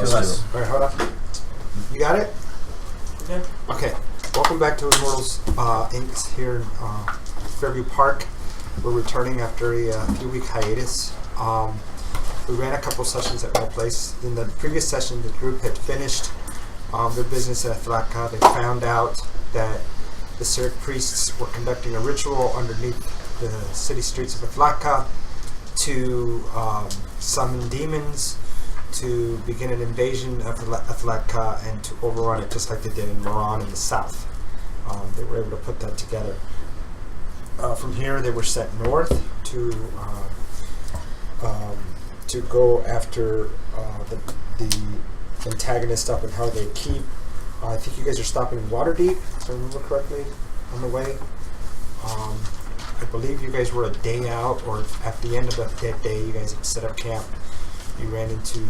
two less. Alright, hold on. You got it? Okay. Okay. Welcome back to Immortals Inc. here in Fairview Park. We're returning after a few-week hiatus. We ran a couple sessions at my place. In the previous session, the group had finished their business at Athlatka. They found out that the Cyrus priests were conducting a ritual underneath the city streets of Athlatka to summon demons, to begin an invasion of Athlatka and to overrun it just like they did in Mauraun in the south. They were able to put that together. From here they were sent north to go after the antagonist up in Hardgate Keep. I think you guys are stopping in Waterdeep, if I remember correctly, on the way. I believe you guys were a day out, or at the end of that day you guys had set up camp. You ran into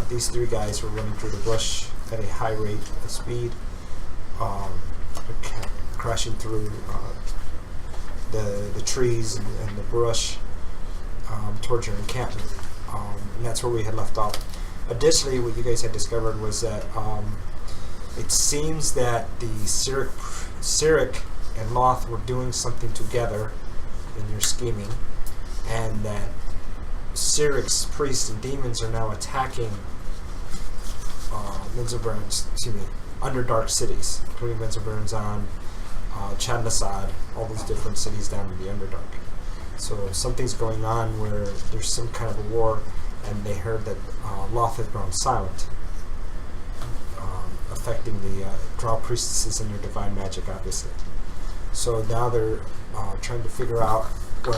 these three guys who were running through the bush at a high rate of speed, crashing through the trees and the brush towards your encampment. And that's where we had left off. Additionally, what you guys had discovered was that it seems that the Cyrus and Loth were doing something together in your scheming, and that Cyrus priests and demons are now attacking Underdark cities, including Menzoberranzan, Chandlasad, all those different cities down in the Underdark. So something's going on where there's some kind of a war, and they heard that Loth has grown silent, affecting the Drow priestesses and their divine magic, obviously. So now they're trying to figure out where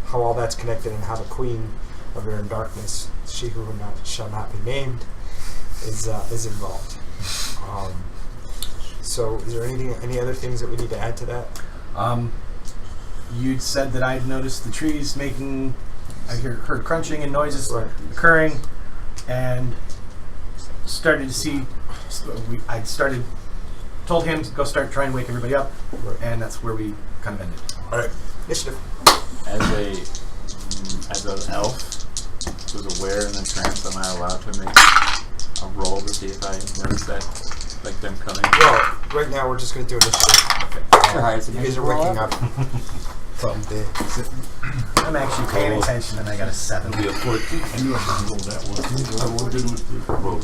how all that's connected, and how the Queen of Air and Darkness, she who shall not be named, is involved. So, is there any other things that we need to add to that? You'd said that I'd noticed the trees making. I heard crunching and noises occurring, and started to see. Told him to go start trying to wake everybody up, and that's where we kind of ended. All right, initiative. As an elf who's aware in the trance, am I allowed to make a roll to see if I notice that, like them coming? Well, right now we're just going to do initiative. Okay. You guys are waking up. I'm actually paying attention, and I got a 7. It'll be a 14. I knew I could roll that one. I won't do it with the roll.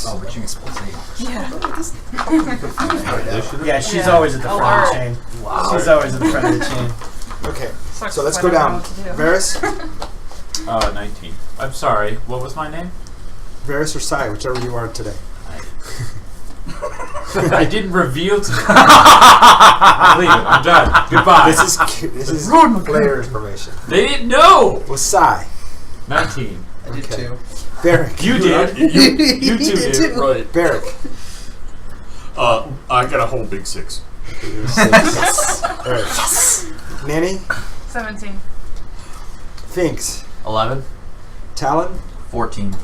Oh, but you can split it. Yeah, she's always at the front of the chain. Wow. She's always at the front of the chain. Okay, so let's go down. Varys? 19. I'm sorry, what was my name? Varys or Sai, whichever you are today. I didn't reveal to leave it. I'm done. Goodbye. This is player information. They didn't know. Was Sai? 19. I did too. Barrick. You did. You two did. Right. Barrick. I got a whole big 6. Alright. Nanny? 17. Finks? 11. Talon? 14.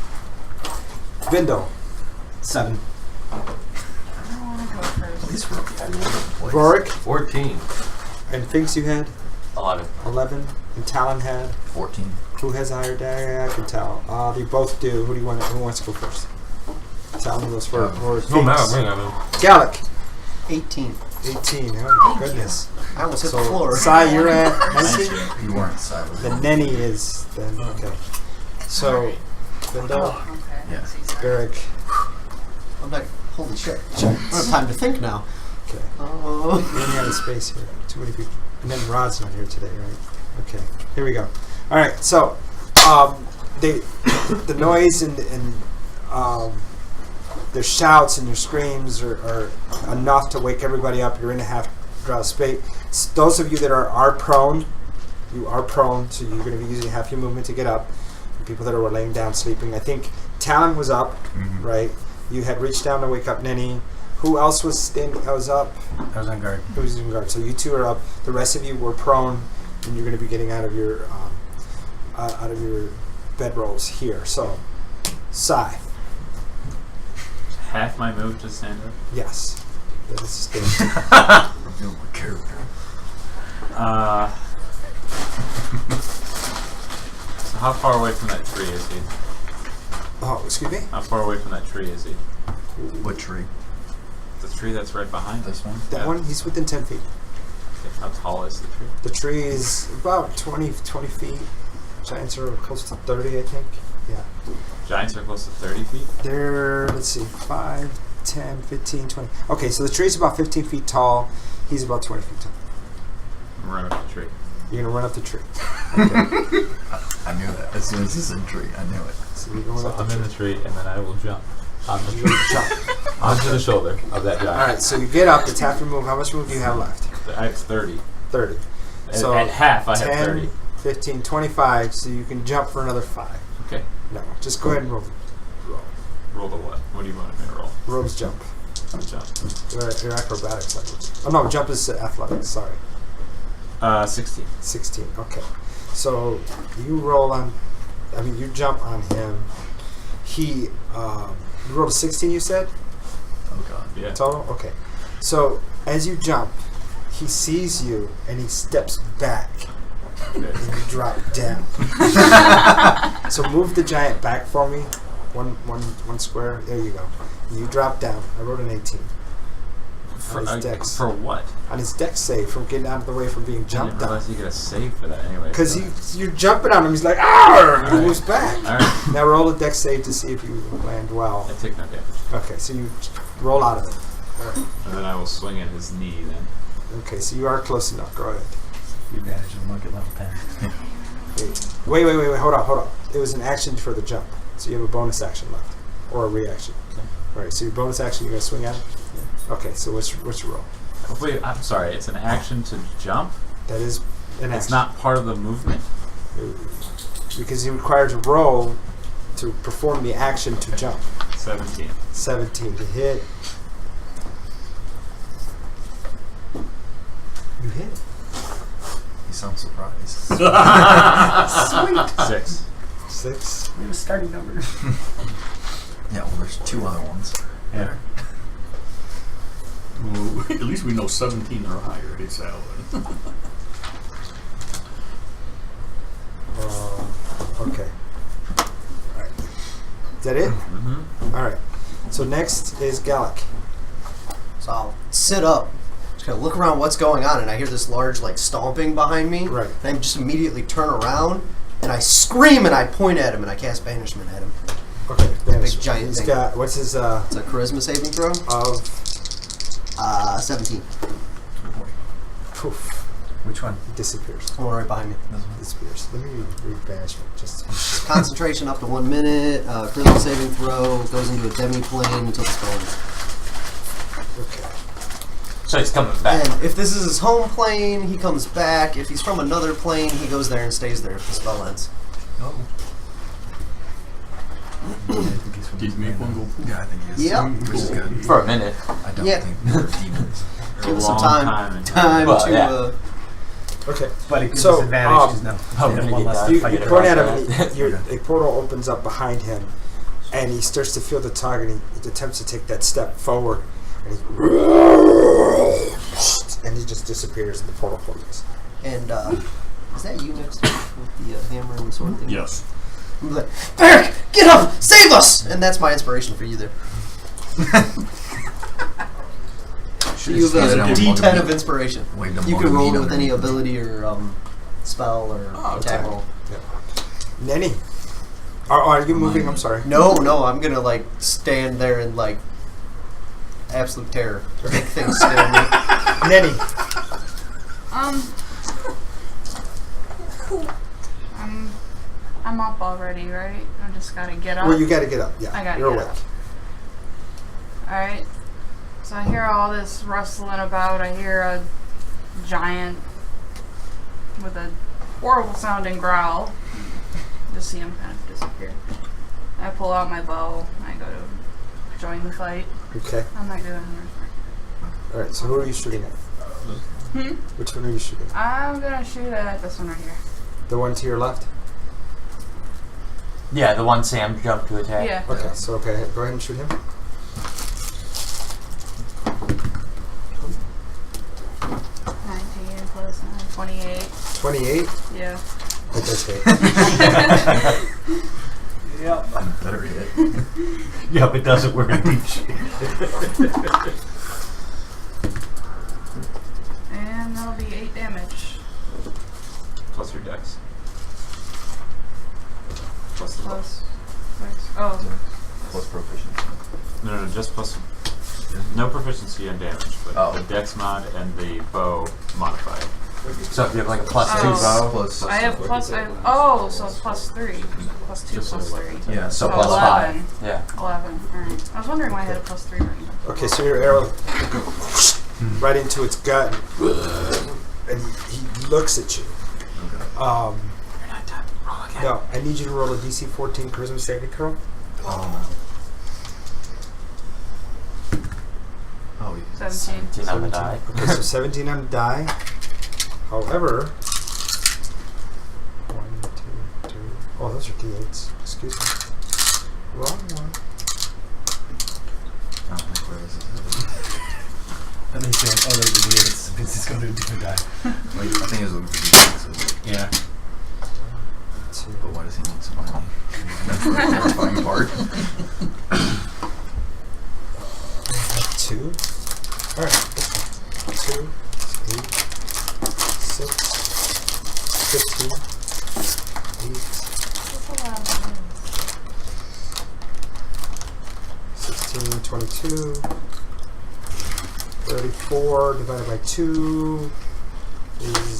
Vindel? 7. I don't want to go first. Rorik? 14. And Finks you had? 11. 11. And Talon had? 14. Who has a higher die? I can tell. They both do. Who wants to go first? Talon goes first. Or No matter, man. Gallic? 18. 18. Oh my goodness. I almost hit the floor. Sai, you're at 19? You weren't silent. The Nenny is then. Okay. So, Vindel, Okay. Yeah. Barrick. I'm like, holy shit. I don't have time to think now. Okay. Oh. We're running out of space here. Too many people. And then Rod's not here today, right? Okay. Here we go. All right. So, the noise and their shouts and their screams are enough to wake everybody up. You're in a half-drowsed state. Those of you that are prone, you are prone, so you're going to be using half your movement to get up. People that are laying down sleeping. I think Talon was up, right? You had reached down to wake up Nenny. Who else was standing? I was up. I was on guard. Who was in guard? So you two are up. The rest of you were prone, and you're going to be getting out of your bedrolls here. So, Sai. Half my move to stand up. Yes. Yeah, this is good. Reveal my character. So how far away from that tree is he? Oh, excuse me? How far away from that tree is he? What tree? The tree that's right behind This one? That one, he's within 10 feet. Okay, how tall is the tree? The tree is about 20 feet. Giants are close to 30, I think. Yeah. Giants are close to 30 feet? They're, let's see, 5, 10, 15, 20. Okay, so the tree's about 15 feet tall. He's about 20 feet tall. I'm running up the tree. You're going to run up the tree. Okay. I knew that. As soon as he said tree, I knew it. So you're going So up I'm the in tree. the tree, and then I will jump on the You're tree. going to jump. Onto the shoulder of that giant. All right, so you get up. It's half your move. How much move do you have left? I have 30. 30. So at half, I have 10, 30. 15, 25, so you can jump for another 5. Okay. No, just go ahead and roll. Roll the what? What do you want me to roll? Roll's jump. Jump. Your acrobatics. Oh, no, jump is athletics, sorry. 16. 16, okay. So you roll on, you jump on him. He, you rolled a 16, you said? Oh god. Yeah. Total? Okay. So as you jump, he sees you and he steps back Okay. and you drop down. So move the giant back for me. One square. There you go. You drop down. I wrote an 18. For, On his dex. for what? On his dex save from getting out of the way from being I didn't jumped on. realize you get a save for that anyway. Because you're jumping on him. He's like, "Arr!" And he moves back. Alright. Now roll a dex save to see if you land well. I take no damage. Okay, so you roll out of it. And then I will swing at his knee then. Okay, so you are close enough. Go ahead. You managed to look at level 10. Wait. Hold on. It was an action for the jump. So you have a bonus action left. Or a reaction. Okay. Alright, so your bonus action, you're going to swing at it? Yeah. Okay, so what's your roll? Oh, wait, I'm sorry. It's an action to jump? That is an action. It's not part of the movement? Because you're required to roll to perform the action to jump. 17. 17 to hit. You hit. You sound surprised. Sweet. 6. 6. We have a starting number. Yeah, well, there's 2 other ones. Yeah. Well, at least we know 17 or higher hits Alan. Okay. Alright. Is that it? Mm-hmm. Alright. So next is Gallic. So I'll sit up, just kind of look around what's going on, and I hear this large like stomping behind me. Right. And I just immediately turn around and I scream and I point at him and I cast banishment at him. Okay. Big giant He's thing. got, what's his, It's a charisma saving throw. of, 17. poof, Which one? he disappears. The one right behind me. This one? Disappears. Let me read banishment. Just, Concentration up to 1 minute. Charisma saving throw goes into a demi-plane until the spell ends. okay. So he's coming back. And if this is his home plane, he comes back. If he's from another plane, he goes there and stays there if the spell ends. Oh. Did you make one go poof? Yeah, I think he is. Yeah. Which is good. For a minute. I don't Yeah. think they're demons. Give us some long time. time. Well, to. yeah. Okay. But it gives So, us advantage because now Oh, we have we're one gonna less get You, If I you get point it at right. him, a portal opens up behind him, and he starts to feel the target, and he attempts to take that step forward, and he just disappears, and the portal closes. And is that you next to with the hammer and the sword thing? Yes. I'm like, Eric, get up, save us! And that's my inspiration for you there. You have a D10 of inspiration. You can roll with any ability or spell or attack roll. Nenny, are you moving? I'm sorry. No, I'm gonna like stand there in like absolute terror. Big things stare at me. Nenny, I'm up already, right? I just gotta get up. well, you got to get up. Yeah, I gotta you're get awake. up. Alright. So I hear all this rustling about. I hear a giant with a horrible sounding growl. Just see him kind of disappear. I pull out my bow. I go to join the fight. Okay. I'm not doing anything. All right. So who are you shooting at? Which one are you shooting? I'm gonna shoot at this one right here. The one to your left. Yeah, the one Sam jumped to attack. Yeah. Okay. So go ahead and shoot him. 19 plus 28. 28. Yeah. That does hit. Yep. Better hit. Yep, it doesn't work. And that'll be 8 damage. Plus your dex. Plus the Plus 6. Oh. Plus proficiency. No, just plus. No proficiency and damage, but the dex mod and the bow modified. So if you have like a +2 Oh. bow, Plus. I have plus. So it's +3. +2, Just plus 3. Yeah, so So plus 11. 5. yeah. 11. Alright. I was wondering why I had a +3 right now. Okay, so your arrow right into its gut, and he looks at you. No, I need you to roll a DC 14 Charisma saving throw. Oh, yeah. 17. On the die. Okay, so 17 on the die. However, 1, 2, 3. Oh, those are D8s. Excuse me. Wrong one. I don't think where this is. And then saying, oh, there's a D8. Because he's going to do a different die. Wait, I think it's looking for D6. Yeah. 2. But why does he need some money? That's the terrifying part. 2. Alright, 2, 8, 6, 15, 8, 16, 22, 34 divided by 2 is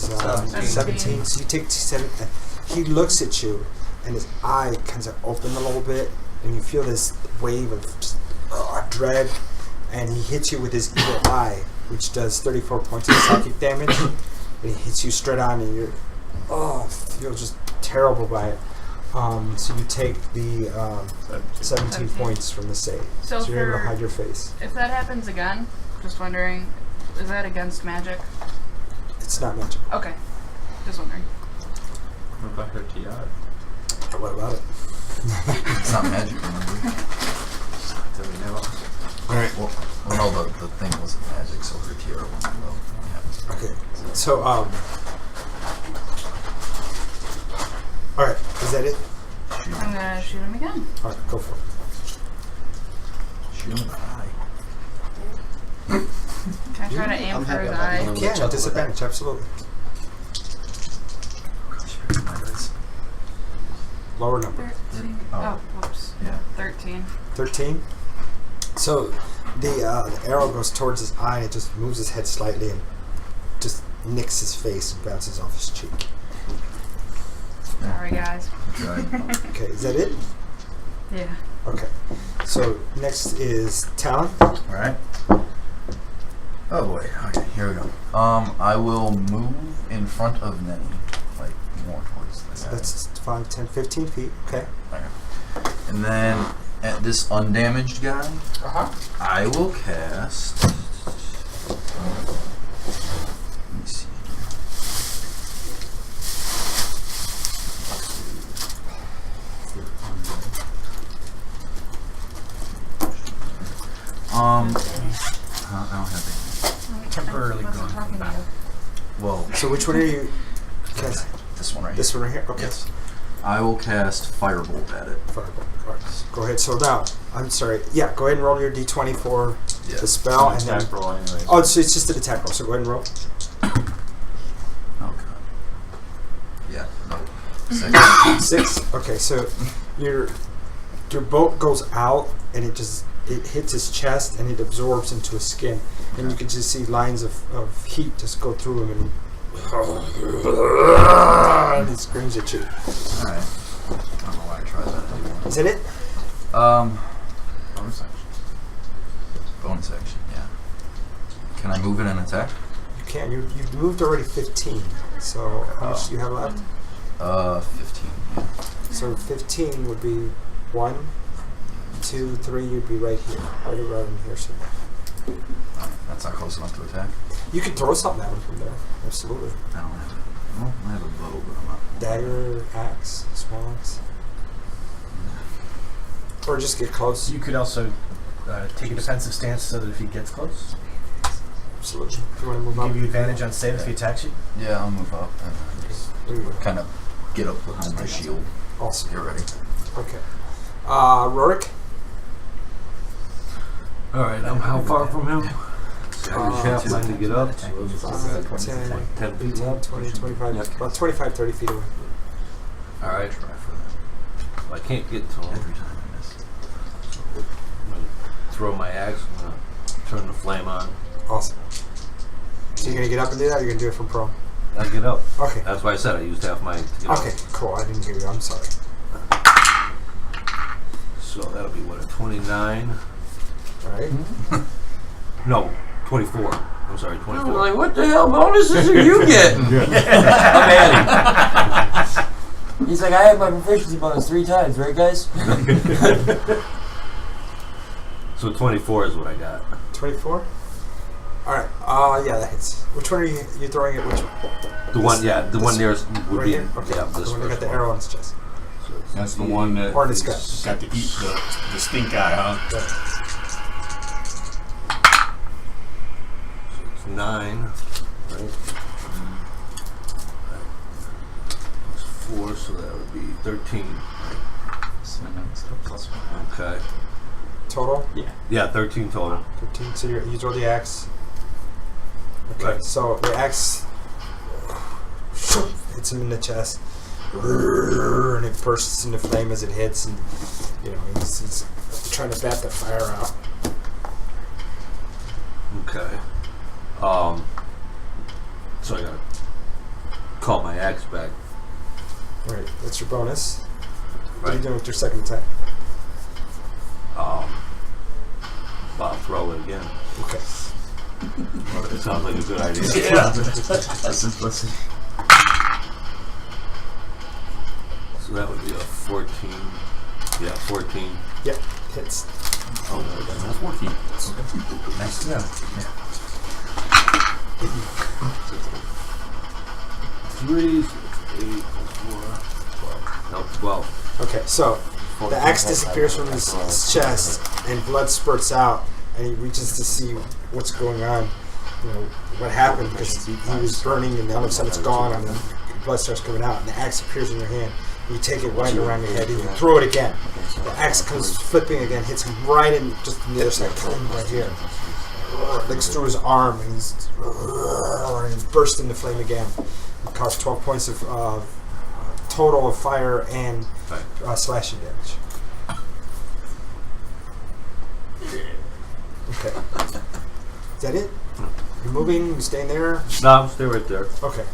17. So you take 7. He looks at you, and his eye kind of open a little bit, and you feel this wave of just dread. And he hits you with his evil eye, which does 34 points of psychic damage. And he hits you straight on, and you're feel just terrible by it. So you take the 17 points from the save. So you're able to hide your face. If that happens again, just wondering, is that against magic? It's not magic. Okay. Just wondering. What about her TR? What about it? It's not magic, remember? Do we know? Alright. Well, no, the thing wasn't magic, so her tiara wasn't low. Yeah. Okay. So, alright. Is that it? Shoot I'm him. gonna shoot him again. Alright, go for it. Shoot him in the eye. Can I try to aim I'm for happy his I'm not eye? gonna- Yeah, disadvantage, absolutely. Gosh, my dice. Lower number. 13. Oh. Oh, whoops. Yeah. 13. 13. So the arrow goes towards his eye and it just moves his head slightly and just nicks his face and bounces off his cheek. Sorry, guys. Tried. Okay, is that it? Yeah. Okay. So next is Talon. Alright. Oh boy. Okay, here we go. I will move in front of Nenny, like more towards the So guy. that's 5, 10, 15 feet. Okay. Okay. And then at this undamaged guy, I will cast. Let me see. I don't have any. Temporarily I wasn't gone talking from to you. Well, So which one are you? Cast? this one right This here. one right here. Okay. Yes. I will cast Firebolt at it. Fireball. All right. Go ahead. So now, I'm sorry. Yeah. Go ahead and roll your d20 for Yes. the spell, and Attack then. roll anyway. Oh, it's just an attack roll. So go ahead and roll. Oh god. Yeah. No. 6. 6. Okay, so your bolt goes out and it hits his chest and it absorbs into his skin, and you can just see lines of heat just go through him, and he screams at you. Alright. I don't know why I tried that anymore. Is that it? Bonus action. Bonus action, yeah. Can I move in and attack? You can. You've moved already 15. So how much do you have left? 15, yeah. So 15 would be 1, 2, 3. You'd be right here, right around here somewhere. Alright, that's not close enough to attack. You could throw something at him from there. Absolutely. I don't have it. Well, I have a bow, but I'm not. Dagger, axe, small axe. Or just get close. You could also take a defensive stance so that if he gets close, Absolutely. If you want to move give up. you advantage on save if he attacks you. Yeah, I'll move up and just There you go. kind of get up behind my shield. Awesome. Get ready. Okay. Rorik? Alright, I'm how far from him? Half line to get up. So 5, 10, 10 feet 15, left. 20, 25, Yep. about 25, 30 feet away. Alright. Try for that. I can't get to him. Every time I miss. I'm gonna throw my axe. I'm gonna turn the flame on. Awesome. So you're going to get up and do that, or you're going to do it from prone? I get up. Okay. That's why I said I used half my. Okay, cool. I didn't hear you. I'm sorry. So that'll be what, a 29? Alright. No, 24. I'm sorry, 24. I'm like, what the hell bonuses are you getting? I'm adding. He's like, I have my proficiency bonus 3 times, right, guys? So 24 is what I got. 24? Alright. Yeah, that hits. Which one are you throwing at which one? The one, yeah, the one This- nearest would right be, here? Okay. yeah, The this one that got first the one. arrow on his chest. So it's That's the one that Or in his gut. got to eat the stink eye, huh? Yeah. it's 9, right? Plus 4, so that would be 13. Okay. Total? Yeah, 13 total. 15. So you throw the axe. Okay, Right. so the axe hits him in the chest. And it bursts into flame as it hits, and he's trying to bat the fire out. Okay. So I gotta call my axe back. Right, that's your bonus. What are you Right. doing with your second attack? I'll throw it again. Okay. It sounds like a good idea. Yeah. Listen. So that would be a 14. Yeah, 14. Yeah, hits. Oh, no, that's 14. Nice to know. 3, 8, 4, 12. No, 12. Okay, so the axe disappears from his chest, and blood spurts out, and he reaches to see what's going on. What happened, because he was burning, and all of a sudden it's gone, and the blood starts coming out, and the axe appears in your hand. You take it right around your head, and you throw it again. The axe comes flipping again, hits him right in just on the other side, right here. Licks through his arm, and he's burst into flame again. It costs 12 points of total of fire and slashing damage. Okay. Is that it? You moving? You staying there? No, stay right there. Okay.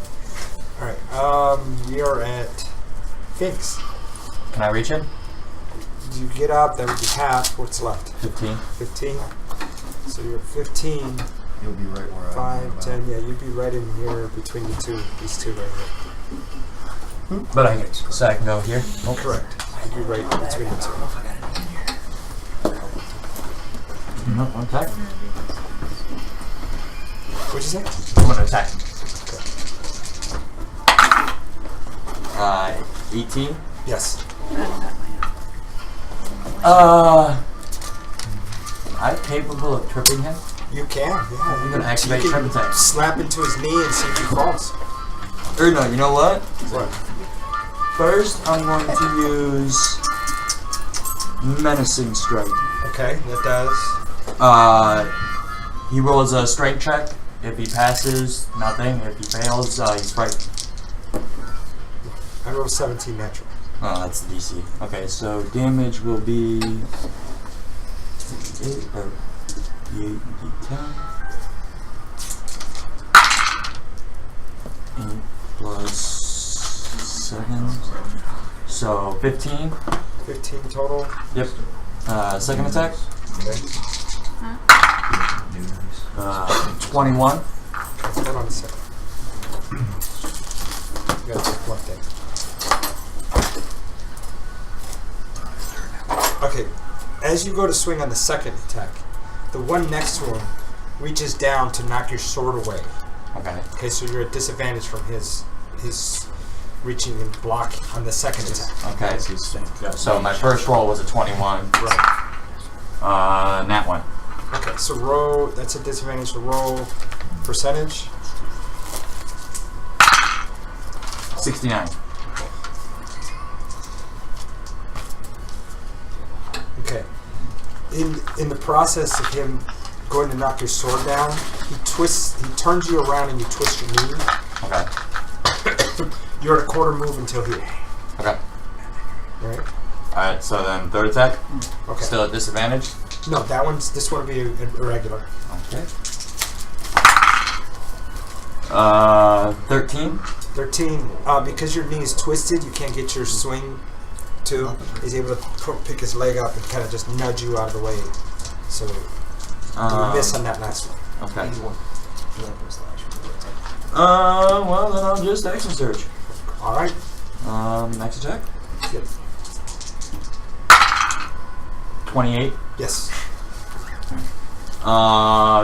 Alright. We are at Phoenix. Can I reach him? You get up, that would be half. What's left? 15. 15. So you're at 15. You'll be right where I am. 5, 10. Yeah, you'd be right in here between the two. These two right here. But I can, so I can go here. Correct. You'd be right in between the two. No, one attack. What'd you say? I'm gonna attack. 18. Yes. I'm capable of tripping him. You can, yeah. I'm gonna activate You trip can attack. slap into his knee and see if he falls. Or no, you know what? What? First, I'm going to use menacing strike. Okay, that does. He rolls a strength check. If he passes, nothing. If he fails, he's frightened. I rolled 17 natural. Oh, that's the DC. Okay, so damage will be 8 or D8 and D10. 8 plus 7. So 15. 15 total. Yep. Second attack. Okay. 21. Hold on a second. You gotta take one thing. Okay, as you go to swing on the second attack, the one next to him reaches down to knock your sword away. Okay. Okay, so you're at disadvantage from his reaching and block on the second attack. Okay. So my first roll was a 21. Right. Nat 1. Okay, so roll, that's a disadvantage, so roll percentage. 69. in the process of him going to knock your sword down, he turns you around and you twist your knee. Okay. You're at a quarter move until here. Okay. Right? Alright, so then third attack. Okay. Still at disadvantage. No, this one will be irregular. Okay. 13. 13. Because your knee is twisted, you can't get your swing to. He's able to pick his leg up and kind of just nudge you out of the way. So you miss on that last one. Okay. Well then I'll just action surge. Alright. Next attack. Yep. 28. Yes.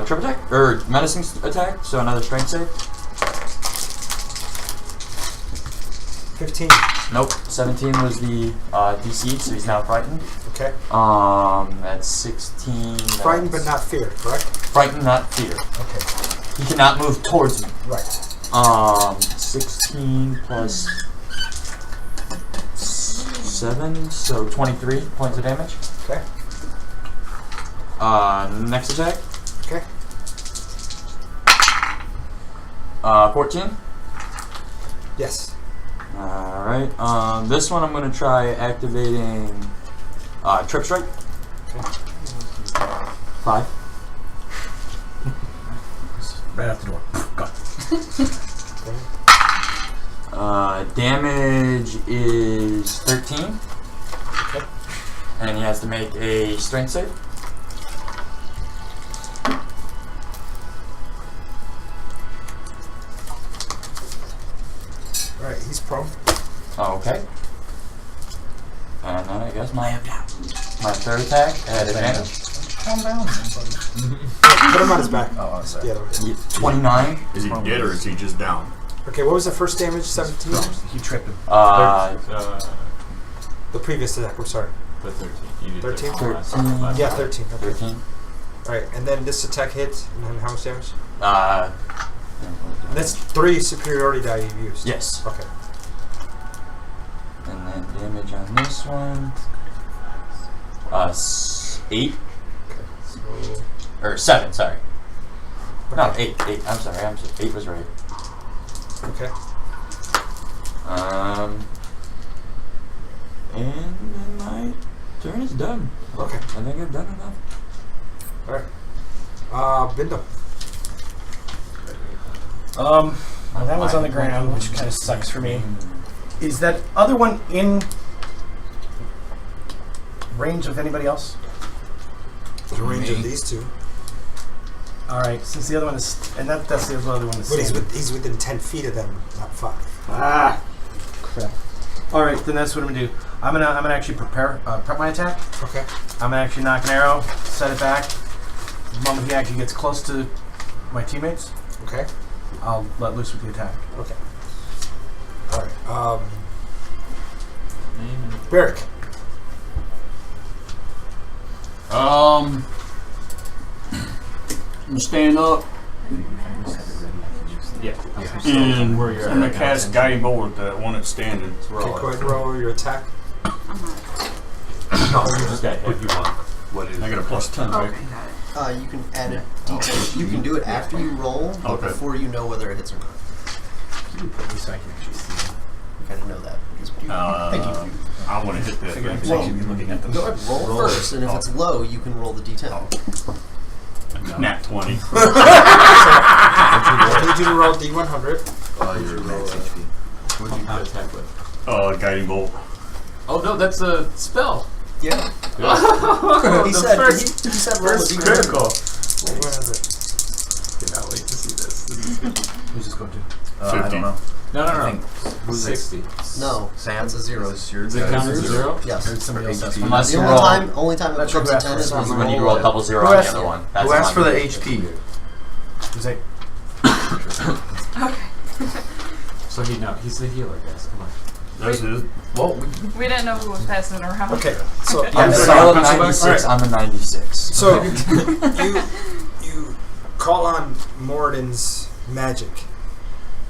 Trip attack? Or menacing attack, so another strength save. 15. Nope. 17 was the DC, so he's now frightened. Okay. That's 16. Frightened but not feared, correct? Frightened, not fear. Okay. He cannot move towards me. Right. 16 plus 7, so 23 points of damage. Okay. Next attack. Okay. 14. Yes. Alright. This one I'm going to try activating Trip Strike. Okay. 5. Right out the door. Go. Damage is 13. Okay. And he has to make a strength save. Alright, he's prone. Okay. And then I guess my third attack at advantage. Calm down, buddy. Put him on his back. Oh, I'm sorry. The other way. 29. Is he dead or is he just down? Okay, what was the first damage? 17? He tripped him. The previous attack, I'm sorry. The 13. You did 13? 13. Yeah, 13. Okay. 13. Alright, and then this attack hits, and then how much damage? That's 3 superiority die you've used. Yes. Okay. And then damage on this one. 8. Okay, so... Or 7, sorry. No, Okay. 8. I'm sorry. 8 was right. Okay. And then my turn is done. Okay. I think I've done enough. Alright. Bindo. Well, that one's on the ground, which kind of sucks for me. Is that other one in range of anybody else? The range of these two. Alright, since the other one is... And that's the other one is... But he's within 10 feet of them, not 5. Ah! Crap. Alright, then that's what I'm gonna do. I'm gonna actually prep my attack. Okay. I'm gonna actually knock an arrow, set it back. The moment he actually gets close to my teammates, Okay. I'll let loose with the attack. Okay. Alright. Barrick. I'm gonna stand up Yeah. and I'm gonna cast Guiding Bolt at that one that's standing. Okay, go ahead and roll your attack. No, you just got hit. What you want? What is I got a plus 10, right? Okay, got it. You can add a detail. You can do it after you roll, but Okay. before you know whether it hits or not. Can you put me so I can actually see? You kind of know that. Because Thank you. I want to hit that Figure thing. I should be looking at them. go ahead, roll first, and if it's low, you can roll the d10. Nat 20. I need you to roll D100. your max HP? What did you attack with? Guiding Bolt. Oh no, that's a spell. Yeah. He said roll the d100. critical. D100. Cannot wait to see this. Who's this going to? I don't know. No, no, I no. think 60. No, Sam, that's a 0. Is your Does it count as a 0? Yes. Heard somebody else ask HP. me. Unless The you only roll. time it Not sure becomes who a 10 asked is for is when when you you roll roll double 0 Who on the asked- other one. That's Who asked for the one. HP? Who's that? Okay. So he's the healer, guys. Come on. That's it. Well, We didn't know who was passing it around. Okay, so I'm Yeah, solid so- 96 on the 96. So you call on Moradin's magic,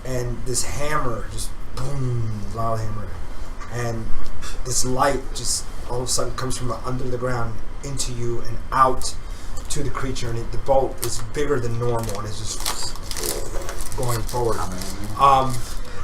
and this hammer just boom, loud hammer, and this light just all of a sudden comes from under the ground into you and out to the creature, and the bolt is bigger than normal and is just going forward.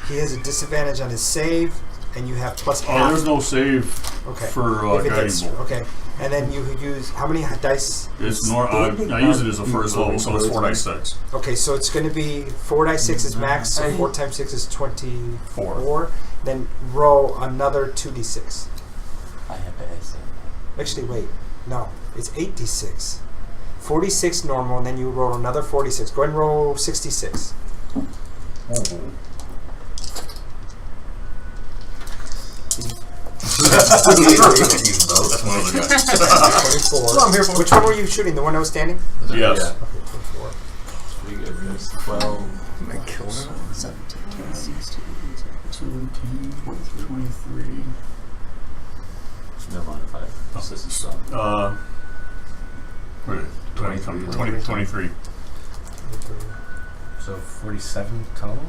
He has a disadvantage on his save, and you have plus half. Oh, there's no save Okay. for If it guiding hits, bolt. okay. And then you use how many dice? It's I use it as a first level, so it's 4 dice 6. Okay, so it's going to be 4 dice 6 is max, so 4 times 6 is 24. Then roll another 2d6. I have to ask that. Actually, wait. No, it's 8d6. 46 normal, and then you roll another 46. Go ahead and roll 66. That's one of the guys. 24. So I'm here for. Which one were you shooting? The one that was standing? Yes. Yeah. Okay, 24. Pretty good. There's 12. Am I killing him? 17, 16, 23. No modifier. This is some. What is it? 23. So 47 total?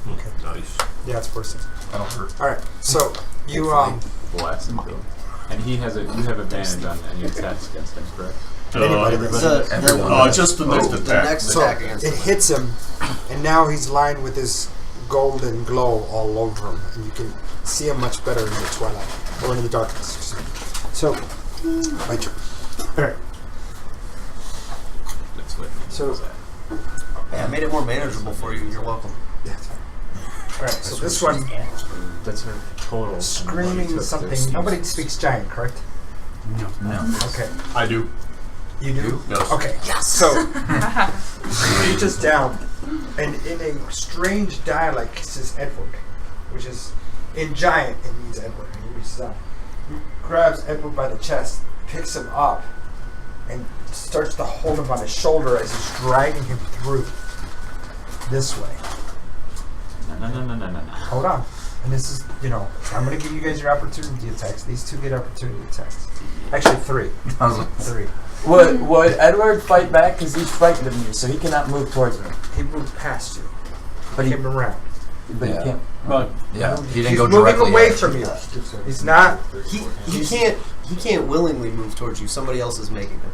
Okay. Nice. Yeah, it's 46. That'll hurt. All right. So you Blast him too. And he has you have advantage on any attacks against him, correct? Anybody that's Just the next attack. The next so attack against it him. hits him, and now he's lined with this golden glow all over him, and you can see him much better in the twilight or in the darkness. So my turn. All right. That's what. So Hey, I made it more manageable for you. You're welcome. yeah. All right. So this one That's her total. screaming something. Nobody speaks giant, correct? No. Okay. I do. You do? Yes. Okay. Yes. So he reaches down, and in a strange dialect, he says Edward, which is in giant it means Edward. And he reaches out, he grabs Edward by the chest, picks him up, and starts to hold him on his shoulder as he's dragging him through this way. No. Hold on. And this is, I'm going to give you guys your opportunity attacks. These two get opportunity attacks. Actually, 3. 3. Would Edward fight back? Because he's frightened of me, so he cannot move towards me. He moved past you. But he Came around. But Yeah. he can't. But Yeah, he didn't He's go moving directly away at from you. He's not. He can't willingly move towards you. Somebody else is making him.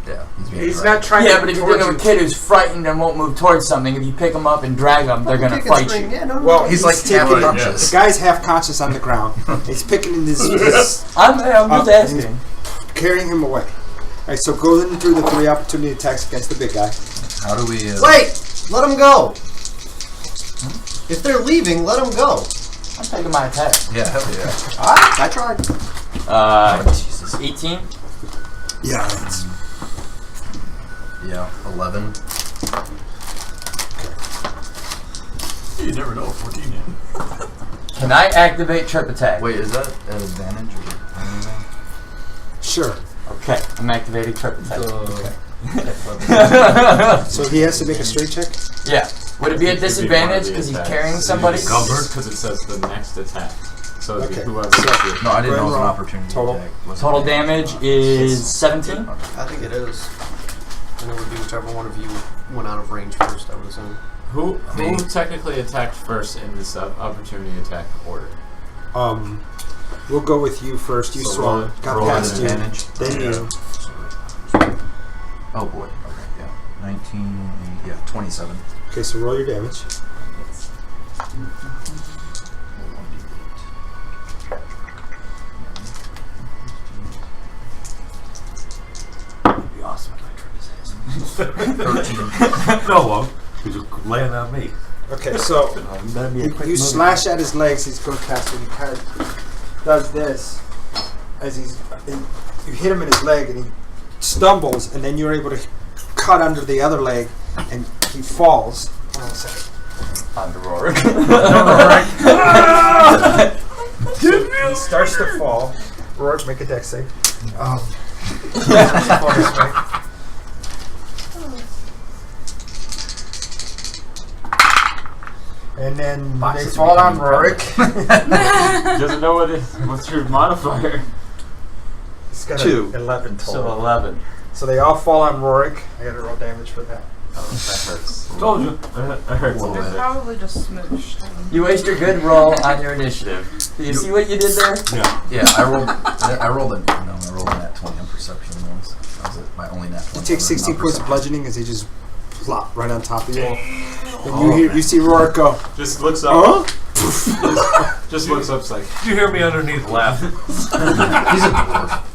Yeah, being He's dragged. not trying Yeah, to but if you towards think of a kid who's frightened and won't move towards something, if you pick him up and drag him, they're gonna fight you. Yeah, no, Well, He's like taking half the conscious. guy's half conscious on the ground. He's picking in his I'm just and asking. carrying him away. All right, so go ahead and do the 3 opportunity attacks against the big guy. How do we... Wait! Let him go! If they're leaving, let them go. I'm taking my attack. Yeah, hell yeah. I tried. Jesus. 18? Yeah, that's... Yeah, 11. you never know, 14 in. Can I activate trip attack? Wait, is that an advantage or anything? Sure. Okay, I'm activating trip attack. So he has to make a straight check? Yeah. Would it be a disadvantage because he's carrying somebody? Because it says the next attack. So it'd be Okay. whoever. No, I didn't know it was an Roll. opportunity Total. attack. Was it? Total damage is 17. I think it is. And it would be whichever one of you went out of range first, I would assume. Who technically attacked first in this opportunity attack order? We'll go with you first. You So swung. Got roll past an you. advantage. Then you. Oh boy. Okay, yeah. 19, yeah, 27. Okay, so roll your damage. It'd be awesome if I tried to say 13. No, well, he's just laying on me. Okay, so That'd be a quick you move. slash at his legs. He's going past you. He kind of does this as you hit him in his leg, and he stumbles, and then you're able to cut under the other leg, and he falls. Hold on a second. On the roar. He starts to fall. Rourke, make a dex save. And then they fall on Rourke. Doesn't know what's your modifier. He's got 2. 11 total. So 11. So they all fall on Rourke. I gotta roll damage for that. Oh, that hurts. Told you. That hurts a Whoa. little They're bit. probably just smooshed. You waste your good roll on your initiative. Do you see what you did there? Yeah, I rolled a nat 20 on perception once. That was my only nat 20. You take 16 points of bludgeoning as they just plop right on top of you. And you see Rourke go, Just looks up. huh? Just looks up. It's like, Did you hear me underneath laughing? He's a dwarf.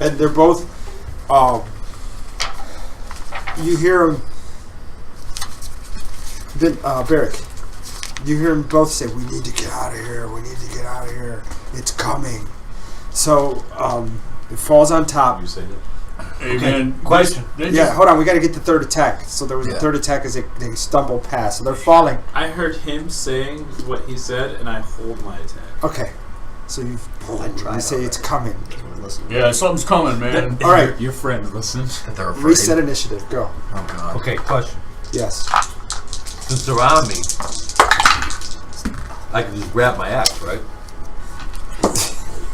And they're both, you hear them, then, Barrick, you hear them both say, we need to get out of here, we need to get out of here, it's coming. So, it falls on top. you say that. Hey man, Question. Yeah, hold on, we gotta get the third attack. So there was a third attack as they stumble past, so they're falling. I heard him saying what he said, and I hold my attack. Okay, so you tried say already. it's coming. Yeah, something's coming, man. All right, Your friend, listen. That they're afraid. reset initiative, go. Oh god. Okay, question. Yes. Since they're on me, I can just grab my axe, right?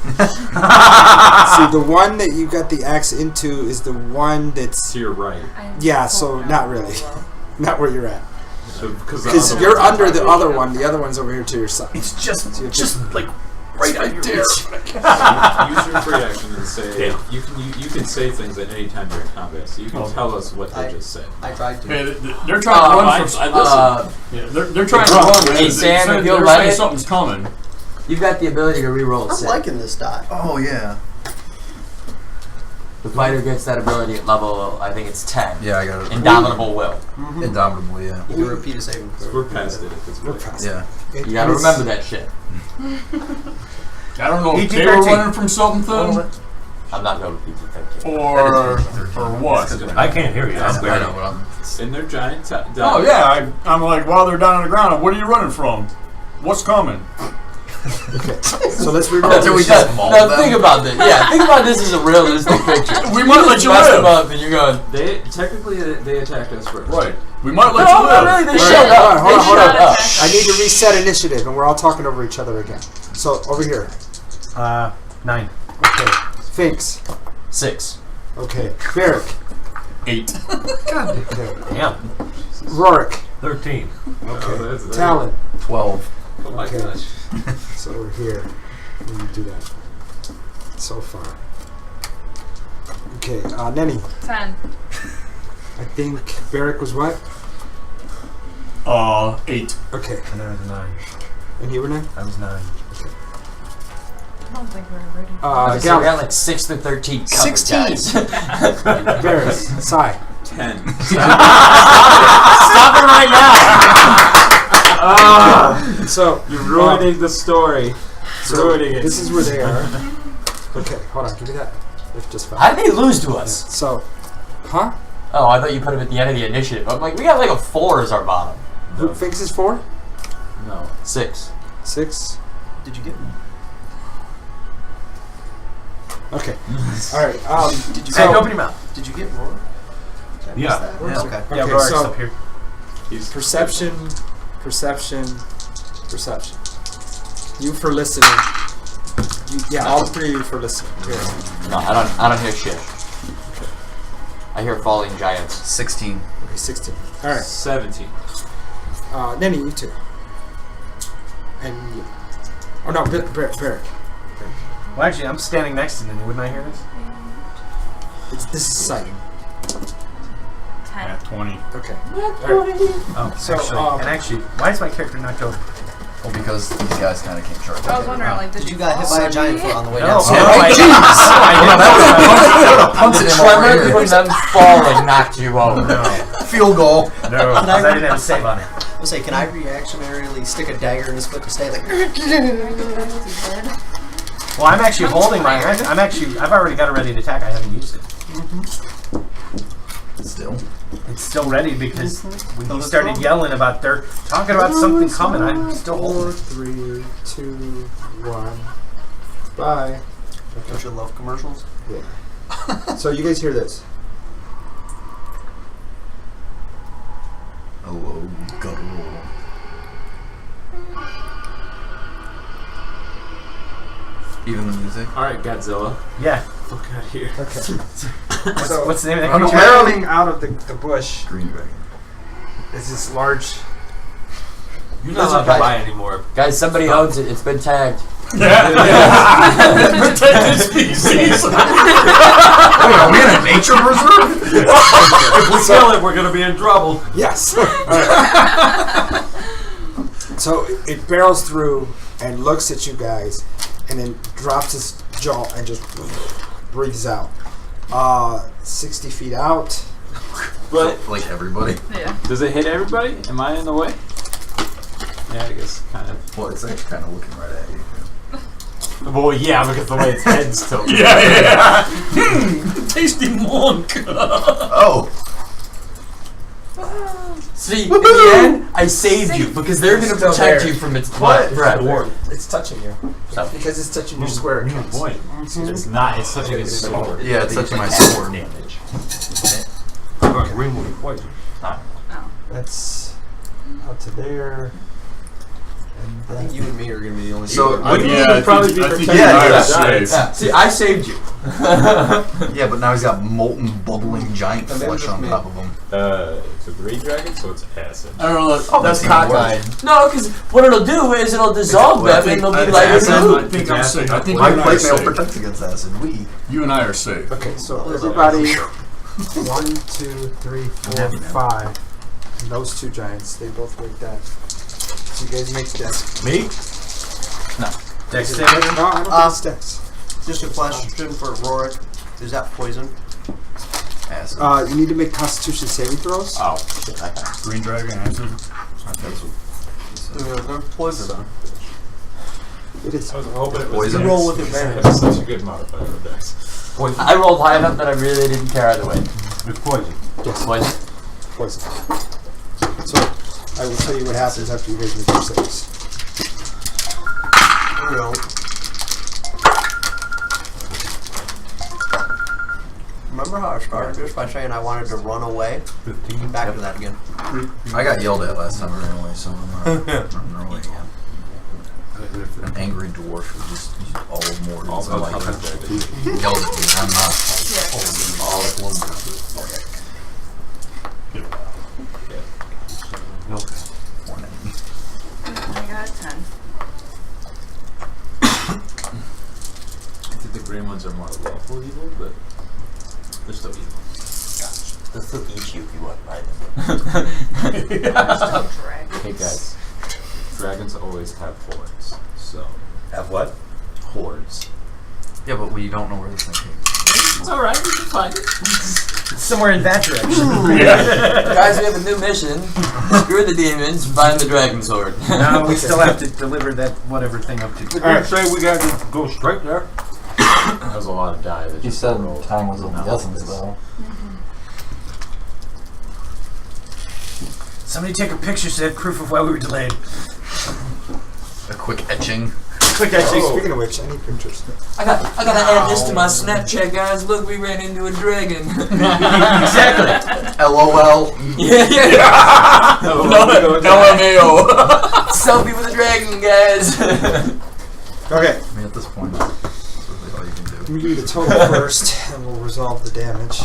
See, the one that you got the axe into is the one that's To your right. yeah. So not really, not where you're at, So, because you're under the other one. The other one's over here to your side. It's just like right out there. Use your free action and say you can say things at any time during combat. So you can tell us what they just said. I tried to. Hey, they're trying to run from. I listen. Yeah, they're trying to run. Hey, Sam, if you'll they're let saying it- something's coming. You've got the ability to reroll a I'm save. liking this die. Oh yeah. The fighter gets that ability at level, I think it's 10. Yeah, I got it. Indomitable will. Indomitable, yeah. You can repeat a saving throw. We're past it at this We're point. past Yeah. it. You gotta It's- remember that shit. I don't know if they 18-13. were running from something I'm not going to PG-13. or what. I can't hear you. I'm I barely. know what I'm. In their giant Oh yeah, I'm like while they're down on the ground. What are you running from? What's coming? So let's reroll. Until we this. just mauled Now them. think about this. Yeah, think about this as a realistic picture. We might let you messed live. them up and you're going, They technically they attacked us first. Right. We might let no, you live. not really, they All showed right, up. hold on, They hold on. showed up. I need to reset initiative, and we're all talking over each other again. So over here. 9. Okay. Finks. 6. Okay. Barrick. 8. Okay. Yeah. Rourke. 13. Okay. that's Talon. 12. Oh my Okay. gosh. So we're here. When you do that. So far. Okay. Nenny. 10. I think Barrick was what? 8. Okay. And I was 9. And you were 9? I was 9. I don't think we're ready. So we Gal. got like 6 to 13 covered, 16. guys. Barrick. Sai. 10. Stop it right now! So You're ruining the story. So Ruining it. this is where they are. Okay. Hold on. Give me that. If just fine. How did they lose to us? So. Huh? Oh, I thought you put him at the end of the initiative. I'm like, we got like a 4 as our bottom. Who Finks is 4? No. 6. 6. Did you get one? Okay. All right. Did you Hey, get open your mouth. Did you get Roar? Did I miss Yeah. that? Yeah. Okay. Yeah, Okay, Rourke's so- up here. He's Perception. You for listening. All 3 of you for listening. Here. No, I don't hear shit. I hear falling giants. 16. Okay, 16. All right. 17. Nenny, you too. And you. Oh no, Barrick. Well, actually, I'm standing next to them. Wouldn't I hear this? This is sight. 10. At 20. Okay. All right. Oh, So, actually, why is my character knocked over? Well, because these guys kind of came short. I was wondering, like, Did you get hit by a giant foot on the way No. down? The tremor from them falling knocked you over. No, Field goal. no, because I didn't have a save on it. I'll say, can I reactionarily stick a dagger in his foot to stay like? Well, I'm actually holding my. I've already got it ready to attack. I haven't used it. Still. It's still ready because when he started yelling about they're talking about something coming, I'm still 4, holding. 3, 2, 1. Bye. Don't you love commercials? Yeah. So you guys hear this? Oh, guttural. Even the music. Alright, Godzilla. Yeah. Fuck out of here. Okay. What's the name of I'm that creature? barreling out of the bush. Green dragon. Is this large? You're not allowed to buy anymore. Guys, somebody owns it. It's been tagged. Protected species. Wait, are we in a nature reserve? If we kill it, we're gonna be in trouble. Yes. So it barrels through and looks at you guys, and then drops its jaw and just breathes out. 60 feet out. But So, like everybody. Yeah. does it hit everybody? Am I in the way? Yeah, I guess kind of. Well, it's actually kind of looking right at you. Well, yeah, because the way its head's tilted. Yeah. Tasty monk. Oh. See, in the end, I saved you because they're going to Still protect there. you from its What? breath. It's touching you. So- Because it's touching your square. Good accounts. point. It's not. It's touching his sword. Yeah, it's touching my sword. Damage. Green will be poison. That's out to there. I think you and me are going to be the only So, people. I think probably be I think protected. you and I Yeah, are safe. Yeah. See, I saved you. Yeah, but now he's got molten, bubbling giant And then flesh just on me. top of him. It's a green dragon, so it's acid. I don't know. Oh, That's that's even cockeyed. No, because what it'll do is it'll dissolve them and they'll be lighter acid. blue. I think I'm safe. I think My you and I are plate mail safe. protects against acid. You and I are safe. Okay, so everybody, 1, 2, 3, 4, 5. And those two giants, they both make that. So you guys make dex. Me? No. Dex No, saving? I don't think it's dex. Just a question for Rorik. Is that poison? Acid. You need to make Constitution saving throws. Oh, shit, I got Green dragon acid. They're poison. It is. I was hoping it was Poison. Dex. Roll with advantage. That's such a good modifier for Dex. Poison. I rolled high enough that I really didn't care either way. It's poison. Yes, Poison. poison. So I will tell you what happens after you guys make your saves. Here we go. Remember how I started this by saying I wanted to run away? 15. Back to that again. I got yelled at last time I ran away, so I'm not running away again. An angry dwarf who just used all of Morgan's All like about yelled at me. I'm not. All at one time. Okay. I got 10. I think the green ones are more lawful evil, but they're still evil. They'll still eat you if you want by them. Dragon. Hey guys, dragons always have hordes, so Have what? hordes. Yeah, but we don't know where this thing is. It's alright, we can find it. Somewhere in that direction. Guys, we have a new mission. Screw the demons, find the dragon sword. No, we still have to deliver that whatever thing up to. Alright, say we gotta go straight there. That was a lot of die that You just said rolled. time was of the Not essence, like this. though. Somebody take a picture so they have proof of why we were delayed. A quick etching. Quick, Speaking of which, I need pictures. I gotta add this to my Snapchat, guys. Look, we ran into a dragon. Exactly. LOL. yeah. LMAO. Selfie with a dragon, guys. Okay, I mean, at this point, that's really all you can do. let me give you the total first, and we'll resolve the damage.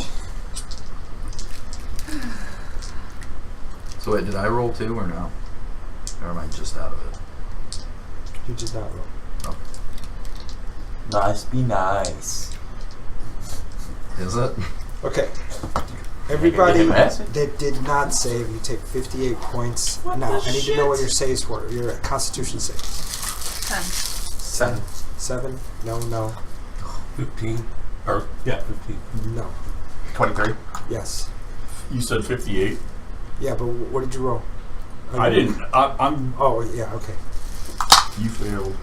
So wait, did I roll 2 or no? Or am I just out of it? You did not roll. Nice, be nice. Is it? Okay. Everybody Hit that? that did not save, you take 58 points. What Now, the I need to know what shit? your saves were. Your Constitution save. 10. 7. 7? No. 15. Or, yeah, 15. No. 23. Yes. You said 58. Yeah, but what did you roll? I didn't. I'm. Oh, yeah, okay. You failed.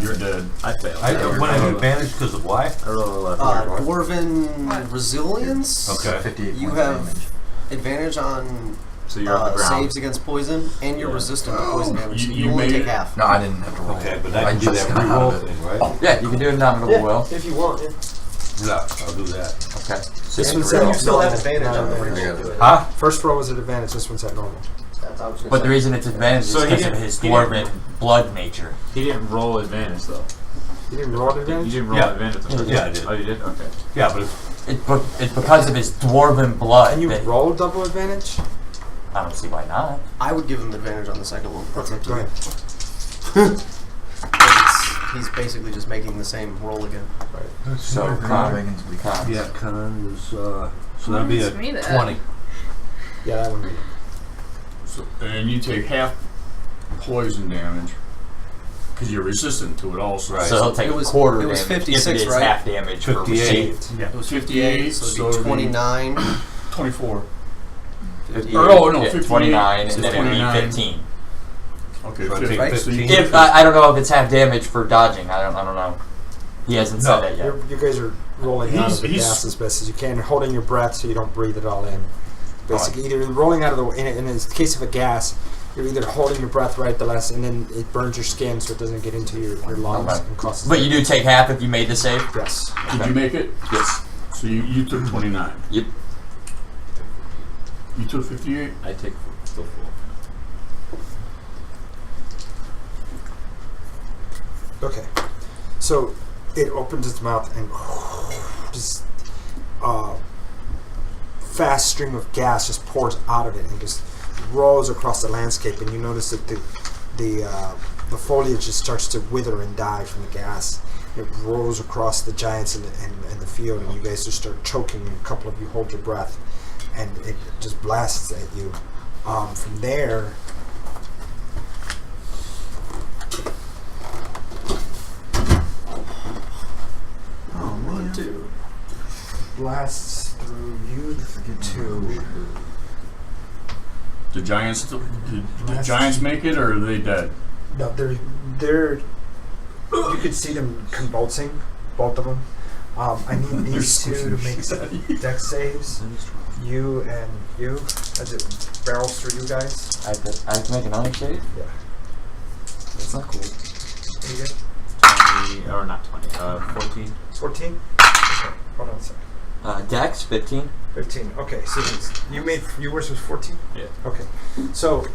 You're dead. I failed. I when I have advantage because of why? I rolled a left. Dwarven What? resilience. Okay. 58 You points have of damage. advantage on So you're on the ground. saves against poison, and you're Yeah. resistant to poison damage. So You you only made take it. half. No, I didn't have to roll. Okay, but I can do just that got out re-roll of it. thing, right? Yeah, you can do a nominable will. if you want. Yeah. Yeah, I'll do that. Okay. This one's You at still have normal, advantage not on the advantage. reroll. Huh? First roll was at advantage, this one's at normal. That's what I was gonna But the say. reason it's advantage So is he because of didn't- his he dwarven didn't- blood nature. He didn't roll advantage though. You didn't roll at You advantage? didn't roll Yeah. advantage. Yeah, I did. Oh, you did? Okay. Yeah, but it's because of his dwarven blood. Can you that- roll double advantage? I don't see why not. I would give him advantage on the second one. That's up to Go you. ahead. He's basically just making the same roll again. So, Dragons we con. Yeah, con is so that'd be a Beats me that. 20. Yeah, that one. Be. So, and you take half poison damage because you're resistant to it also. So he'll take It was- a quarter it was damage 56, if it is right? half damage for 58. received. Yeah. It was 58, 58, so so it'd it'd be be 29. 24. 58. Or, oh, no, Yeah, 58. 29, So and then it'd be 29. 15. Okay, So I 50. take So you 15. get If I don't know if it's half damage for dodging. I don't know. He hasn't said that yet. You guys are rolling out of the gas as best as you can, holding your breath so you don't breathe it all in. Basically, either rolling out of the in the case of a gas, you're either holding your breath right the last, and then it burns your skin so it doesn't get into your lungs Okay. and causes. But you do take half if you made the save? Yes. Did you make it? Yes. So you took 29. Yep. You took 58? I take still full. Okay. So it opens its mouth and just fast stream of gas just pours out of it and just rolls across the landscape, and you notice that the foliage just starts to wither and die from the gas. It rolls across the giants in the field, and you guys just start choking, and a couple of you hold your breath, and it just blasts at you. From there, blasts through you to The giants, did the giants make it, or are they dead? no, they're you could see them convulsing, both of them. I need these two to make deck saves. You and you, as it barrels through you guys. I have to make an onyx save? Yeah. That's not cool. Are you good? 20, or not 20, 14. 14? Okay, hold on a second. Dex, 15. 15. Okay, so yours was 14? Yeah. Okay. So,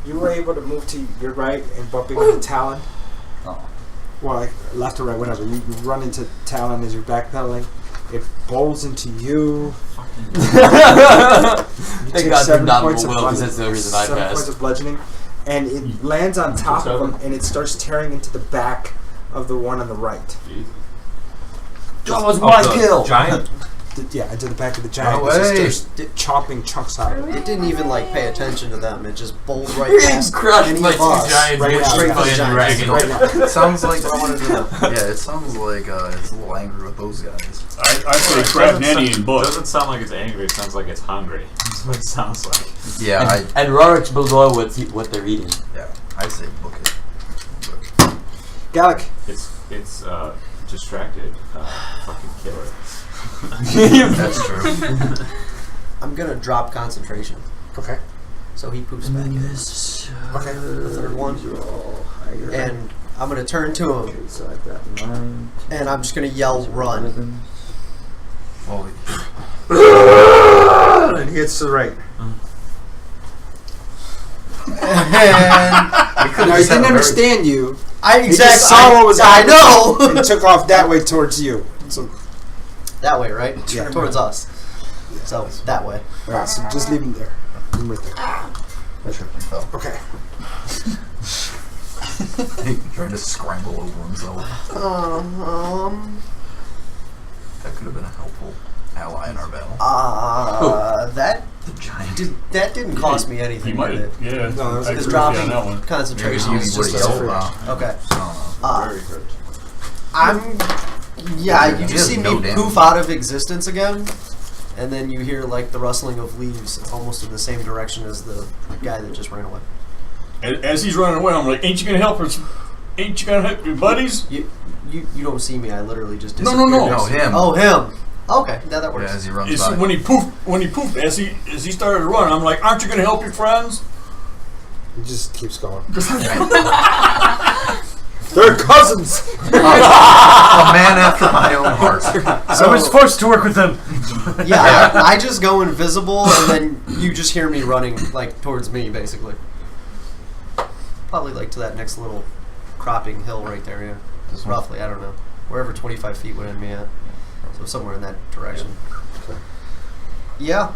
you were able to move to your right and bump into the Talon. Oh. Well, like left or right, whatever. You run into Talon as you're backpedaling. It bowls into you. Thank God for Dominable Will, because that's the only reason I 7 points passed. of bludgeoning. And it lands on top of him, and it starts tearing into the back of the one on the right. Jeez. That was my kill! Giant? Yeah, into the back of the giant. No It way. just starts chopping chunks out of it. It didn't even like pay attention to them. It just bowled right Being past crushed any by of two us. giants right with now. Straight for the Iron giants. Dragon. Right now. It sounds like That's what I wanted to know. yeah, it sounds like it's a little angry with those guys. I say crab nanny and It book. doesn't sound like it's angry, it sounds like it's hungry. That's what it sounds like. Yeah, And Rorik's below what they're eating. I say book it. Gallic. It's distracted. Fucking kill it. That's true. I'm gonna drop concentration. Okay. So he poofs back in. Okay. The third one. And I'm gonna turn to him. So I've got 9. And I'm just gonna yell, run. Holy And he hits to the right. Now he didn't understand you. I He just saw what was I happening know. and took off that way towards you. So, That way, right? Yeah. Towards us. So that way. alright, so just leave him there. Leave him right there. I tripped and fell. Okay. Trying to scramble over himself. That could have been a helpful ally in our battle. That The giant. didn't cost me He anything, might did it? have. Yeah, No, that was I his agree with you on dropping that one. concentration Maybe is you just would've a yelled, free. Okay. I don't know. Very hurt. Yeah, you He just has see no me damage. poof out of existence again, and then you hear like the rustling of leaves almost in the same direction as the guy that just ran away. As he's running away, I'm like, ain't you gonna help us? Ain't you gonna help your buddies? You don't see me. I literally just No, disappeared. no. No, him. Oh, him. Okay, that Yeah, works. as he runs It's by. when he poofed, as he started to run, I'm like, aren't you gonna help your friends? He just keeps going. They're cousins! A man after my own heart. I was forced to work with them. Yeah, I just go invisible, and then you just hear me running like towards me, basically. Probably like to that next little cropping hill right there. Yeah, This one? roughly. I don't know, wherever 25 feet would end me at. So So somewhere in that direction. Yeah.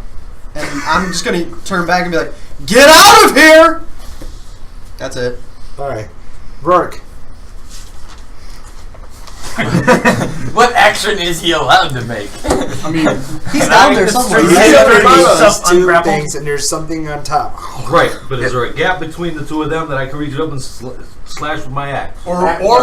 And I'm just gonna turn back and be like, "Get out of here!" That's it. All right, Rourke. What action is he allowed to make? I mean, He's down there somewhere. He's He's got underneath stuff these two ungrappled. things, and there's something on top. Right, but is there a gap between the two of them that I can reach up and slash with my axe? or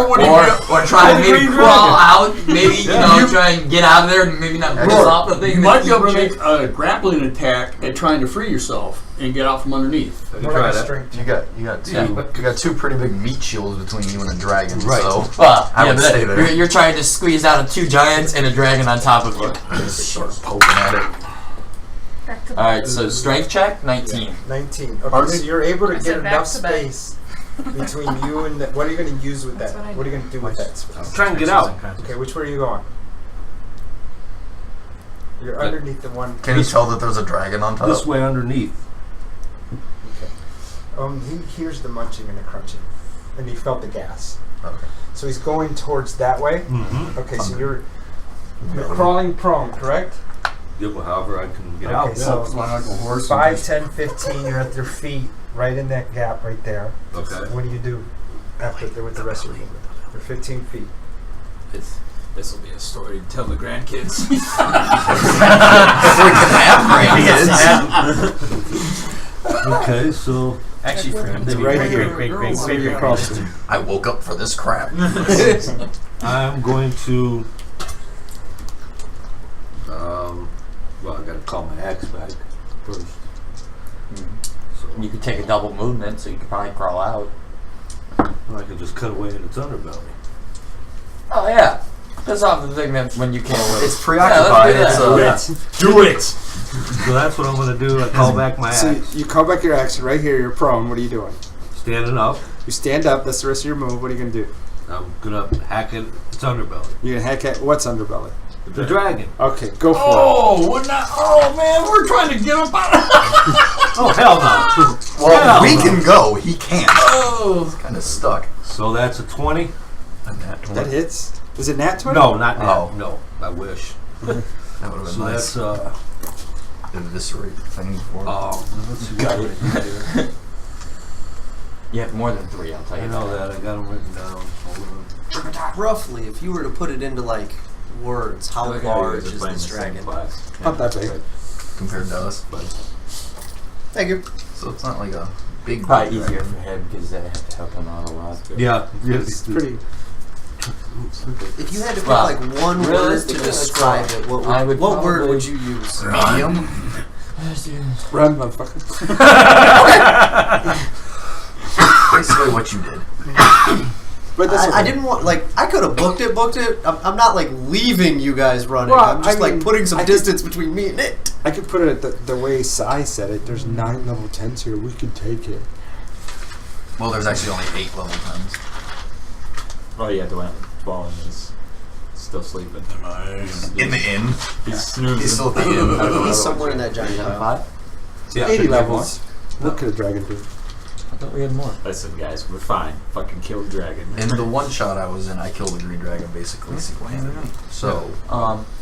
would he Or try to the maybe green crawl dragon. out, maybe try and get out of there, and maybe not piss off the thing. You and might then be able to eat make a grappling attack at trying to free yourself and get out from underneath. I can More try like a that. strength. You got two pretty big meat shields between you and the dragon. Right. So Well, I yeah, would but stay there. you're trying to squeeze out of two giants and a dragon on top of you. Just start poking at it. Back to Alright, so strength check, 19. 19. Okay, Pardon so me? you're able to I get said back enough to back. space between you and what are you going to use with That's that? what I What are you going to do with that space? Oh. Try and get out. Okay, which way are you going? You're underneath the one. Can you tell that there's a dragon on top? This way underneath. He hears the munching and the crunching, and he felt the gas. Okay. So he's going towards that way. Mm-hmm. Okay, so you're crawling prone, correct? Yeah, well, however I can get Okay, out. so Fly like a horse. 5, 10, 15. You're at their feet, right in that gap right there. Okay. What do you do after with the rest of your movement? You're 15 feet. This will be a story to tell the grandkids. If we can have grandkids. Okay, so Actually, for him to be Right great, here. great, great, great, So great, you're great, crossing. I woke up for this crap. I'm going to. Well, I gotta call my axe back first. So You could take a double movement, so you could probably crawl out. I can just cut away in its underbelly. Oh, yeah. Piss off the thing that when you can't really. It's preoccupied. Yeah, let's It's Do it! So that's what I'm gonna do. I call back my So axe. you call back your action right here. You're prone. What are you doing? Standing up, You stand up. That's the rest of your move. What are you gonna do? I'm gonna hack it. Its underbelly. You're gonna hack at what's underbelly? The dragon. Okay, go for it. Oh, we're not. Oh man, we're trying to get up out of. Oh hell no! well, we can go. He can't. Oh. Kind of stuck. So that's a 20. That hits. Is it nat 20? No, not now. Oh. No, I wish. That would have been So nice. that's Eviscerate the thing for. let's see what I got here. You have more than 3, I'll tell I you. know that. I got them written down. Hold on. Roughly, if you were to put it into like words, how large is this dragon? Not that big. Compared to us. Thank you. So it's not like a big Probably dragon. easier for him because they have to help him out a lot. Yeah, It's pretty. If you had to pick Well, like one word to realistically, describe it's it, what I would, would what word probably- would you use? Medium. Run, motherfucker. Basically what you did. But that's okay. I didn't want like I could have booked it. I'm not like leaving you guys running. Well, I'm just I like mean, putting some I distance between me and it. I could put it the way Sai said it. There's 9 level 10s here. We could take it. Well, there's actually only 8 level 10s. Oh yeah, the one falling is still sleeping. In the inn. He's snoozing. He's still at the inn. He's somewhere in that giant pile. 5? Yeah, 80 50 levels. What could a dragon do? I thought we had more. Listen, guys, we're fine. Fucking kill the dragon. In the one shot I was in, I killed the green dragon basically single-handedly. So,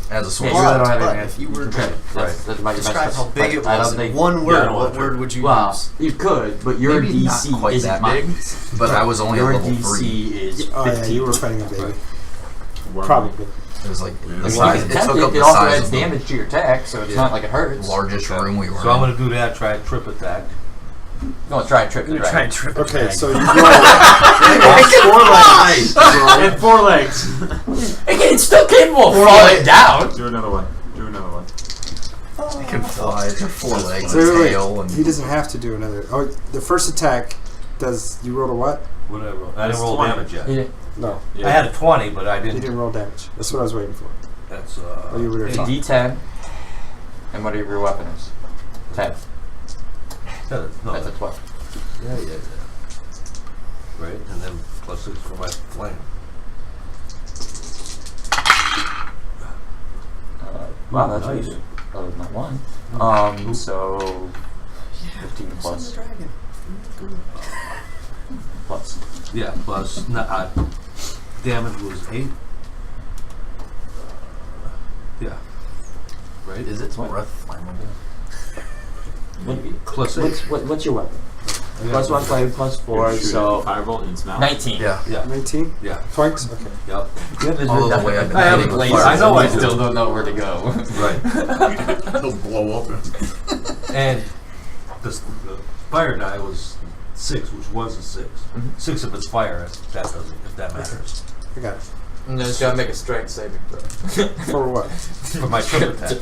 as a Yeah, sword. you really don't have But any. if you were Okay, to that's my describe how big it I was don't in think. one I word, don't what want word would you Well, use? you could, but your Maybe not DC quite isn't that mine. big, but I was only Your at level 3. DC is 15. Oh yeah, you were fighting a baby. Worm. Probably. It was like the If you size. can It attempt took it, up it the also size adds of the damage to your attack, so it's not like it hurts. largest room we were So I'm in. gonna do that. Try a trip attack. No, try and trip the I'm gonna try and dragon. trip it. Okay, so you roll. and 4 legs. Again, it's still capable of falling down. Do another one. Do another one. It can fly. It's got 4 legs, So a wait, tail, and he doesn't have to do another. Oh, the first attack does. You rolled a what? What did I roll? I That's didn't roll 20. damage yet. Yeah. No, Yeah. I had a 20, but I you didn't. didn't roll damage. That's what I was waiting for. That's Oh, you were there. A D10, and whatever your weapon is. 10. no, That's a 12. yeah. Right, and then plus 6 for my flame. Wow, that's nice. easy. Other than that one. So 15 plus. Plus. Yeah, plus damage was 8. right? Is it breath flammable? Plus What's your weapon? Plus 1 fire, plus 4, so Firebolt and smell. 19. Yeah. 19? Yeah. Points? Okay. Yep. All the way I've been I have hitting with lasers. fire. I know I still don't know where to go. Right. He'll blow up. And the fire die was 6, which was a 6. 6 if it's fire, if that matters. I got it. And then just gotta make a strength saving throw. For what? For my trip attack.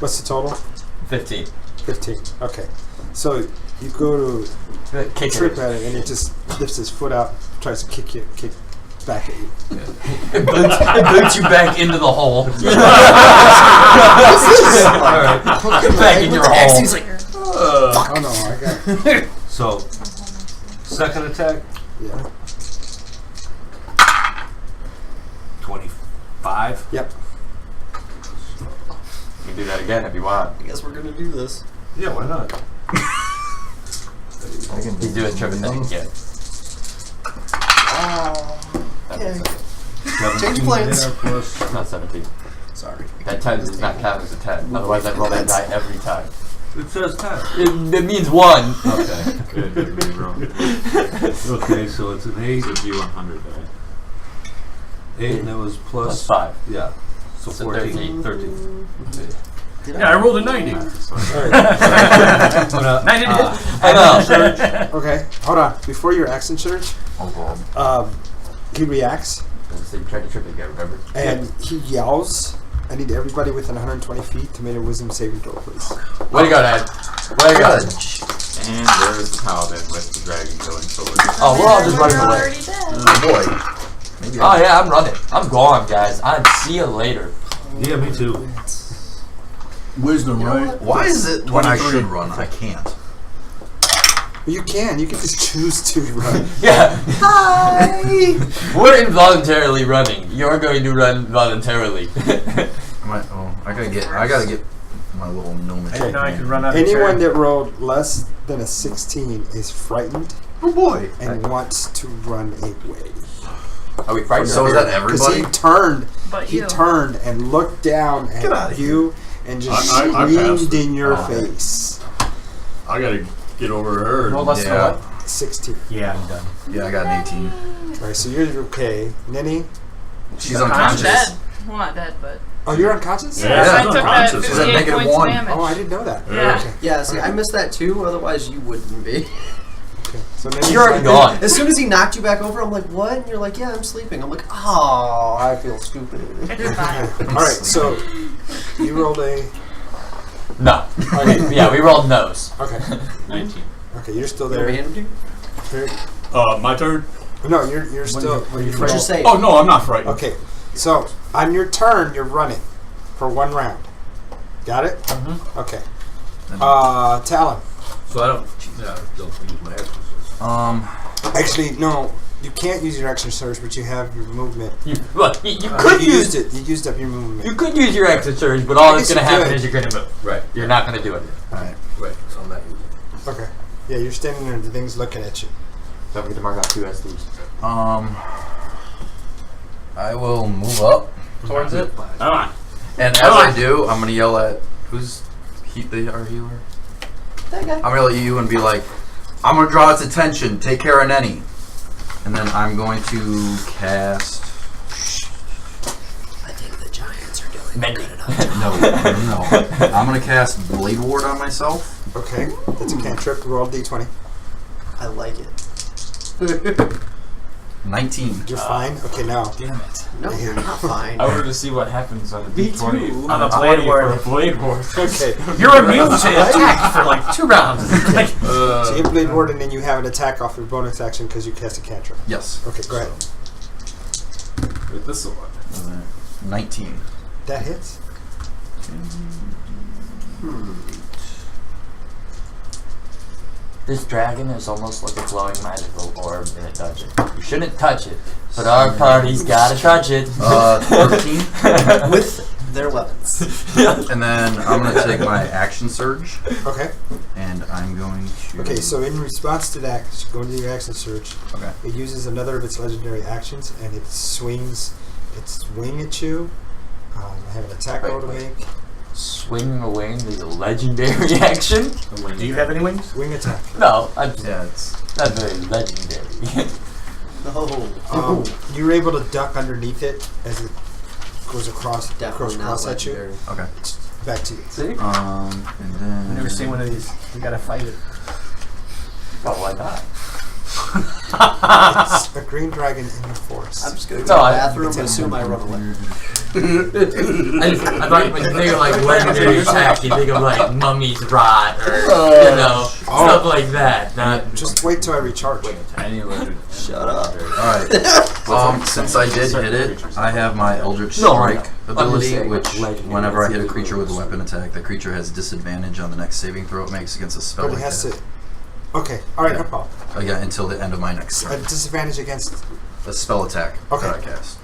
What's the total? 15. 15. Okay. So you go to Kick trip it. at it, and it just lifts his foot out, tries to kick back at you. It boots you back into the hole. Alright. Get back in your hole. He's like, Oh no, I got it. So, second attack, Yeah. 25. Yep. You can do that again if you want. I guess we're gonna do this. Yeah, why not? He's doing trip attack again. Okay. 17 Change plans. there plus- Not 17. Sorry. That 10 does not count as a 10. Otherwise, I'd roll that die every time. It says 10. It means 1. Okay. Good, good reroll. Okay, so it's an 8. So D100 die. 8, and that was Plus 5. Yeah. So So 14. 13. Yeah, I rolled a 90. Alright. I know. Okay. Hold on. Before your action surge, Oh, God. he reacts So you tried to trip again, remember? and he yells. I need everybody within 120 feet to make a wisdom saving throw, please. Way to go, Dad. Way to go. And there's the paladin with the dragon going forward. Oh, we're all just running We're away. already dead. Oh, boy. Maybe Oh, yeah, I'm running. I'm gone, guys. I'll see you later. Yeah, me too. Wisdom, right? Why is it when I 23. should run, I can't? You can just choose to run. Yeah. Hi. We're involuntarily running. You're going to run voluntarily. I gotta get my little gnomish. I didn't know I could run out of Anyone turn. that rolled less than a 16 is frightened Oh boy. and wants to run away. Are we frightened? So is that Because everybody? But he turned and looked down Get outta at you and just I passed screamed it. in your Oh. face. I gotta get over her. Roll less than Yeah. what? 16. Yeah, I'm done. Yeah, I got an 18. Alright, so you're okay. Ninny? She's I'm unconscious. dead. Well, not dead, but Oh, you're unconscious? Yeah, I she's took that unconscious. She's at 58 negative points 1. damage. Oh, I didn't know that. Yeah. Okay. Yeah, see, I missed that too. Otherwise, you wouldn't be. Okay. So Ninny's You're already like- gone. As soon as he knocked you back over, I'm like, "What?" And you're like, "Yeah, I'm sleeping." I'm like, "Oh, I feel stupid." You're fine. Alright, so you rolled a. No. Okay. Yeah, we rolled nose. Okay. 19. Okay, you're still You want me there. to hand him Very- My turn? No, you're still. to you? What'd you say? Oh, no, I'm not frightened. Okay, so on your turn, you're running for 1 round. Got it? Mm-hmm. Okay. Talon. So I don't use my exorcism. Actually, no, you can't use your action surge, but you have your movement. You could You use used it. You used up your movement. You could use your exit surge, but all I that's guess going to you happen could. is you're going to move. Right. You're not going to do it. Alright. Right. So I'm not using it. Okay. Yeah, you're standing there and the thing's looking at you. Don't forget to mark out 2 SDs. I will move up towards it. Come on. And as I do, I'm gonna yell at who's our healer? That guy. I'm gonna yell at you and be like, I'm gonna draw its attention, take care of Nenny. And then I'm going to cast I think the Giants are doing Mending. good enough. No. I'm gonna cast Blade Ward on myself. Okay. That's a cantrip. Roll a d20. I like it. 19. You're fine. Okay, now. Damn it. No, you're not fine. I wanted to see what happens on the Me D20. too. On the blade ward. Blade ward. Okay. You're immune to attack for like 2 rounds. Like, So you have Blade Ward and then you have an attack off your bonus action because you cast a cantrip. Yes. Okay, go ahead. With this sword. 19. That hits. This dragon is almost like a glowing magical orb in a dungeon. You shouldn't touch it, but our party's gotta touch it. 13. With their weapons. And then I'm gonna take my action surge, Okay. and I'm going to. Okay, so in response to that, go into your action surge. Okay. It uses another of its legendary actions and it swings its wing at you. I have an attack roll to make. Swinging a wing is a legendary action. Do you have any wings? Wing attack. No, I'm just Yeah, it's not very legendary. No. You're able to duck underneath it as it goes across, Definitely not across at you. legendary. okay. Back to you. See? And then I've never seen one of these. We gotta fight it. Oh, why not? It's a green dragon in the forest. I'm just gonna go No, to the I- bathroom and assume I run away. I thought when you think of like legendary attack, you think of like mummy's rot or you know stuff like that. Not Just wait till I recharge. Any legend. Shut up. Alright. Since I did hit it, I have my Eldritch No, I Strike know. ability, I'm just which saying, legendary, whenever I that's hit a the creature with a equivalent. weapon attack, the creature has disadvantage on the next saving throw it makes against a spell But it like has that. to. Okay, alright, no Yeah. problem. Yeah, until the end of my next A turn. disadvantage against. A spell attack Okay. that I cast.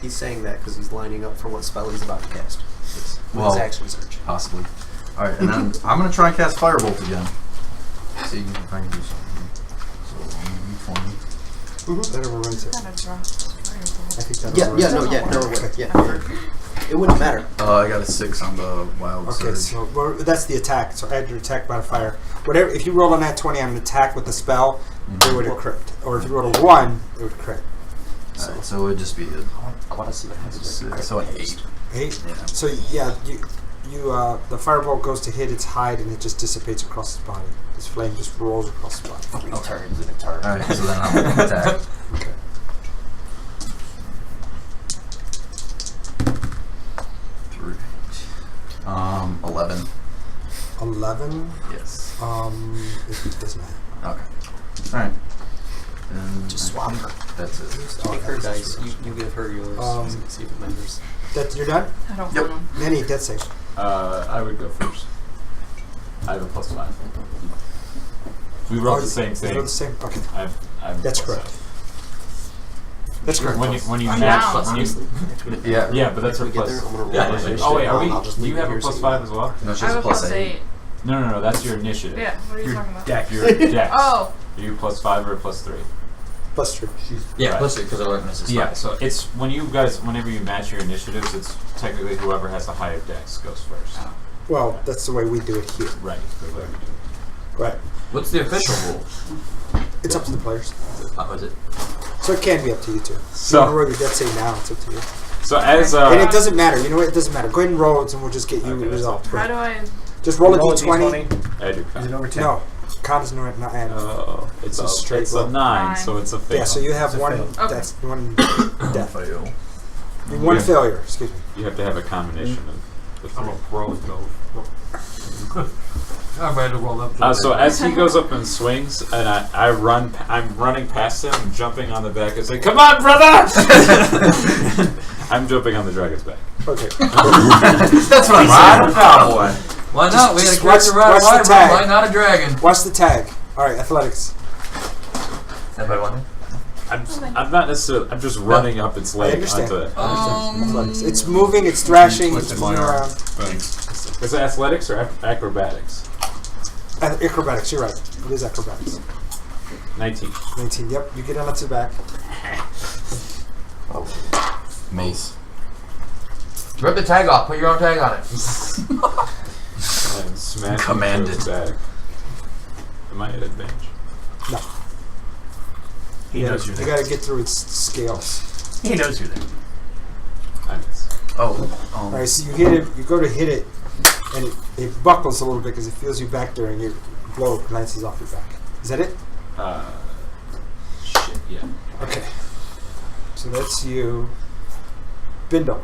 He's saying that because he's lining up for what spell he's about to cast. With Well, his action surge. possibly. Alright, and then I'm going to try and cast Firebolt again. See if I can do something. So, 20. That overruns it. Kind of dropped. I think that Yeah, overruns yeah, it. no, it wouldn't. Yeah. It wouldn't matter. I got a 6 on the Wild Okay, Surge. so well, that's the attack. So add your attack modifier. Whatever. If you roll on that 20 on an attack with the spell, it would have crit. Or if you roll a 1, it would crit. Alright, so it would just be I want to see what happens. a 6. So an 8. 8. Yeah. So yeah, the firebolt goes to hit its hide and it just dissipates across its body. This flame just rolls across the body. It turns and it turns. Alright, so then I'll attack. Okay. 3. 11. 11. Yes. It doesn't matter. Okay. Alright. Just swap her. That's it. Take her dice. You give her yours. See if it matters. That you're done. I don't Yep. know. Nanny, death save. I would go first. I have a +5. We rolled the same You thing. rolled the same. Okay, I'm that's +5. correct. That's correct. When you Oh, match, wow. Yeah. yeah, but that's her If we get plus. there, I'm gonna Yeah, roll my yeah. Oh wait, are we? I'll just Do leave you it have a here so +5 as well? No, she I has have a a plus 8. 8. No, that's your initiative. Yeah, what are you talking about? Deck. Your dex. Oh, Are you +5 or +3? Plus 3. Yeah, Right. plus it because I learned this is Yeah, so it's when you guys, whenever you match your initiatives, it's technically whoever has the higher dex goes first. Well, that's the way we do it here. Right. the way we do it. Right. What's the official rule? It's up to the players. How is it? So it can be up to you too. If you want to So, roll your death save now, it's up to you. so as And it doesn't matter. You know what? It doesn't matter. Go ahead and roll it, and we'll just get you Okay, the result. how do I? Just roll a Roll d20. I do Is it count. over 10? No, con is not added. Oh, it's a straight it's a roll. 9, so it's a fail. Yeah, so you have It's a one. fail. Okay. That's one death. Fail. One Yeah. failure. Excuse me. You have to have a combination of the I'm three. a pro, though. I'm ready to roll up. So as he goes up and swings, and I run, I'm running past him, jumping on the back and saying, "Come on, brother!" I'm jumping on the dragon's back. Okay. That's what I'm saying. Cowboy. Why not? We had a just character watch- ride a watch the water tag. Why not a dragon? Watch the tag. All right, athletics. Anybody want it? I'm not necessarily. I'm just running up its I leg understand. onto. Athletics. It's moving. It's thrashing. It's What's moving my arm? around. Thanks. Is it athletics or acrobatics? Acrobatics. You're right. It is acrobatics. 19. 19. Yep. You get on its back. Mace. Rip the tag off. Put your own tag on it. And smash Commanded. its back. Am I at advantage? No. He You knows you're gotta, there. you gotta get through its scales. He knows you're there. I miss. Oh. All right. So you hit it. You go to hit it, and it buckles a little bit because it feels you back there, and your blow glances off your back. Is that it? Shit, yeah. Okay. So that's you. Bindle.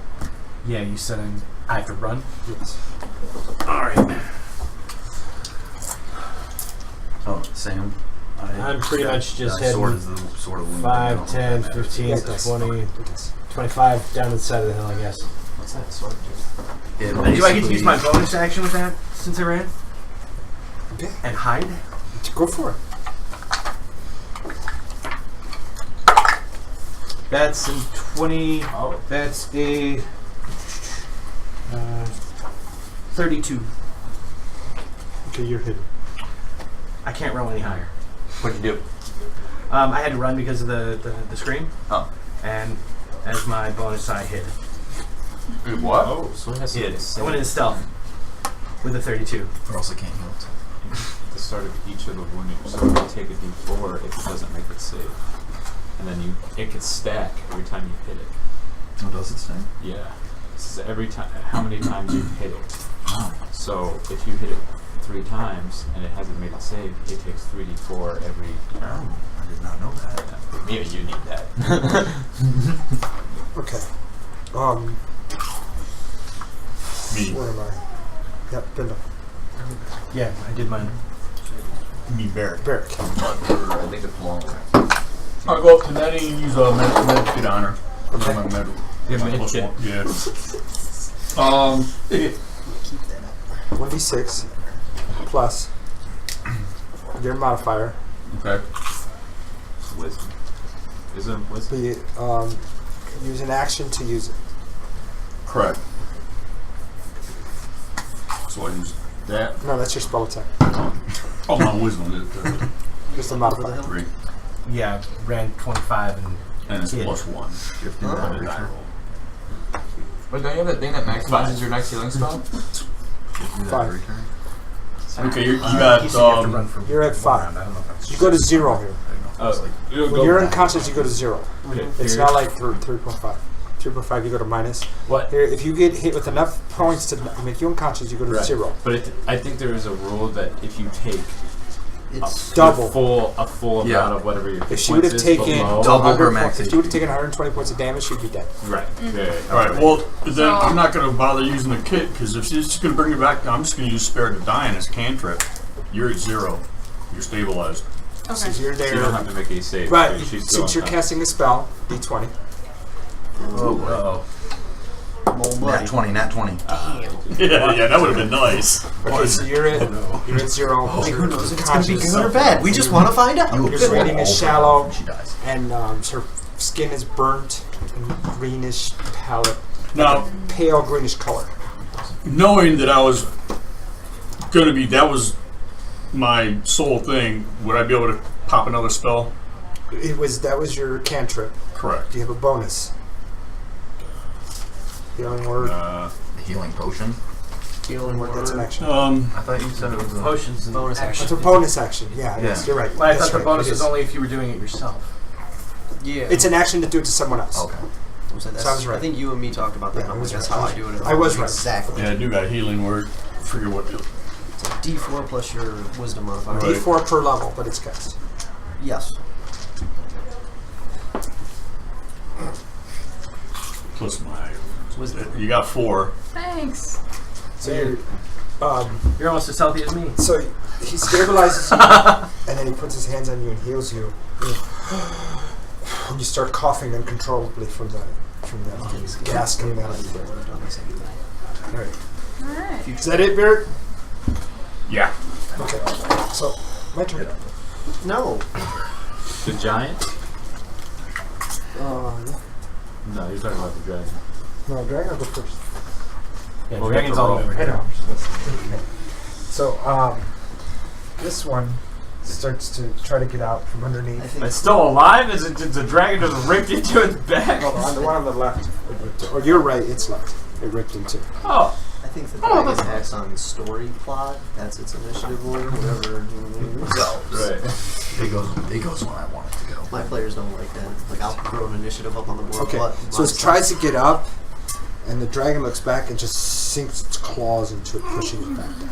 Yeah, you said I have to run. Yes. Alright. Oh, Sam. I'm pretty much just sword heading is the sword of the wind. 5, 10, 15, Yeah, it does. 20, It does. 25 down to the side of the hill, I guess. What's that sword do? It Do I get to basically- use my bonus action with that since I ran? Okay. And hide? Go for it. That's in 20. Oh. That's a 32. Okay, you're hitting. I can't roll any higher. What'd you do? I had to run because of the scream. Oh. And As my bonus, I hit. What? Oh, so it has to Hit. be I went in stealth with a 32. Or else I can't heal it. the start of each of the wounding. So you take a d4 if it doesn't make it save. And then it can stack every time you hit it. Oh, does it stay? Yeah. This is every time, how many times you hit it. Oh. So if you hit it 3 times and it hasn't made it save, it takes 3d4 every turn. I did not know that. Maybe you need that. Okay. Me. Where am I? Yep, Brenda. Yeah, I did mine. Me, Barrett. Barrick. I think it's long. I'll go up to Nettie and use a med kit on her. Okay. My med. Yeah, my med plus kit. one. Yeah. 1d6 plus your modifier. Okay. Wisdom. Isn't wisdom? Be use an action to use it. Correct. So I use that. No, that's your spell attack. Oh, my wisdom Just a modifier. 3. Yeah, ran 25 And it's Yeah. plus 1. You have to do that every turn. But don't you have that thing that maximizes your next healing spell? You have to do that 5. every turn. Okay, you He said got you have to run from You're at 5. around. I don't know if that's You go to 0 here. I don't know if it's like When you're unconscious, you go to 0. Okay, It's here- not like 3.5. 3.5, you go to minus. What? Here, if you get hit with enough points to make you unconscious, you go to Right. 0. But I think there is a rule that if you take It's Double. a full Yeah. amount of whatever your hit If she would have points is taken below, Double her 100 max if she would have taken 120 points of damage, she'd be dead. right? Yeah. Alright, well, then So- I'm not going to bother using the kit because if she's just going to bring you back, I'm just going to use Spare to Die as a cantrip. You're at 0. You're stabilized. So Okay. you're So you don't there. have to make a save. Right, because she's still since you're unconscious. casting a spell, d20. oh, whoa. Nat 20, nat 20. Yeah, that would have been nice. Okay, so you're at 0. Hey, you're who knows if it's gonna be conscious, good or bad? We just want to find out. You Your absorb breathing is all the shallow. and she dies. and her skin is burnt and greenish palette, Now, pale greenish color. knowing that I was going to be, that was my sole thing, would I be able to pop another spell? That was your cantrip. Correct. Do you have a bonus? Healing word. The healing potion. Healing word. That's an action. I thought you said it was a Potions and Bonus action. It's a bonus action. Yeah, Yeah. yes, you're right. Well, I That's thought the right, bonus it was is. only if you were doing it yourself. Yeah. It's an action to do it to someone else. Okay. Sounds right. I think you and me talked about that. Yeah, I was That's right. how I do it. I was right. Exactly. Yeah, I do got a healing word. Forget what. D4 plus your wisdom modifier. Right. D4 per level, but it's cast. Yes. Plus my. Wisdom. You got 4. Thanks. So you're. You're almost as healthy as me. So he stabilizes you, and then he puts his hands on you and heals you. And you start coughing uncontrollably from the gas coming out of you. All right. Alright. Is that it, Barrett? Yeah. Okay. So my turn. No. The giant? Yeah. No, you're talking about the dragon. No, Dragon, I'll go first. Yeah, Well, dragon's we have to all roll. over I here. know. So, this one starts to try to get out from I underneath. think It's still alive? Is it the dragon just ripped into its back? No, on the one on the left. It ripped or you're right, it's left. It ripped into. Oh. I think the dragon acts on story plot. That's its initiative order, whatever. Right. It goes when I want it to go. My players don't like that. Like I'll throw an initiative up on the board. Okay, but so it tries to get up, and the dragon looks back and just sinks its claws into it, pushing it back down.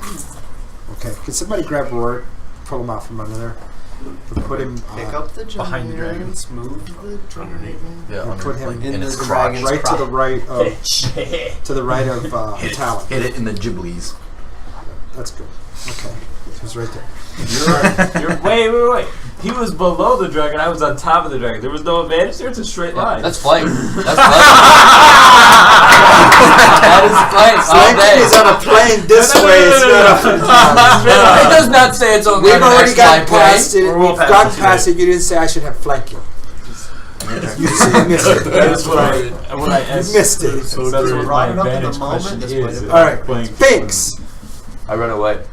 Okay, can somebody grab Rourke, pull him out from under there, and put him pick up the behind the dragon. giants, move the dragon. Yeah, And put him in its the crotch. dragon's right to the right of Talon. Hit it in the giblies. That's good. Okay, so he's right there. Wait. He was below the dragon. I was on top of the dragon. There was no advantage there. It's a straight line. That's flank. That's flank. That is flank all Flanking day. is on a plane this way. It's not up and down. It does not say it's only We've on the already next gotten line past plane. it. We'll We've pass gotten it past it. You didn't say I should have flanking. You missed it. That's what I You missed it. So that's what my Brought it up at the advantage moment, question that's is. what it- All right, Playing- Binks. I run away.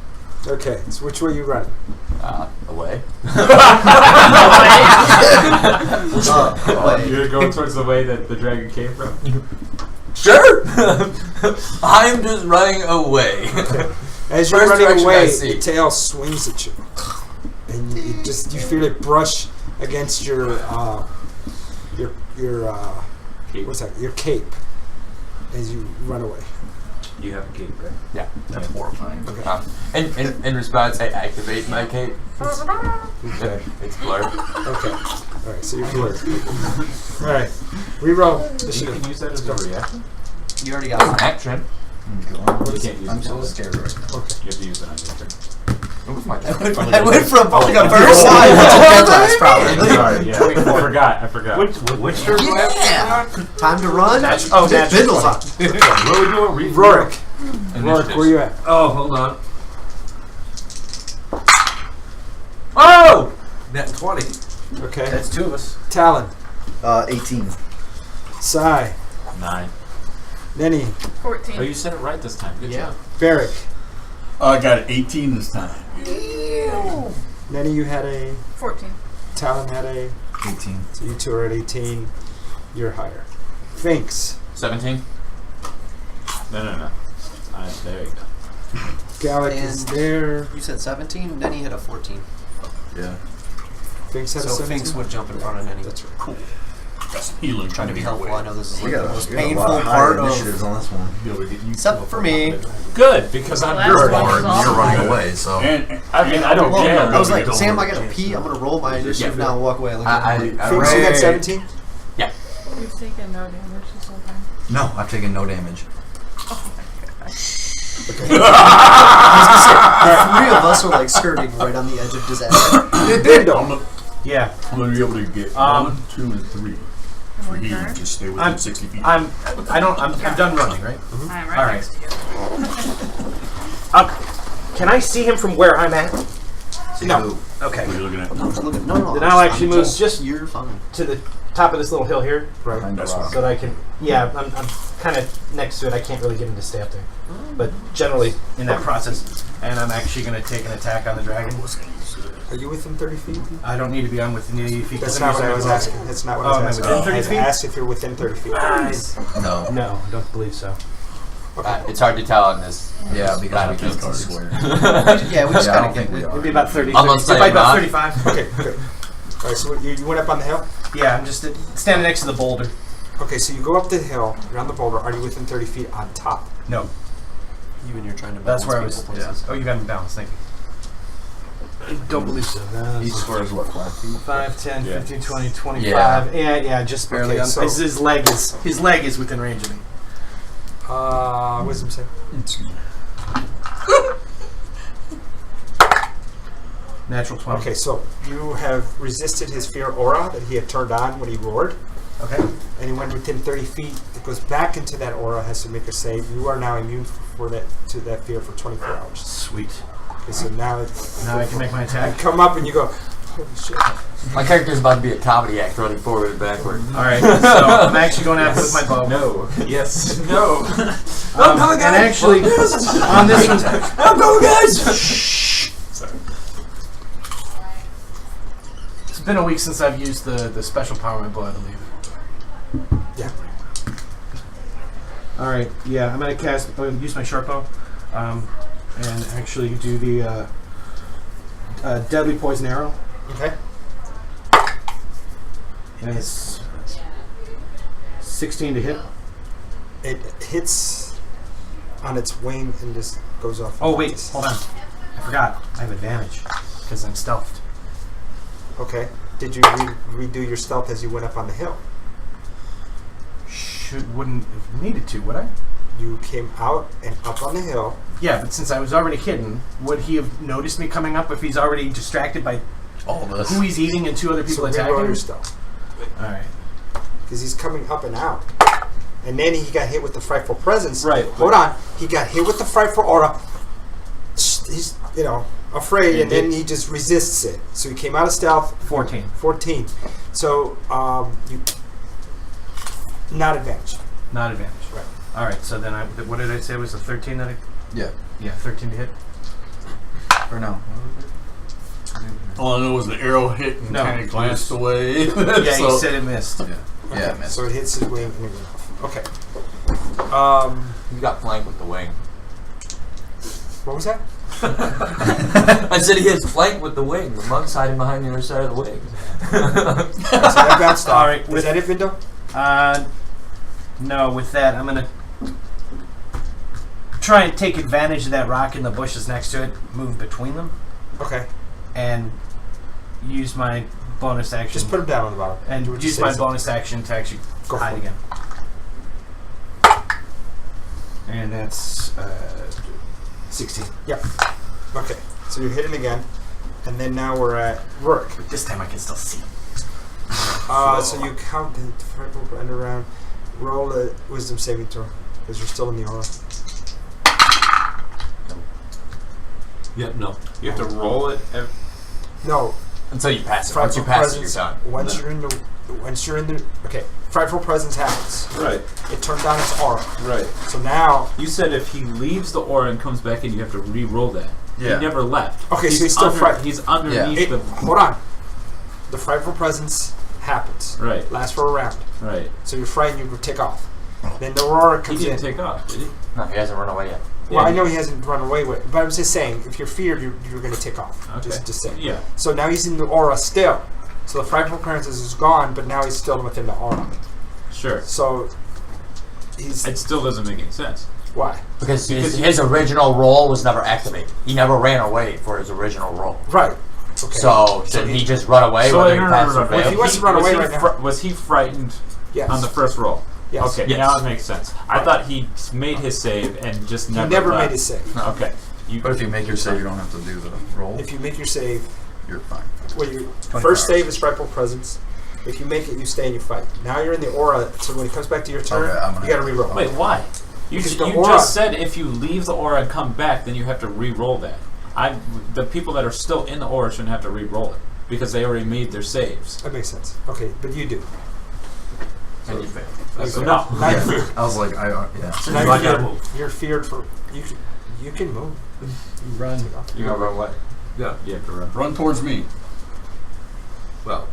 Okay, so which way you running? Away. Wait. You're going towards the way that the dragon came from? Sure. I'm just running away. As you're First running direction I away, see. the tail swings at you, and you feel it brush against your Cape. what's that? Your cape as you run away. You have a cape, right? Yeah. That's horrifying. In response, I activate my cape. Okay. It's blurred. Okay. All right. So you're blurred. All right. Reroll the You shield. can use that as a reaction. You already got one. Action. You can't use I'm it. so scared right now. You have to use it on your turn. It was my I went from Oh, like a first line to dead last, probably. Sorry, yeah. I forgot. Which turn? Yeah. Time to run. Oh, Get natural Bindles on. What are we doing? Rorik. Rorik, where you at? Oh, hold on. Oh! Net 20. Okay. That's two of us. Talon. 18. Sai. 9. Nenny. 14. Oh, you said it right this time. Good job. Barrick. I got an 18 this time. Nenny, you had a. 14. Talon had a. 18. So you two are at 18. You're higher. Finks. 17. No. There you go. Gallic is And- there. You said 17, then he hit a 14. Yeah. Finks had a So 17. Finks would jump in front of Nenny. That's right. Cool. Got some healing Trying to be helpful. I know this is We like got the most we got a painful lot of part higher initiatives of. on this one. Be able to get you Except for me. Good, because I'm Last good. one Or was you're awesome. running away, so. And I mean, I don't Well, care. I was like, Don't Sam, worry. I gotta pee. I'm gonna roll my initiative now and walk away. Like, I Finks, you had 17? You've taken no damage this whole time. No, I've taken no damage. Three of us are like skirting right on the edge of disaster. Yeah. I'm going to be able to get 1, 2, and 3 for healing. Just stay within 60 feet. I'm done running, right? I'm right All right. next to you. Can I see him from where I'm at? So No. you- Okay. What are you looking at? No, no. Then I'll actually move just You're fine. to the top of this little hill here, Right. behind the That's rock. so that I can. Yeah, I'm kind of next to it. I can't really get him to stay up there, but generally in that process. And I'm actually going to take an attack on the dragon. Are you within 30 feet? I don't need to be on within 80 feet. That's 'cause not I'm what I using was my bow. asking. That's not what Oh, I am I was within asking. 30 I've feet? asked if you're within 30 feet. No. No, I don't believe so. It's hard to tell on this. Yeah, because we Battlefield can't see cards. square. Yeah, we just Yeah, I gotta don't get think we it. are. It'd be about 30. I'm gonna 30 say by about not. 35. Okay, good. All right, so you went up on the hill? Yeah, I'm just standing next to the boulder. Okay, so you go up the hill, you're on the boulder. Are you within 30 feet on top? No, You and you're trying to that's balance where I was. people Yeah. places. Oh, you got me balanced. Thank you. I don't believe so. Each square is what, 5 feet? 5, 10, Yeah. 15, 20, 25. Yeah, just barely. Okay, so- his leg is within range of me. Wisdom save. Natural 20. Okay, so you have resisted his fear aura that he had turned on when he roared, Okay. and he went within 30 feet. It goes back into that aura, has to make a save. You are now immune to that fear for 24 hours. Sweet. Okay, so now it's Now I can make my you attack. come up and you go, holy shit. My character's about to be a comedy act running forward and backward. All right. So I'm actually going after with my bow. No. Yes. No. And actually, on this one, I'm going, guys! Sorry. it's been a week since I've used the special power of my bow, I believe. Yeah. All right. Yeah, I'm gonna use my sharp bow, and actually do the deadly poison arrow. Okay. And it's 16 to hit. It hits on its wing and just goes off. Oh wait, hold on. I forgot. I have advantage because I'm stealthed. Okay. Did you redo your stealth as you went up on the hill? Wouldn't have needed to, would I? You came out and up on the hill. Yeah, but since I was already hidden, would he have noticed me coming up if he's already distracted by All this. who he's eating and two other people So attacking reroll him? your stealth. All right. Because he's coming up and out. And then he got hit with the frightful presence. Right. Hold on. He got hit with the frightful aura. He's, afraid, and then he just resists it. So he came out of stealth. 14. 14. So, you... Not advantage. Not advantage. Right. All right. So then, what did I say was a 13 that I? Yeah. Yeah, 13 to hit. Or no. All I know was the arrow hit and No. kind of glanced away. Yeah, So- you said it missed. Yeah. Yeah, Okay, man. so it hits his wing and it went off. Okay. You got flanked with the wing. What was that? I said he gets flanked with the wing. The monk's hiding behind the other side of the wing. Alright, so that bounced off. Alright, Is that it, Vindo? No, with that, I'm gonna try and take advantage of that rock in the bushes next to it, move between them, Okay. and use my bonus action. Just put him down on the bottom. and Do what you use say, my so- bonus action to actually Go hide for it. again. And that's 16. Yep. Okay. So you're hitting again. And then now we're at Rourke. But this time I can still see. So you count the 5 end around. Roll a wisdom saving throw. Because you're still in the aura. Yeah, no. You have to roll it. No. Until you pass it. Once you Frightful pass it, you're presence. done. Once you're in the okay. Frightful presence happens. Right. It turns on its aura. Right. So now You said if he leaves the aura and comes back in, you have to re-roll that. Yeah. He never left. Okay, so he's still frightened. He's underneath it, the. hold on. The frightful presence happens. Right. Lasts for a round. Right. So you're frightened, you take off. Then the aura He comes didn't in. take off, did he? No, he hasn't run away yet. Well, Yeah, I know he hasn't run away with it, but I'm just saying, if you're feared, you're going to take off. Okay. Just saying. Yeah. So now he's in the aura still. So the frightful presence is gone, but now he's still within the aura. Sure. So he's It still doesn't make any sense. why? Because his original roll was never activated. He never ran away for his original roll. Right. Okay. So should he just run away So whether he no, no, passes no, or no. Well, if he fails? wants to run was away he right now. was he frightened Yes. on the first roll? Yes. Okay, Yes. now it makes sense. I Right. thought he made his save and just He never. never left. made his save. Okay. But if you make your save, you don't have to do the roll. If you make your save, You're fine. well, your 24 first hours. save is frightful presence. If you make it, you stay and you fight. Now you're in the aura, so when it comes back to your turn, Okay, I'm gonna you got to have to- reroll. Wait, why? You Because just, the you aura- just said if you leave the aura and come back, then you have to re-roll that. The people that are still in the aura shouldn't have to re-roll it because they already made their saves. That makes sense. Okay, but you do. And you fail. So no. Now you're Yeah. feared. I was like, yeah. So You now gotta you're, move. you're feared for you can move. Run. You gonna run away? Yeah. You have to run. Run towards me. Well,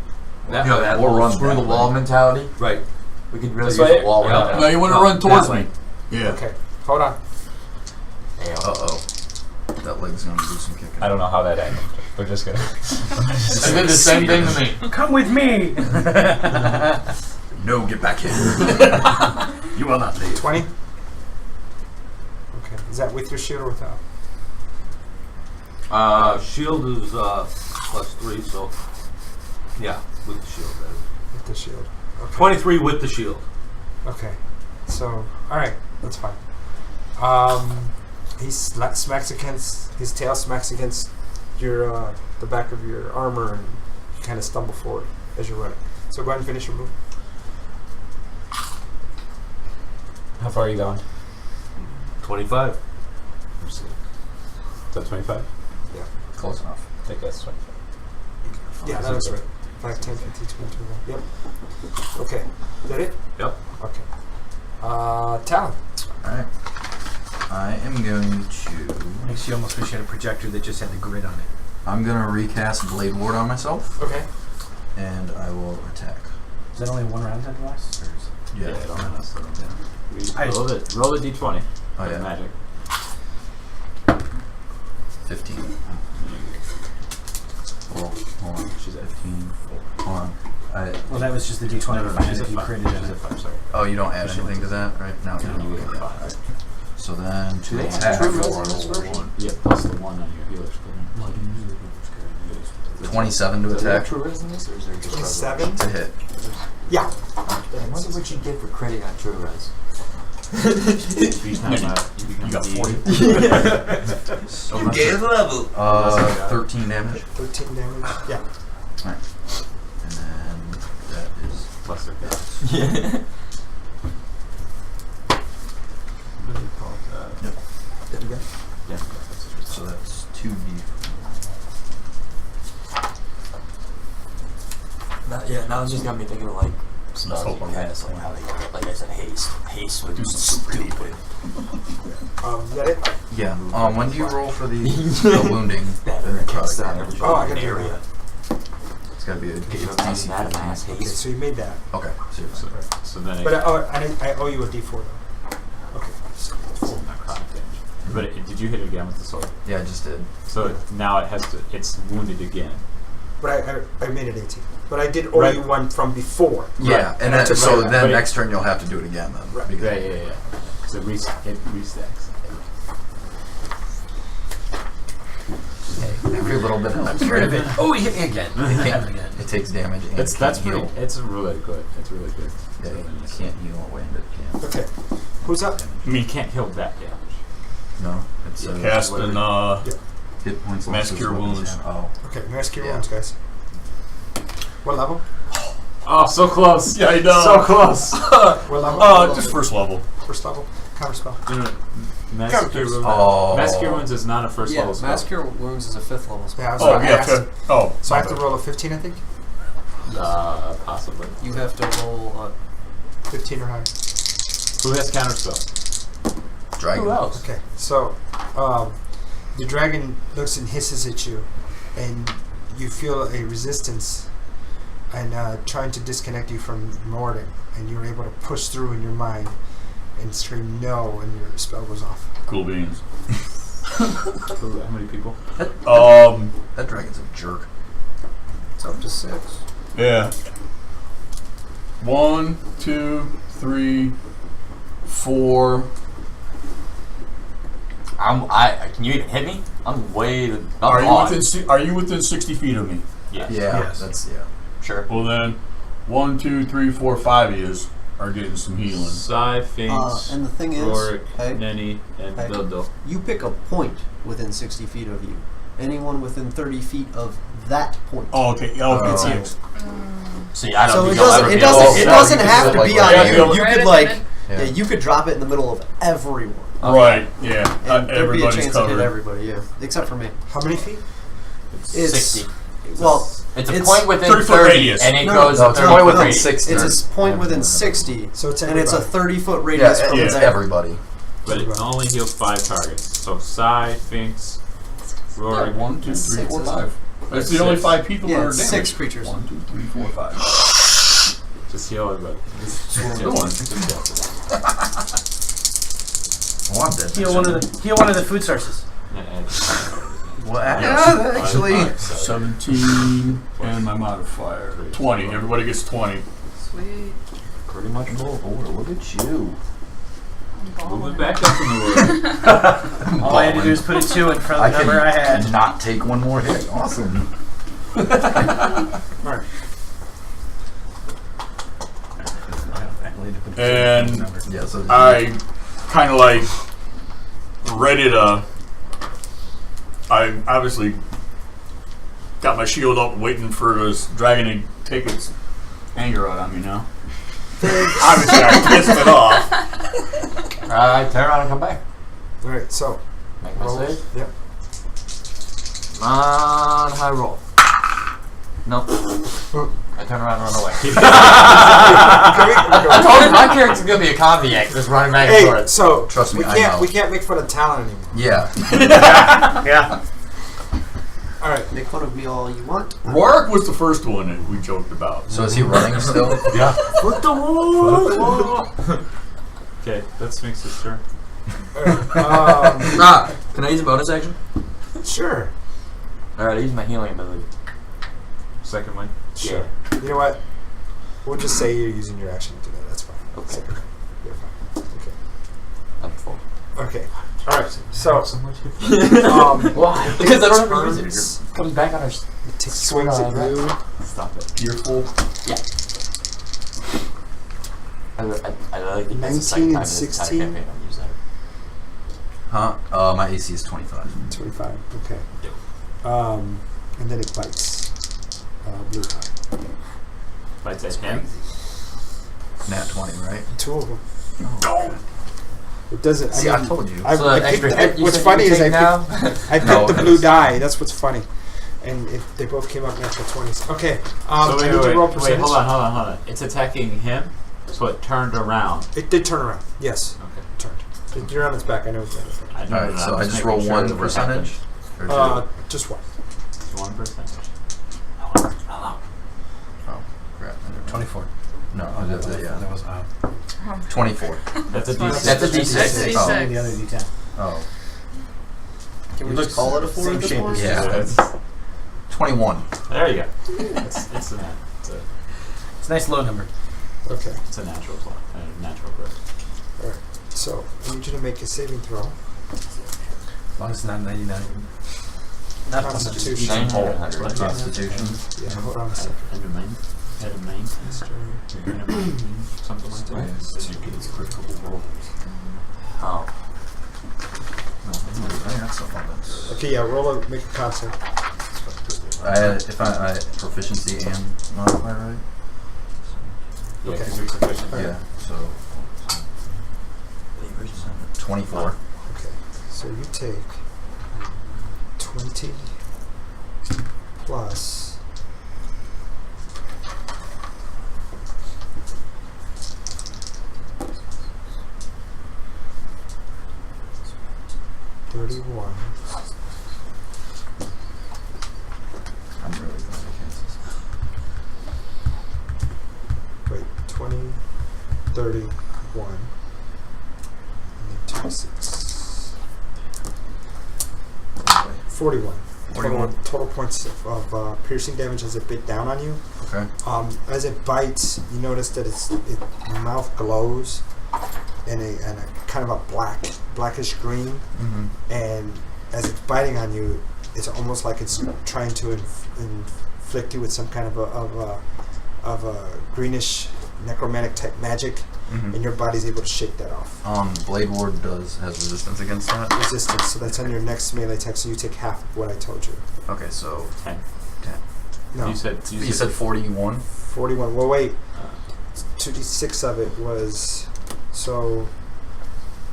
That, you know, that or whole run through the that wall way. mentality. right. We could really This use way? the wall Yeah. mentality. No, you want to No, run towards that me. way. Yeah. Okay, hold on. Uh-oh. That leg's gonna do some kicking. I don't know how that ended. We're just gonna. They did the same thing to me. Come with me! No, get back here. You will not leave. 20. Okay, is that with your shield or without? Shield is +3, so yeah, with the shield. That is. With the shield. Okay. 23 with the shield. Okay, so all right, that's fine. He smacks against his tail, smacks against your the back of your armor, and you kind of stumble forward as you're running. So go ahead and finish your move. How far are you going? 25. Is that 25? Close enough. I think that's 25. Yeah, that was right. 5, 10, 15, 20, 21. Yep. Okay. Is that it? Yep. Okay. Talon. Alright. I am going to... Makes you almost wish you had a projector that just had the grid on it. I'm going to recast Blade Ward on myself, Okay. and I will attack. Is that only one round that lasts? Or is Yeah. I don't know. I Roll the d20. Oh, yeah. Magic. 15. Well, hold on. She's at 15. Hold on. well, that was just the D20 No, five she's that at you 5. created She's in at it. 5, sorry. Oh, you don't add She anything to that, right? No, No, you get okay. 5. Alright. So then to Do they have attack, true res in this version? Yeah, plus the 1 on your healer skill. 27 to Do they have attack true res in this, or is there just 27. to hit. Yeah. I wonder what you get for credit on true res. You become You got 40. So You much gave for- level. 13 damage. 13 damage. Yeah. Alright. And then that is plus their Yeah. What do you call it? Yeah. so that's 2d. Now it's just got me thinking of like spells you can cast, like how they, like I said, haste. Haste would be stupid. Is that it? Yeah. When do you roll for the wounding? That cast it on every Oh, I got fucking the area. It's gotta be a That's DC not a 15. mass Okay, haste. so you made that. Okay, seriously. So then it, But I owe you a D4 though. Okay. So, full necrotic damage. But did you hit it again with the sword? Yeah, I just did. So now it has to. It's wounded again. but I made it 18. But I did owe you one from before. Yeah, and I then, took so that. then But next turn you'll have to do it again then. Right. because- Yeah. So it restacks. Hey, every little bit helps. I'm rid of it. Oh, he hit me again. It, can't, it takes damage and That's can't pretty. heal. It's really good. It's really good. Yeah, you can't heal away and it can't. Okay. Who's up? I mean, you can't heal that damage. No, it's Cast and hit points. Mass losses, Cure weapons, Wounds. and- Oh, Okay, Mass Cure Yeah. Wounds, guys. What level? Oh, so close. Yeah, I know. So close. What level? Just first level. First level. Counter spell. Mass Cure Wounds. Oh. Mass Cure Wounds is not a first Yeah, level spell. Mass Cure Wounds is a 5th level spell. Yeah, I was Oh gonna yeah. ask. Oh. So I have to okay. roll a 15, I think. Possibly. You have to roll 15 or higher. Who has counterspell? Dragon. Who else? Okay, so the dragon looks and hisses at you, and you feel a resistance and trying to disconnect you from Mauraun, and you're able to push through in your mind and scream no, and your spell goes off. Cool beans. How many people? That dragon's a jerk. It's up to 6. Yeah. 1, 2, 3, 4. Can you even hit me? I'm way. Are you on. within 60 feet of me? Yes. Yeah, Yes. that's Sure. Well then, 1, 2, 3, 4, 5 of yous are getting some healing. Sai, Finks, And the thing is, Rorik, hey, Nenny, and Hey. Dildo. you pick a point within 60 feet of you. Anyone within 30 feet of that point. Oh, okay. Okay, Oh. It's thanks. See, I don't So think it you'll doesn't. ever It be able doesn't. to It see doesn't you have can to do be it on like you. that. You Right could at like. the minute. Yeah, you could drop it in the middle of everyone. Right, yeah. And there'd be a Everybody's chance to covered. hit everybody. Yeah, except for me. How many feet? It's 60. well. It's a It's point within 30-foot 30, radius. and it No, goes no, a it's 30 point foot within radius. 60. It's a point within 60, So it's and it's a everybody. 30-foot Yeah, radius from it's there. everybody. But it only heals 5 targets. So Sai, Finks, Rorik. 1, 2, 3, Six, 4, isn't 5. That's the only 5 people that Yeah, are it's damaged. 6 creatures. 1, 2, 3, 4, 5. Just heal everybody. We're doing. Oh, I'm dead. Heal one of the food sources. Well, actually, 17 and my modifier. 20. Everybody gets 20. Sweet. pretty much full. Oh, look at you. Moving back up in the world. All I had to do is put a 2 in front of the number I had. Not take one more hit. Awesome. Alright. And Yeah, so I kind of like ready to. I obviously got my shield up, waiting for this dragon to take its anger out on me now. Obviously, I pissed it off. Alright, turn around and come back. Alright, so Make my roll. save. Yep. On high roll. Nope. I turn around and run away. I told you my character's gonna be a convict, just running back and Hey, forth. so Trust me, we I can't know. we can't make fun of Talon anymore. yeah. Yeah. Alright. Make fun of me all you want. Rorik was the first one that we joked about. So is he running still? Yeah. Okay, that's Sphinx's turn. Alright. Can I use a bonus action? Sure. Alright, I use my healing ability. Second one. Sure. You know what? We'll just say you're using your action to do that. That's fine. Okay. You're fine. I'm full. Okay. Alright. So Why? Because I don't ever use it. turns- It comes back on our. it takes swings at you. Stop it. You're full. Yeah. I like it. 19 and 16? Campaign I'll use that. Huh? My AC is 25. 25. Okay. And then it bites. Blue. Bites at him. Nat 20, right? 2 of them. Oh. It doesn't. See, I I mean, told you. I, So I that picked extra the- hit you what's said funny you is take I picked No, the it blue was- die. That's what's funny. And they both came up natural 20s. Okay. So I need to roll percentage. hold on. It's attacking him, so it turned around. It did turn around. Yes. Okay. It turned. You're on its back. I know it's on its back. I know Alright, that. so I'm I just making roll sure 1 that what percentage? happened. Or 2? Just one. 1%. 24. No, yeah. That was 24. That's a That's D6. That's a D6. D6. Oh. the other D10. Oh. Can we just call it a 4 Same at this shape point? as Yeah. That's- 21. There you go. It's a It's a nice low number. Okay. it's a natural plot. Natural growth. So I need you to make a saving throw. As long as it's not 99. Not Constitution. 900. Constitution. Yeah, hold on a second. At a 19. Something like that. You get critical roll. Oh. I got something on this. Okay, yeah, make a con save. I proficiency and modifier, right? Yeah, Okay. 'cause you're proficient. Yeah. So 24. Okay, so you take 20 plus 31. I'm really glad I can't. Wait, 20, 31, and then 26. 41. 41. Total points of piercing damage as it bit down on you. Okay. As it bites, you notice that its mouth glows in a kind of a blackish green, Mm-hmm. and as it's biting on you, it's almost like it's trying to inflict you with some kind of a greenish necromantic type magic, Mm-hmm. and your body's able to shake that off. Blade Ward has resistance against that. Resistance, so that's on your next melee attack, so you take half of what I told you. Okay, so 10. No, You said you said 41. 41. Well, wait. 2d6 of it was, so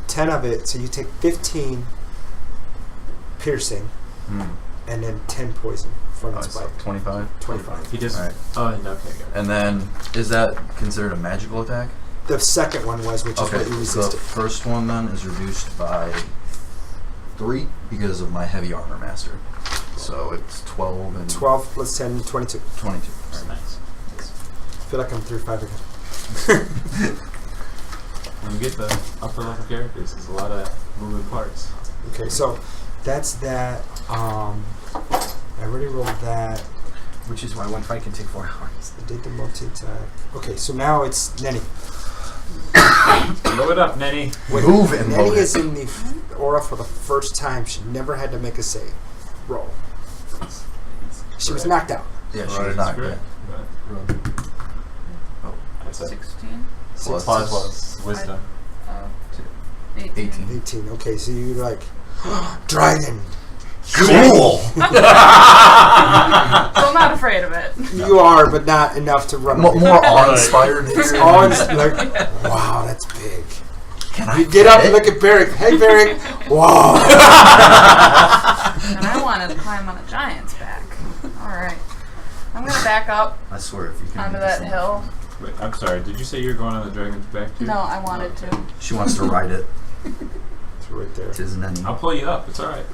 10 of it, so you take 15 piercing, Mm. and then 10 poison from Oh, its so bite. 25. 25. He just. Alright. Oh, okay, got it. And then is that considered a magical attack? The second one was, which is Okay, what you the resisted. first one then is reduced by 3 because of my heavy armor master. So it's 12 and 12 plus 10, 22. 22. That's nice. I feel like I'm 3-5 again. When you get the upper level characters, there's a lot of moving parts. Okay, so that's that. I already rolled that. Which is why one fight can take 4 hours. I did the multi-attack. Okay, so now it's Nenny. Blow it up, Nenny. Wait, Move and Nenny load is it. in the aura for the first time. She never had to make a save. Roll. She was knocked out. Yeah, she was not good. That's a 16. Plus- plus wisdom. Oh. 18. 18. Okay, so you're like, dragon. Cool! So I'm not afraid of it. You are, but not enough to run away. More awe-inspired It's here. all like, wow, that's big. Can I You get up it? and look at Barrick. Hey, Barrick. Wow. And I wanted to climb on a giant's back. Alright. I'm going to back up I swear, if you can. onto make that this hill. Wait, I'm sorry, did you say you were going on the dragon's back too? No, I wanted to. thing. She wants to ride it. It's right there. Tis Nenny. I'll pull you up, it's alright.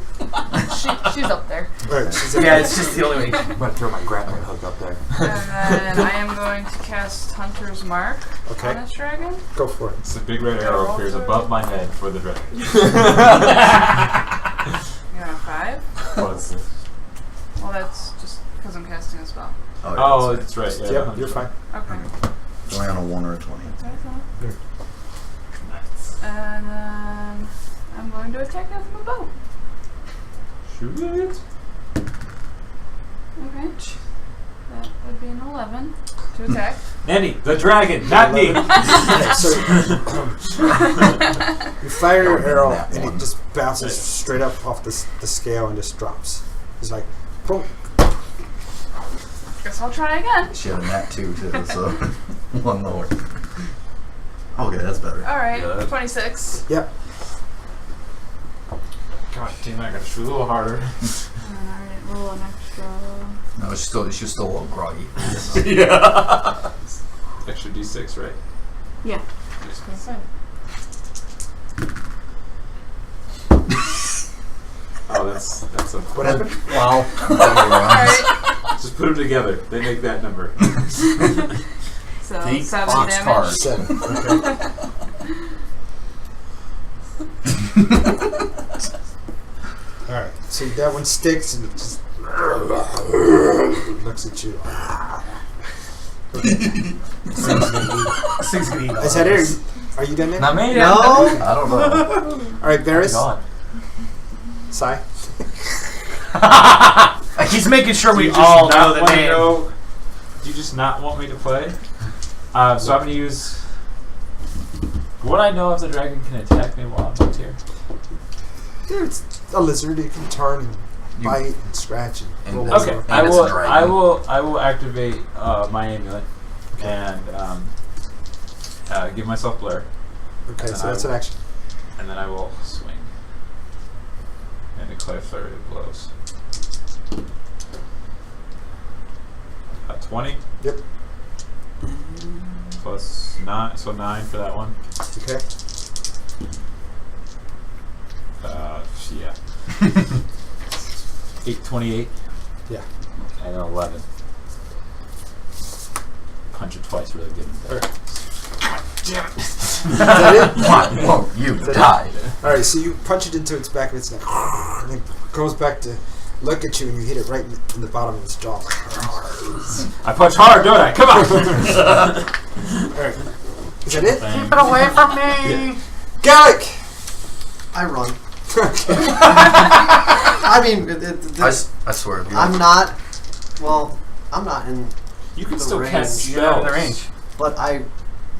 She's up there. Right, she's Yeah, it's just the only way. I'm gonna throw my grappling hook up there. And then I am going to cast Hunter's Mark Okay. on this dragon. Go for it. It's a big red arrow appears above my head for the dragon. You got a 5? What's this? Well, that's just because I'm casting a spell. Oh, yeah, that's right. Yeah, Yep, you're fine. Okay. it's only on a 1 or a 20. That's what I thought. Nice. And then I'm going to attack it from a bow. Shoot it. Okay. That would be an 11 to attack. Nenny, the dragon, not me. So you fire your arrow That and one. it just bounces straight up off the scale and just drops. It's like, boom. Guess I'll try again. She had a nat 2 too, so 1 lower. Okay, that's better. Alright, Yeah. 26. Yep. God damn, I gotta shoot a little harder. Alright, roll an extra. No, she's still a little groggy. Yeah. Extra d6, right? Yeah. Just gonna say. Oh, that's a. What happened? Wow. Alright. Just put them together. They make that number. So Think 7 box damage. card. 7. Okay. Alright, so that one sticks and it just looks at you. Six gonna eat all Is that this. it? Are you done there? Not me. No. I don't know. Alright, Varys. God. Sai. He's making sure Do we you just all know not the wanna name. know- Do you just not want me to play? So I'm going to use... Would I know if the dragon can attack me while I'm up here? Dude, it's a lizard. It can turn and bite and scratch and roll Okay, over. And it's a dragon. I will activate my amulet and give myself blur, Okay, and so I that's an will- action. and then I will swing and declare flurry of blows. 20 Yep. plus 9, so 9 for that one. Okay. Yeah. 28. Yeah. And 11. Punch it twice, really good. Okay. Damn it. Is that it? Whoa, you Is that died. Alright, so you punch it into its back of its neck, and it goes back to look at you, and you hit it right in the bottom of its jaw. I punch hard, don't I? Come on! Alright. Is that it? Keep it away from me! Gallic! I run. I mean, I swear. If you I'm not. Well, I'm not in. You can The still range. cast You're out of spells. the range. But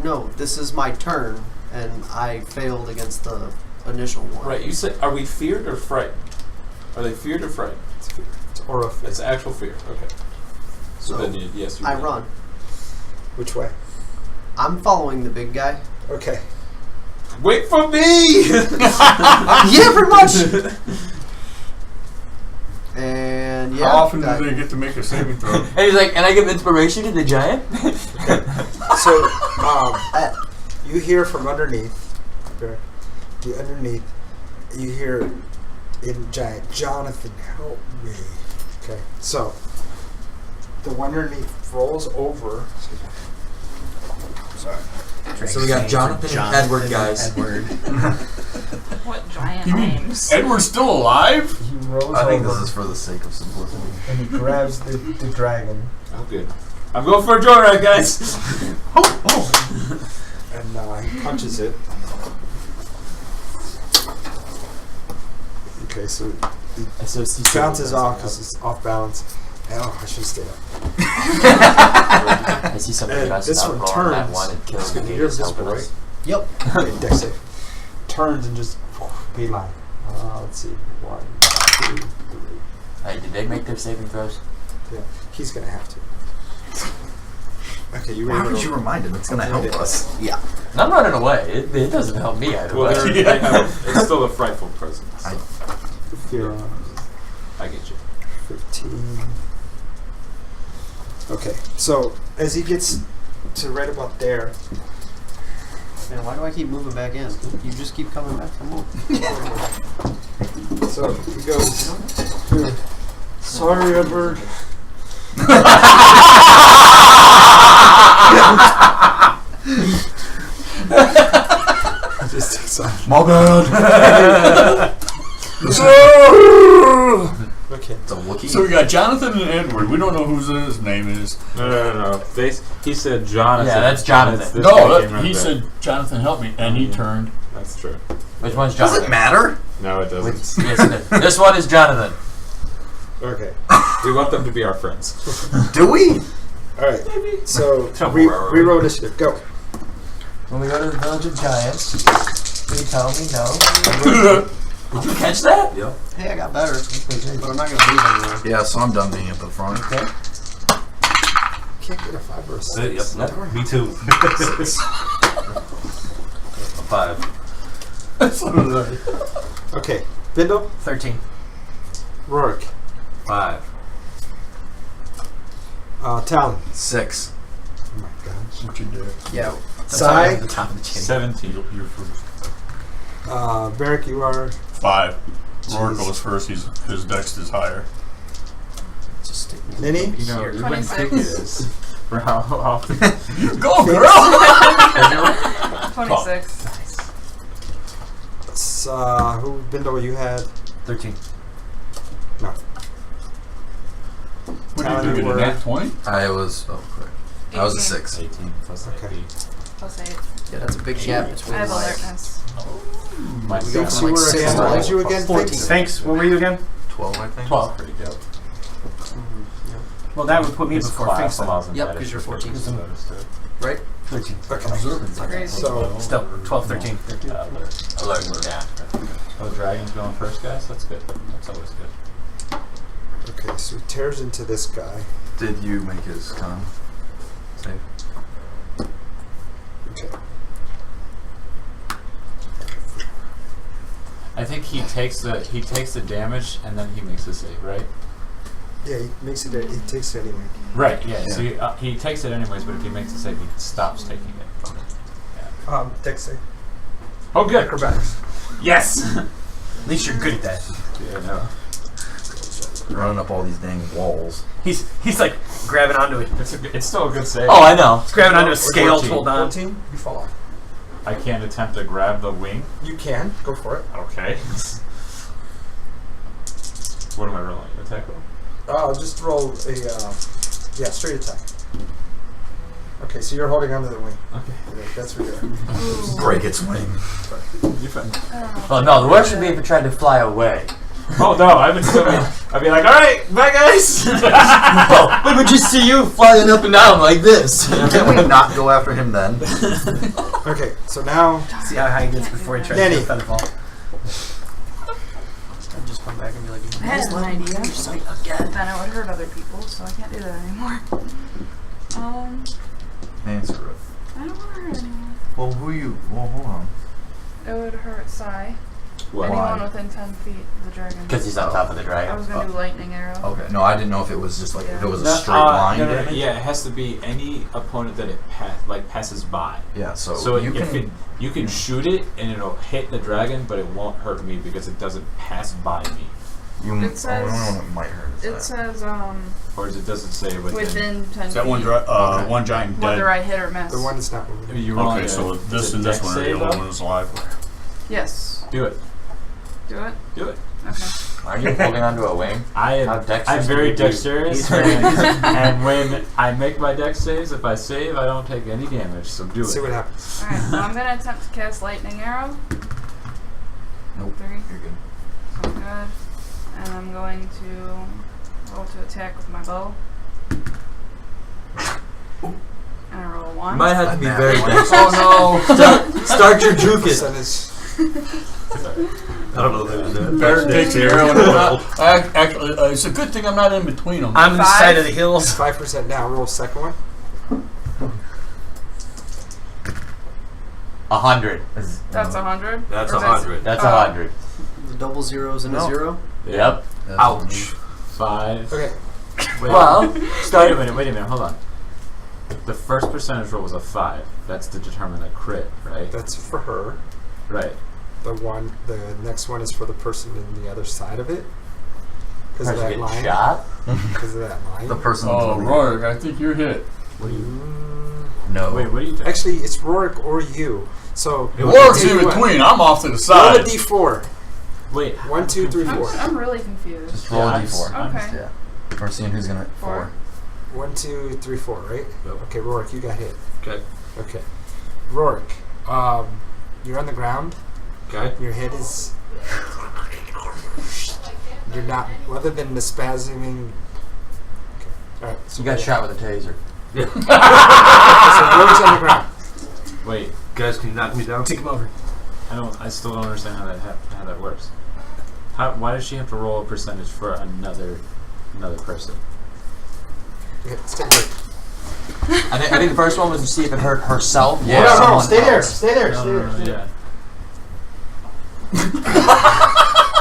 no, this is my turn, and I failed against the initial one. Right, you said, are we feared or frightened? Are they feared or frightened? It's fear. It's aura fear. It's actual fear, okay. So, So then, yes, you I win. run. Which way? I'm following the big guy. Okay. Wait for me! Yeah, pretty much. And yeah. How often that- do they get to make a saving throw? And he's like, and I give inspiration to the giant? So, you hear from underneath, you hear in giant, Jonathan, help me. Okay, so the one underneath rolls over. Sorry. So we got Jonathan and Edward, guys. Edward. What giant You mean names? Edward's still alive? He rolls I think over this is for the sake of simplicity. and he grabs the dragon Oh, good. I'm going for a joyride, guys! and he punches it. Okay, so he bounces off because it's off balance. Oh, I should have stayed up. I see somebody And dressed this up one going that turns. one and kills It's the gonna be gators invisible, helping us. Yep. Okay, dex save. Turns and just beeline. Let's see. 1, 2, 3. Hey, did they make their saving throws? Yeah, he's gonna have to. Okay, you Why ready? would you remind him? It's going to help us. Yeah. And I'm running away. It doesn't help me either Well, way. they have, it's still a frightful presence. So Fear on I get you. 15. Okay, so as he gets to right about there, Man, why do I keep moving back in? You just keep coming back. Come on. so he goes. Sorry, Edward. Just takes off. My bad. Okay. It's a Wookiee. So we got Jonathan and Edward. We don't know whose his name is. No. He said Jonathan. Yeah, that's Jonathan. This guy No, came right he back. said, Jonathan, help me. And he turned. That's true. Which one's Does Jonathan? it matter? No, it doesn't. Yes, it is. This one is Jonathan. Okay. We want them to be our friends. Do we? All right. So Temporarily. reroll initiative. Go. When we go to the village of giants, will you tell me no? Did you catch that? Yep. Hey, I got better, but I'm not gonna move anywhere. Yeah, so I'm done being at the front. Okay. Can't get a 5 or a 6. Yep. Me too. 5. Okay. Bindle. 13. Rourke. 5. Talon. 6. Oh my gosh. What you do? Yeah. Sai. At the top of the chain. 17. You're first. Barrick, you are. 5. Rourke Jeez. goes first. His dex is higher. Just stick me. Ninny. You know, we wouldn't 26. think it is. For how often? Go, girl! 26. It's, who, Bindle, you had? 13. No. What Talon, did you you get, a were- nat 20? I was. Oh, quick. I was a 18. 6. 18 plus Okay. 8. Plus 8. Yeah, that's a big gap between I have like alertness. My We go Thanks, from you like were 6 again. to What like was you again? 14. Thanks. Thanks. What were you again? 12, I think. 12. Pretty dope. Well, that would put me His before class Finks. then. allows him Yep, that 'cause you're extra 14. 50 bonus to it. Right? 13. Okay. Crazy. So, Still, 12, 13. Alert, yeah. Oh, dragon's going first, guys? That's good. That's always good. okay, so he tears into this guy. Did you make his con save? Okay. I think he takes the damage and then he makes a save, right? Yeah, he makes it. He takes it anyway. Right. Yeah. So he takes it anyways, but if he makes a save, he stops taking it. Dex save. Oh, good. Acrobatics. Yes. At least you're good at that. Yeah. No. Running up all these dang walls. He's like grabbing onto it. It's still a good save. Oh, I know. He's grabbing onto a scale to 14. hold on. 14. You fall off. I can't attempt to grab the wing. You can go for it. Okay. What am I rolling? Attack roll? Just roll a straight attack. Okay, so you're holding onto the wing. Okay. Yeah, that's where you're at. Break its wing. You're fine. Oh no, the worst would be if it tried to fly away. Oh no, I'd be like, all right, bye guys. Oh, we would just see you flying up and down like this. Can we not go after him then? Okay, so now See how high he gets before he tries Nanny. to do a featherfall. I'd just come back and be like, I had an idea, again. but then it would hurt other people, so I can't do that anymore. Answer it. I don't want to hurt anyone. Well, who you? Well, hold on. It would hurt Sai. Why? Anyone within 10 feet of the dragon. Because he's on top of the I dragon. was gonna do lightning arrow. Okay. No, I didn't know if it was just like if it was a No, straight line. no, damage. yeah, it has to be any opponent that it passes by. Yeah. So, So you can. you can shoot it and it'll hit the dragon, but it won't hurt me because it doesn't pass by me. It says- only one it might hurt is It that. says Or it doesn't say within 10 Is that feet. one, one giant dead? Whether I hit or miss. the one that's not moving. You roll Okay, so this and this one are the only ones alive. Yes. Do it. Do it. Do it. Okay. Are you holding onto a wing? How I'm dexterous very can you be? dexterous, and when I make my dex saves, if I save, I don't take any damage. So do See it. what happens. Alright, so I'm gonna attempt to cast lightning arrow. Nope. 3. You're good. So good. And I'm going to roll to attack with my bow. And I roll a 1. You might have to be That very one. dexterous. Oh Start your juke it. Percentage. I don't know if there's that. Bear takes the arrow and actually, it's a good thing I'm not in between them. I'm on the 5. side of the hills. 5% now. Roll second one. 100. That's 100. That's Or is 100. That's Oh. 100. The double zeros and a No. 0. Yep. That's Ouch. 5. Okay. Wait, Well, wait a minute. Hold on. The first percentage roll was a 5. That's to determine a crit, right? That's for her. Right. The next one is for the person in the other side of it. Because of person that getting line. shot. Because of that line. The person. Oh, Rourke, I think you're hit. No. Wait, what are you? Actually, it's Rourke or you. So Rourke's tell in you what, between. I'm off to the roll a side. d4. Wait. 1, 2, 3, 4. I'm really confused. Just roll a I'm- d4. Okay. Yeah. We're seeing who's gonna. 4. 1, 2, 3, 4, right? Yep. Okay, Rourke, you got hit. Okay. Okay. Rourke, you're on the ground. Okay. Your head is. You're not. Other than the spasming. Okay. Alright, so You got shot with a taser. So Rourke's on the ground. Wait. Guys, can you knock me down? Take him over. I still don't understand how that works. Why does she have to roll a percentage for another person? Okay, let's take a break. I think the first one was to see if it hurt herself. Yeah. or No, someone stay there. else. Stay there. No, Stay no, there. no, Stay there. yeah.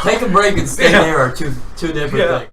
Take a break and stay there are two different things.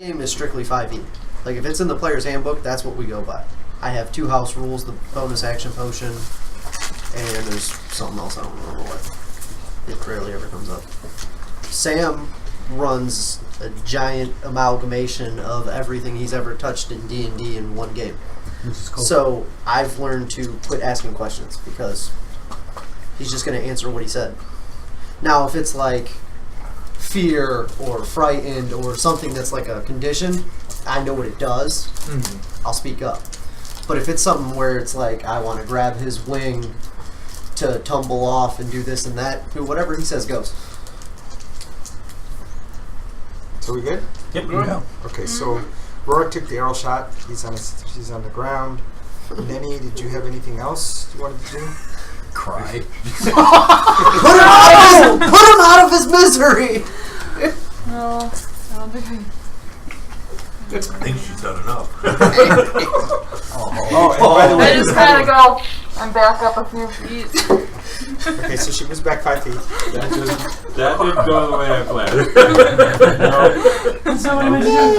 game is strictly 5e. Like if it's in the player's handbook, that's what we go by. I have 2 house rules: the bonus action potion, and there's something else I don't remember what. It rarely ever comes up. Sam runs a giant amalgamation of everything he's ever touched in D&D in one game. This is cool. So I've learned to quit asking questions because he's just going to answer what he said. Now, if it's like fear or frightened or something that's like a condition, I know what it does. I'll speak up. But if it's something where it's like I want to grab his wing to tumble off and do this and that, whatever he says goes. So we good? Yep. Yeah. Okay, so Rorik took the arrow shot. He's on the ground. Nenny, did you have anything else you wanted to do? Cry. Put him out of his misery! No, I don't think I. I think she's done enough. Oh, and by the I way, just kind of go and back up a few feet. okay, so she moves back 5 feet. That didn't go the way I planned. So what am I doing?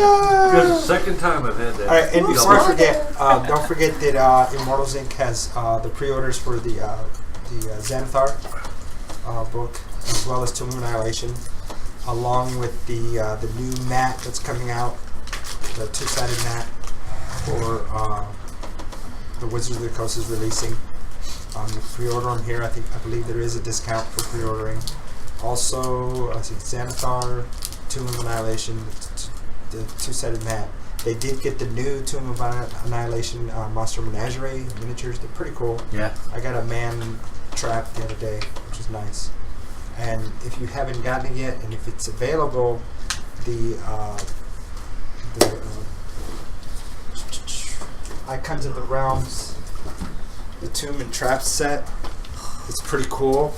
Good, second time I've had that. All right, and before I forget, don't forget that Immortals Inc. has the pre-orders for the Xanathar book, as well as Tomb of Annihilation, along with the new mat that's coming out, the 2-sided mat for the Wizards of the Coast is releasing. You pre-order them here. I believe there is a discount for pre-ordering. Also, I see Xanathar, Tomb of Annihilation, the 2-sided mat. They did get the new Tomb of Annihilation Monster Menagerie miniatures. They're pretty cool. Yeah. I got a man trap the other day, which is nice. And if you haven't gotten it yet, and if it's available, the Icons of the Realms, the Tomb and Trap set, it's pretty cool.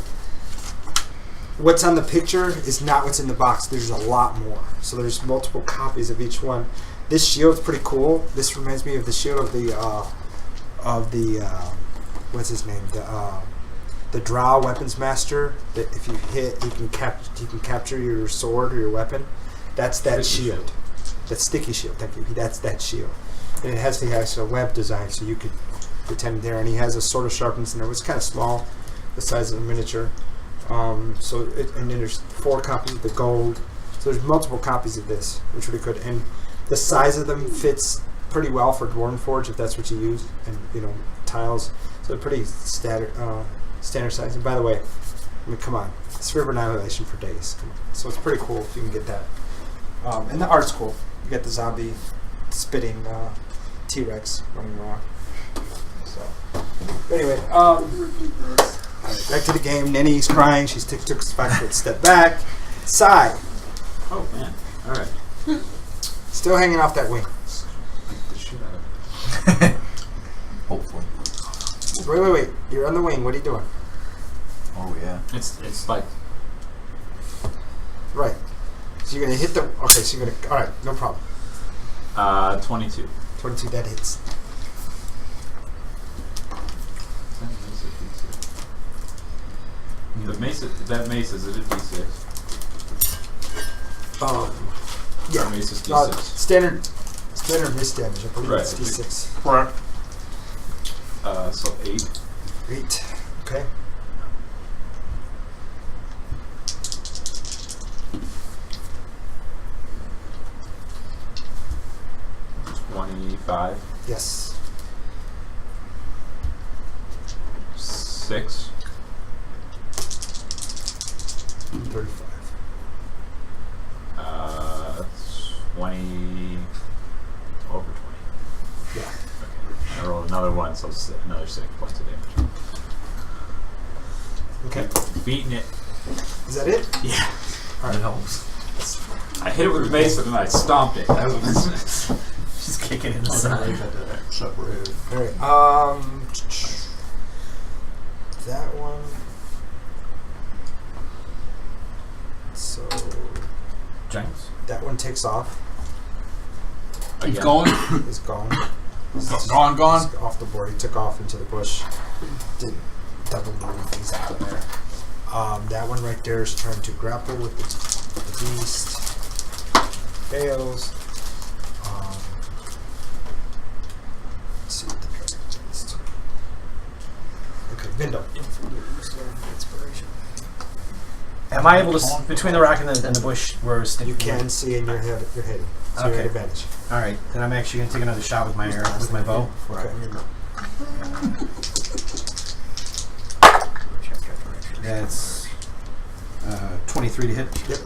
What's on the picture is not what's in the box. There's a lot more. So there's multiple copies of each one. This shield's pretty cool. This reminds me of the shield of the what's his name? The Drow Weapons Master. That if you hit, you can capture your sword or your weapon. That's that shield. That sticky shield. Thank you. That's that shield. And it has the actual web design, so you could pretend there. And he has a sword of sharpness in there. It's kind of small, the size of a miniature. And then there's 4 copies of the gold. So there's multiple copies of this, which are really good. And the size of them fits pretty well for Dwarven Forge if that's what you use, and tiles. So they're pretty standard size. And by the way, I mean, come on, it's River Annihilation for days. Come on. So it's pretty cool if you can get that. And the art's cool. You got the zombie spitting T-Rex running around. So anyway, back to the game. Nenny's crying. She took a 5-foot step back. Sigh. Oh man! All right. Still hanging off that wing. Beat the shit out of it. Hopefully. Wait. You're on the wing. What are you doing? Oh yeah. It's like Right. So you're gonna hit the. Okay. So you're gonna. All right. No problem. 22. 22. That hits. The mace, that mace is it a D6? Yeah. Our mace is D6. Standard miss damage. I believe Right. it's D6. Correct. So 8. 8. Okay. $25. Yes. 6. 35. 20. Over 20. Yeah. Okay. I rolled another one, so another 6 points of damage. Okay. Beating it. Is that it? Yeah. All It right. helps. I hit it with a mace and then I stomped it. She's kicking it in the side. Separated. All right. That one. So Giants. that one takes off. He's Again. going. He's gone. Gone. He's off the board. He took off into the bush. Did double move. He's out of there. That one right there is trying to grapple with the beast. Fails. Am I able to between the rock and the bush where it's sticking? You can see in your head. You're heading. So you're at advantage. All right, then I'm actually gonna take another shot with my arrow, with my bow. Okay. That's 23 to hit. Yep.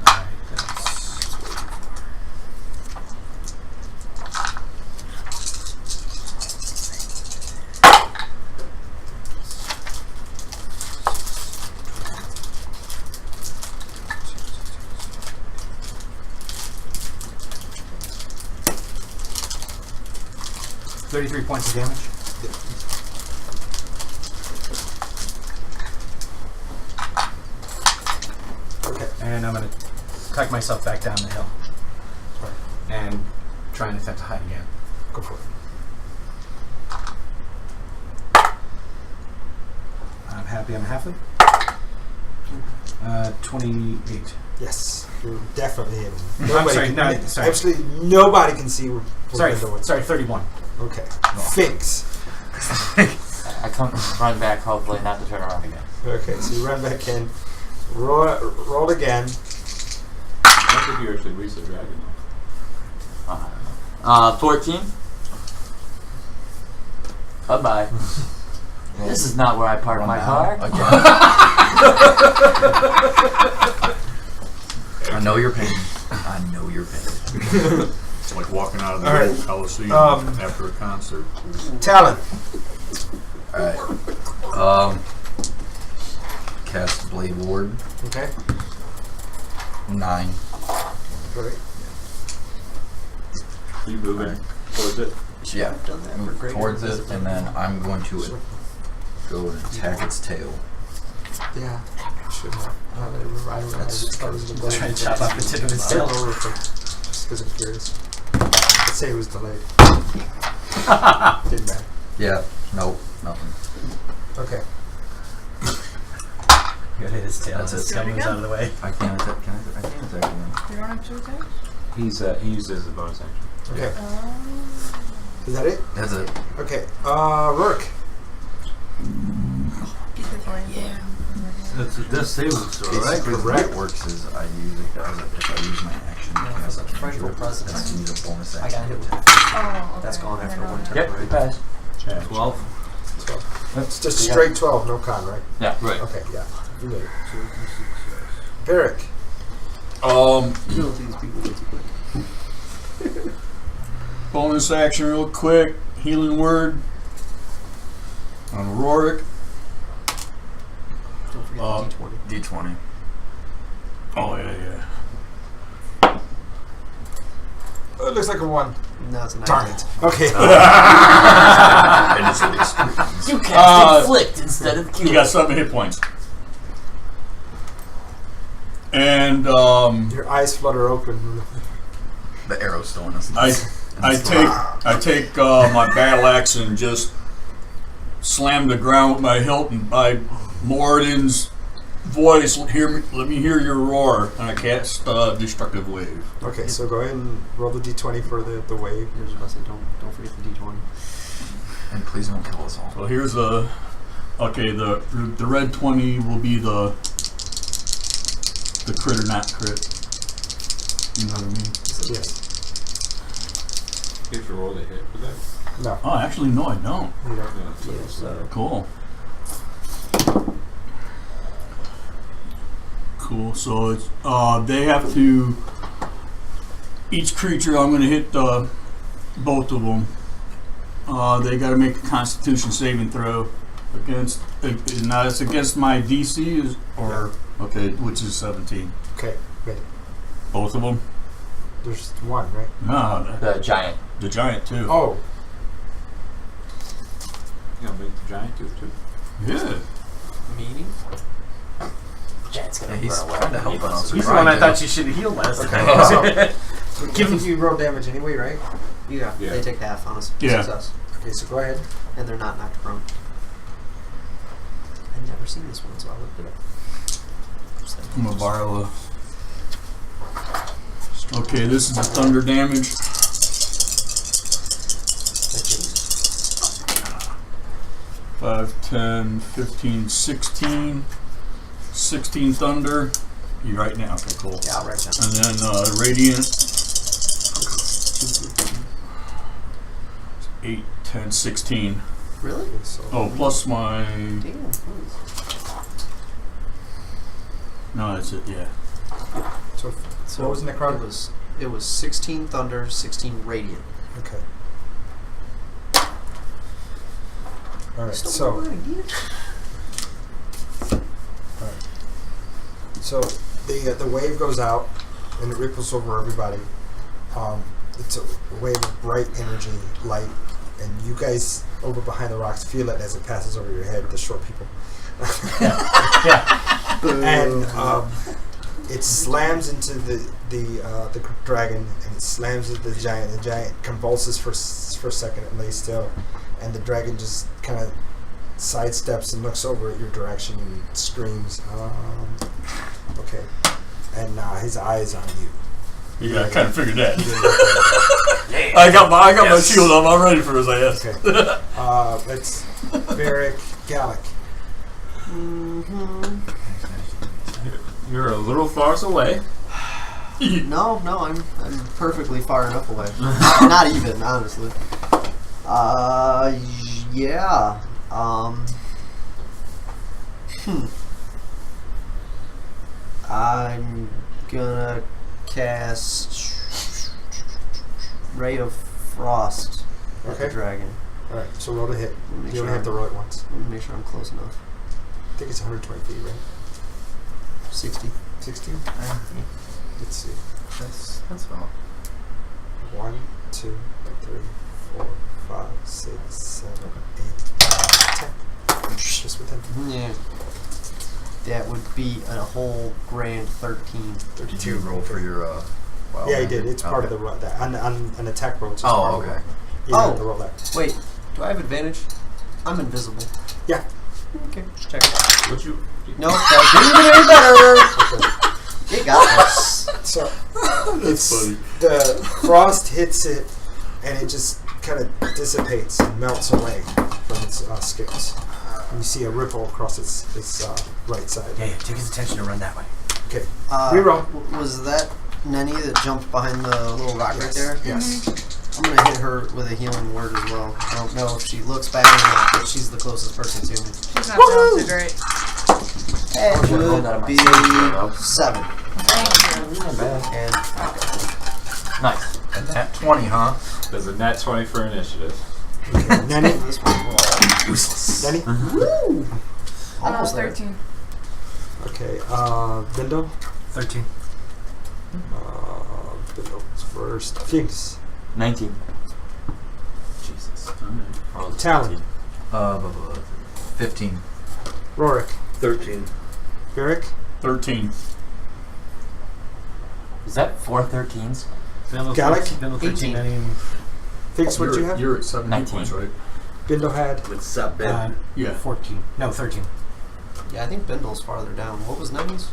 Alright, that's 33 points of damage. Okay. And I'm going to tuck myself back down the hill. And try and attempt to hide again. Go for it. I'm happy I'm halfway. 28. Yes. You're definitely hitting. I'm sorry, no, sorry. Absolutely nobody can see where Sorry, you're going. sorry, 31. Okay. Finks. I come run back, hopefully not to turn around again. Okay, so you run back in. Roll again. I don't think you actually reached the dragon. 14. Bye-bye. This is not where I park my car. I know your pain. I know your pain. It's like walking out of the Alright. old Coliseum after a concert. Talon. Alright. Cast Blade Ward. Okay. 9. Alright. You moving towards it? Yeah. I've done that Move for towards greater it, and then I'm going to go and attack its tail. Yeah. Should have. I realized it was the blade. Try to chop off the tip of its tail. Just because I'm curious. Let's say it was delayed. Didn't matter. Yeah. Nope. Nothing. Okay. You gotta hit his tail. That's His it. tail moves out of the way. I can't attack. I can't attack him. You don't have 2 attacks? He used it as a bonus action. Okay. Is that it? That's it. Okay. Rourke. Yeah. That's a death saving throw, right? Basically, the way Correct. it works is I use it as if I use my action. No, as it's a a frightful cantrip, presence. that's to use a bonus I action. got hit with Oh, okay. That's gone after I know one that. turn. Yep, you pass. 12. It's just straight 12, no con, right? Yeah. Right. Okay, yeah. You made it. Varric. Kill these people way too quick. Bonus action real quick. Healing word on Rorik. Don't forget the D20. D20. Oh, yeah. Oh, it looks like a 1. No, it's a 9. Darn it. Okay. And it's at least 3. You cast inflict instead of cure. You got 7 hit points. And Your eyes flutter open. The arrow's still in us. I take my battle axe and just slam the ground with my hilt, and by Moradin's voice, let me hear your roar, and I cast Destructive Wave. Okay, so go ahead and roll the d20 for the wave. I was about to say, don't forget the D20. And please don't kill us all. Well, here's the red 20 will be the crit or not crit. You know what I mean? Yes. You have to roll the hit for that. No. Oh, actually, no, I don't. You don't. Yeah, so Cool. Cool. So it's they have to. Each creature, I'm going to hit both of them. They got to make a Constitution saving throw against. Now it's against my DC, okay, which is 17. Okay, made it. Both of them. There's 1, right? No, The giant. the giant too. Oh, You know, make the giant do it too. Yeah. Meaning? Giant's gonna Yeah, he's run away. trying to help us. He's the one I thought you should have healed last time. give him you roll damage anyway, right? Yeah, Yeah. they take half on a Yeah. success. Okay, so go ahead. And they're not knocked prone. I'd never seen this one, so I looked it up. I'm gonna borrow a. Okay, this is the thunder damage. 5, 5, 10, 15, 16. 16 thunder. You write now. Okay, cool. Yeah, I'll write down. And then radiant. 8, 10, 16. Really? Oh, plus my. Damn. Nice. No, that's it. Yeah. So what was necrotic? It was 16 thunder, 16 radiant. Okay. All right. So the wave goes out and it ripples over everybody. It's a wave of bright energy, light, and you guys over behind the rocks feel it as it passes over your head. The short people. And it slams into the dragon, and it slams into the giant. The giant convulses for a second and lays still, and the dragon just kind of sidesteps and looks over at your direction and screams. Okay, and his eye is on you. Yeah, I kind of figured that. I got my shield on. I'm ready for his ass. Okay. That's Varric Gallic. Mm-hmm. You're a little far away. No, I'm perfectly far enough away. Not even, honestly. Yeah. I'm gonna cast Ray of Frost at the dragon. Alright, so roll to hit. You only have to roll it once. Let me make sure I'm close enough. I think it's 120 feet, right? 60. 60? Let's see. That's all. 1, 2, 3, 4, 5, 6, 7, 8, 10. Just with 10. Yeah. That would be a whole grand 13. Did you roll for your? Yeah, he did. It's part of the roll. That on an attack roll. It's just part of the okay. roll. You have to roll that. Wait, do I have advantage? I'm invisible. Yeah. Okay, check it. Would you? No, that didn't get any better. It got us. So That's funny. the frost hits it, and it just kind of dissipates and melts away from its scales. And you see a ripple across its right side. Yeah, take his attention to run that way. Okay. Reroll. Was that Nenny that jumped behind the little rock right there? Yes. I'm going to hit her with a healing word as well. I don't know if she looks back or not, but she's the closest person to me. She's not feeling too great. That should've rolled that on would my be side, 7. Thank you. Not bad. And Nice. And that 20, huh? There's a nat 20 for initiative. Okay. Nanny. this one. Useless. Nanny. Woo! Almost there. 13. Okay. Bindo. 13. Bindo's first. Figs. 19. Jesus. Roll a Talon. 15. Rorik. 13. Varric. 13. Is that 4 13s? Gallic. 18. Figs, what did you have? You're at 7 19. points, right? Bindo had. What's up, Ben? Yeah. 14. No, 13. Yeah, I think Bindle's farther down. What was Nenny's?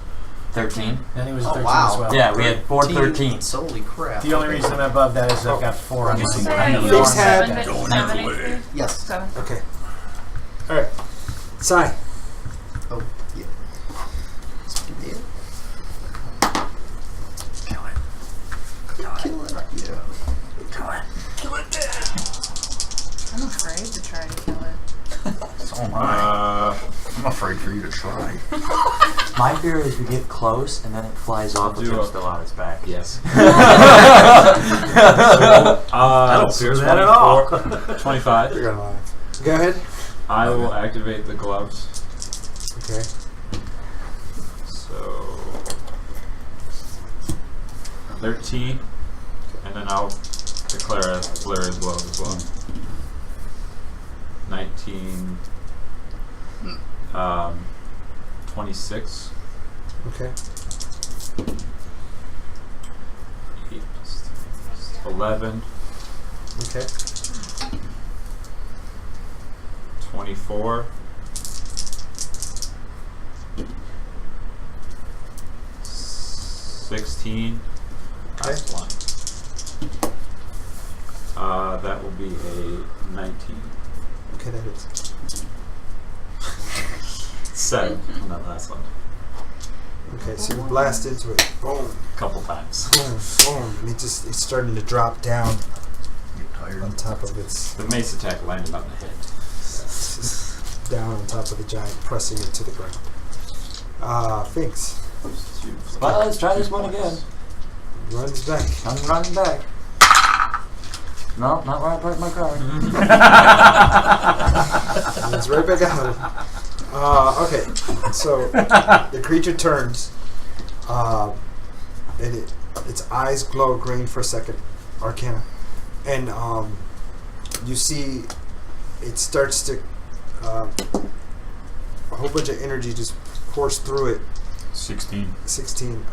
13? And he was Oh, 13 wow. as well. Yeah, we had 4 13s. Holy crap. The only reason I'm above that is I've got 4 on Did you my say I know you those were had 7 going HP? everywhere. Yes. 7. Okay. All right. Sai. Oh, yeah. Yeah. Kill it. Kill it. Yeah. Kill it. I'm afraid to try to kill it. So am I. I'm afraid for you to try. My fear is we get close and then it flies off with him still on its back. Yes. I don't fear that at all. 25. You're gonna lie. Go ahead. I will activate the gloves. Okay. So 13, and then I'll declare a flare as well as well. 19, 26. Okay. 8 plus 3, 11, Okay. 24. 16. Okay. Last one. That will be a 19. Okay, that hits. 7 on that last one. Okay, so you blast into it. Boom, A couple times. boom, boom, and it's starting to drop down Get tired. on top of its The mace attack landed on the head. it's just down on top of the giant, pressing it to the ground. Finks Well, let's try this one again. runs back. I'm running back. No, not where I parked my car. And it's right back out. Okay, so the creature turns, and its eyes glow green for a second, Arcana, and you see it starts to a whole bunch of energy just pours through it. 16. 16.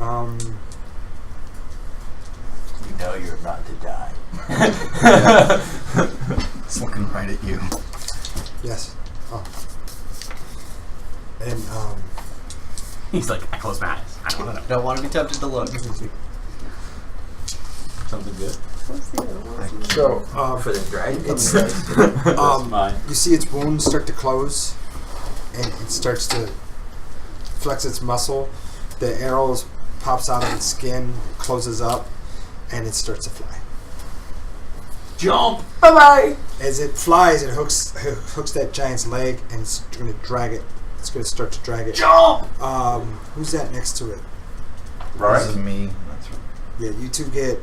You know you're about to die. It's looking right at you. Yes. Oh. And He's like, I close my eyes. I don't want to know. Don't want to be tempted to look. Something good. so For the dragon. it's Mine. you see its wounds start to close, and it starts to flex its muscle. The arrows pops out of its skin, closes up, and it starts to fly. Jump! Bye bye. As it flies, it hooks that giant's leg, and it's going to drag it. It's going to start to drag it. Jump! Who's that next to it? This is me. That's right. Yeah, you two get.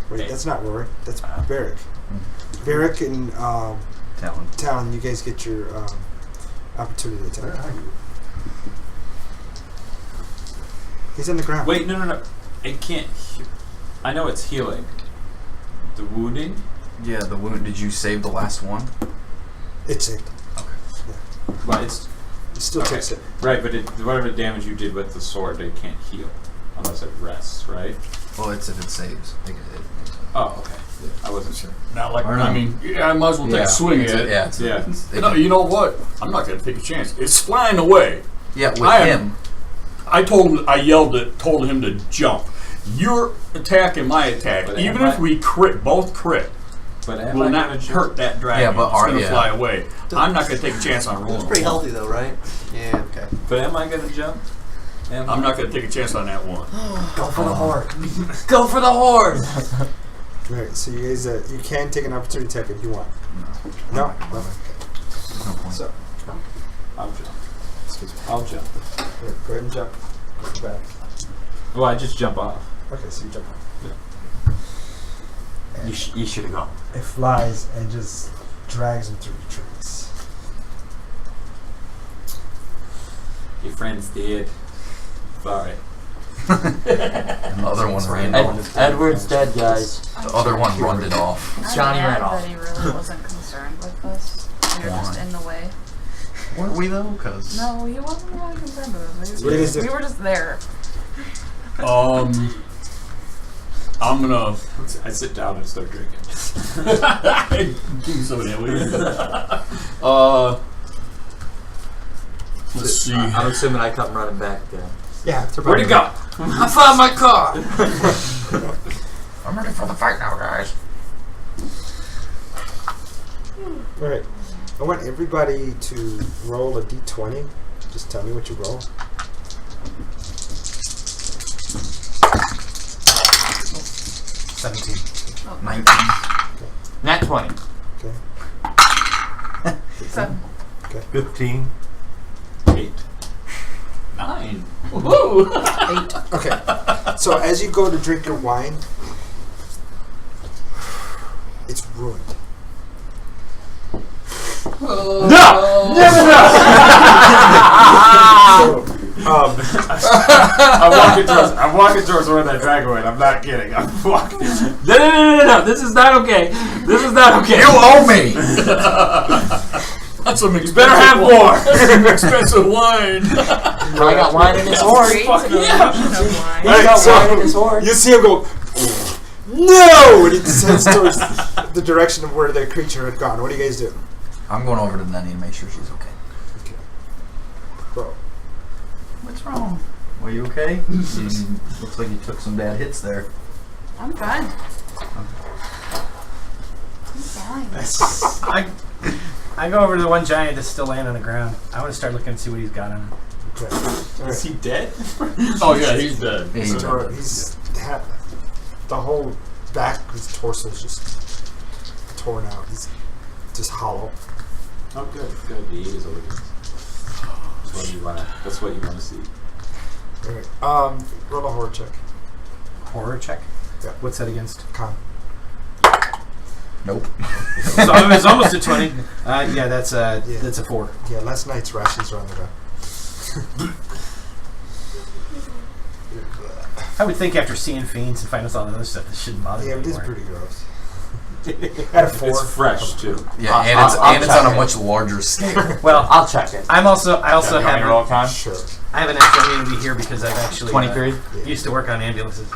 Wait, Hey. that's not Rory. That's Varric. Varric and Talon. Talon, you guys get your opportunity to attack. He's on the ground. Wait, no. It can't. I know it's healing. The wounding? Yeah, the wound. Did you save the last one? It's saved. Well, it's. It still Okay. takes it. Right, but whatever damage you did with the sword, it can't heal. Unless it rests, right? Well, it's if it saves. Make it hit. Oh, okay. I wasn't sure. Not like, Or no. I mean, yeah, I might as well take a swing at it. Yeah. It's Yeah. No, you know what? I'm not going to take a chance. It's flying away. Yeah, with I am- him. told him to jump. You're attacking my attack. But Even am if I- we both crit, But am will I not gonna hurt that dragon. Yeah, but it's are- going to yeah. fly away. I'm not going to take a chance on It's rolling. pretty one. healthy though, right? Yeah. Okay. But am I gonna jump? I'm not going to take a chance on that one. Go for the horde. Go for the horde. Right, so you guys, you can take an opportunity attack if you want. No? No. Well, There's no point. so, I'll jump. excuse me. I'll jump. Here, go ahead and jump. Go back. Well, I just jump off. Okay, so you jump off. You should have gone. It flies and just drags him through the trees. Your friend's dead. Sorry. And the other one ran off. Edward's dead, guys. The other one runned it off. I'm Johnny mad ran off. that he really wasn't concerned with us. We were just in the way. Weren't we though? Cause No, he wasn't really concerned with us. What do you guys do? We were just there. I'm going to... I sit down and start drinking. Give me some of that, will you? Let's see. I'm assuming I come running back then. Yeah. Where'd he go? I found my car. I'm ready for the fight now, guys. Alright. I want everybody to roll a d20. Just tell me what you roll. 17. Oh. 19. Nat 20. Okay. 7. 15. 8. 9. Woohoo! 8. Okay. So as you go to drink your wine, it's ruined. No! So, I'm walking towards where that dragon went. I'm not kidding. I'm walking. No. This is not okay. This is not okay. You owe me! That's some expensive better have wine. more. Some expensive wine. I got wine in his horse. Great fuck to know yeah. you know why. He's got so wine in his horse. you see him go, no! And he heads towards the direction of where the creature had gone. What do you guys do? I'm going over to Nenny and make sure she's okay. Okay. Bro. What's wrong? Are you okay? Looks like you took some bad hits there. I'm fine. I'm fine. I go over to the one giant that's still laying on the ground. I want to start looking and see what he's got on him. Okay. Is he dead? Oh yeah, he's dead. Yeah, He's the whole back of his torso is just torn out. He's just hollow. Oh, good. He ate his organs. That's what you want to see. Alright. Roll a horror check. Horror check? Yeah. What's that against? Con. Nope. So it's almost a 20. Yeah, that's a 4. Yeah, last night's rations are on the ground. I would think after seeing fiends and finding all the other stuff, this shouldn't bother Yeah, me it is anymore. pretty gross. At a 4. It's fresh too. Yeah, and I'll it's check on a it. much larger scale. Well, I'll check it. I also have roll con. Sure. I have an extra immunity here because I've actually 23. used to work on ambulances.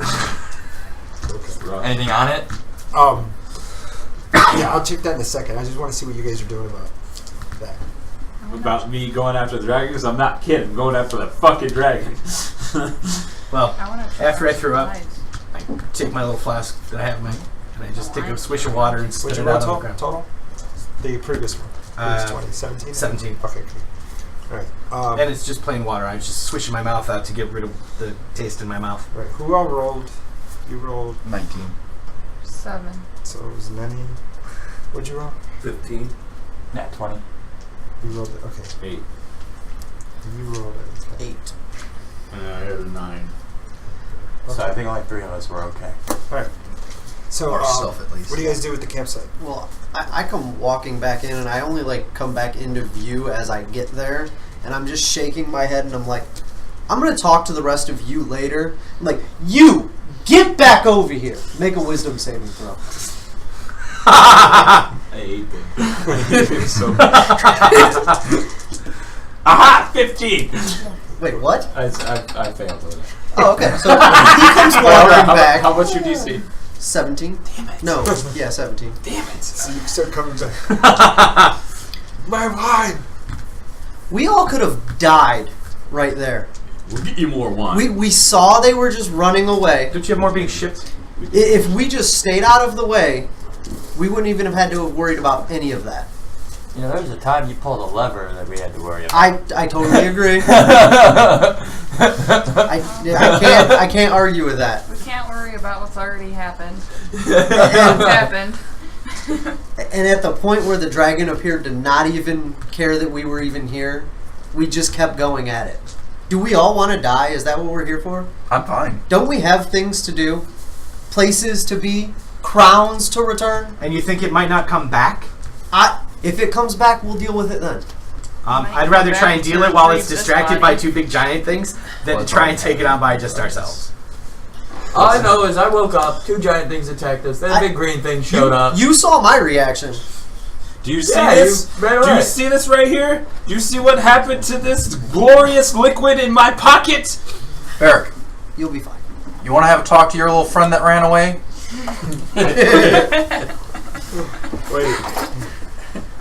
Okay. Anything on it? Yeah, I'll check that in a second. I just want to see what you guys are doing about that. About me going after the dragon? 'Cause I'm not kidding. I'm going after the fucking dragon. Well, I wanna check after I threw up, supplies. I take my little flask that I have in my, and I just take a swish of water and spit What'd it you roll out on the ground. total? The previous one. It was 20. 17? 17. Okay, good. Alright. And it's just plain water. I was just swishing my mouth out to get rid of the taste in my mouth. Right. Who all rolled? You rolled. 19. 7. So it was Nenny. What'd you roll? 15. Nat 20. You rolled it. Okay. 8. And you rolled it. 8. I had a 9. So I think only 3 of us were okay. Alright. So, Or self, at least. what do you guys do with the campsite? Well, I come walking back in, and I only come back into view as I get there, and I'm just shaking my head, and I'm like, I'm gonna talk to the rest of you later. I'm like, you get back over here. Make a wisdom saving throw. I ate them. So aha! 15! Wait, what? I failed with it. Oh, okay. So he comes wandering back. How much your DC? 17. Damn it. No, yeah, 17. Damn it. So you start coming back. My wine! We all could have died right there. We'll get you more wine. We saw they were just running away. Don't you have more being shipped? If we just stayed out of the way, we wouldn't even have had to have worried about any of that. You know, there was a time you pulled a lever that we had to worry about. I totally agree. I can't argue with that. We can't worry about what's already happened. It's happened. And at the point where the dragon appeared to not even care that we were even here, we just kept going at it. Do we all want to die? Is that what we're here for? I'm fine. Don't we have things to do? Places to be? Crowns to return? And you think it might not come back? If it comes back, we'll deal with it then. I'd rather try and deal it while it's retrieve this distracted by body. 2 big giant things than to try and take it on by just ourselves. All I know is I woke up, 2 giant things attacked us, then a big green thing showed up. You saw my reaction. Do you see Yeah, this? you ran Do away. you see this right here? Do you see what happened to this glorious liquid in my pocket? Eric, You'll be fine. you want to have a talk to your little friend that ran away? Wait.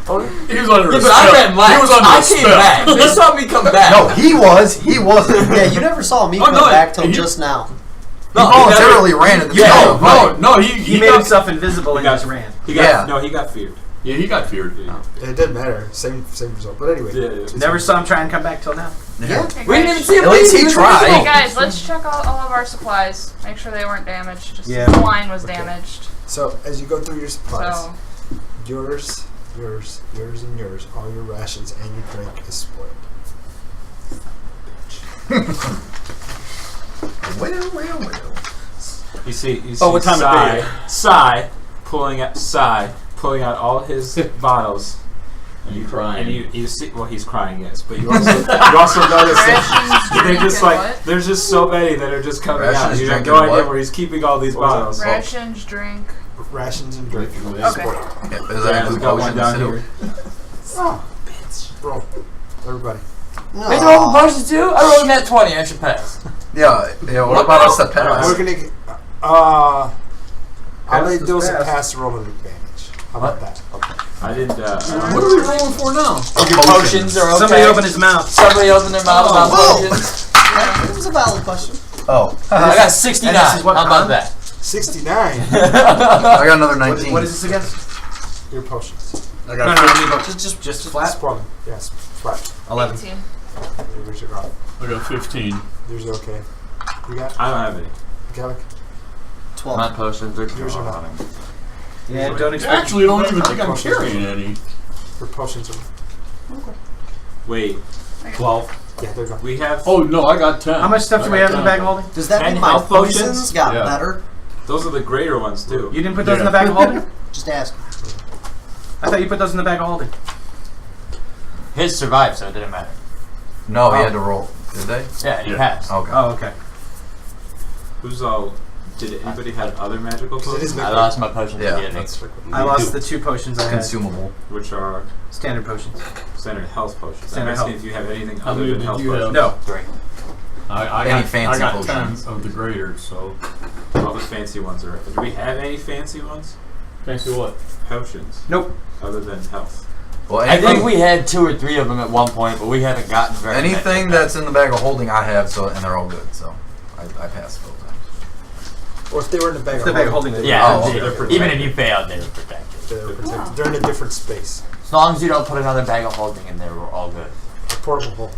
He was under Yeah, a but I spell. ran last. He was under I a came spell. back. They saw me come back. No, he was. He wasn't. Yeah, you never saw me Oh, come no, back till he- just now. He voluntarily ran at the beginning of the fight. No, He made got, himself invisible and got- just ran. He got, Yeah. No, he got feared. Yeah, he got feared. Yeah. It didn't matter. Same result. But anyway. Yeah. Never saw him try and come back till now. Yeah. Okay, We didn't even guys. see him At least leave. he was tried. invisible. Hey guys, let's check all of our supplies. Make sure they weren't damaged. Just Yeah. the wine was Okay. damaged. So as you go through your supplies, So yours, and yours, all your rations and your drink is spoiled. Well. You see Oh, what time of day? Psy pulling out all his bottles. And you crying. And you see, well, he's crying, yes, but you also notice that rations, they're just drink, like and what? there's just so many that are just coming out. Rations, You have drink, no and idea what? where he's keeping all these bottles. Rations, drink. Rations and drink. Okay. Yeah, does Yeah, that include we got one potions down too? here. Oh, roll. Everybody. Wait, you roll potions too? I rolled a nat 20. I should pass. Yeah. What about us that pass? We're gonna get. I'll let Pass those is that pass. pass roll an advantage. How about that? I didn't. What are we rolling for now? Potions are okay. Somebody open his mouth. Somebody open their mouth about whoa. potions. That was a valid question. Oh, I got 69. And this is what How about con? that? 69. I got another 19. What is this against? Your potions. I No, got no, 15. no, just flat. Sprawling. Yes, flat. 11. 18. Where's your rock? I got 15. Yours are okay. You got I don't have any. Gallic? 12. My potions are Yours are not. gone. Yeah, don't expect. Actually, I don't even think I'm carrying any. Your potions are. Wait, 12. Yeah, they're gone. we have. Oh no, I got 10. How much stuff do we have in the bag of holding? Does that 10 mean my health poisons potions? got Yeah. better? Those are the greater ones too. You didn't put those in Yeah. the bag of holding? Just ask. I thought you put those in the bag of holding. His survived, so it didn't matter. No, he had to roll. Did they? Yeah, he Yeah. passed. Okay. Oh, okay. Who's all? Did anybody have other magical Because it is potions? I liquid. lost my potions Yeah, at the end. That's liquid. I lost the 2 potions I had. Consumable. Which are Standard potions. standard health potions. Standard I'm asking health. if you have anything How other many than did health you have? potions. No. 3. I Any got, fancy I got potions? 10 of the graders, so. All the fancy ones are. Do we have any fancy ones? Fancy what? Potions. Nope. Other than health. Well, I think anything, we had 2 or 3 of them at one point, but we haven't gotten very many. anything that's in the bag of holding, I have, so and they're all good. So I passed both times. Or if they were in the bag The bag of holding. Yeah, Oh, they- okay. even if you failed, they were protected. They're protected. Wow. They're in a different space. As long as you don't put another bag of holding in there, we're all good. A portable hole.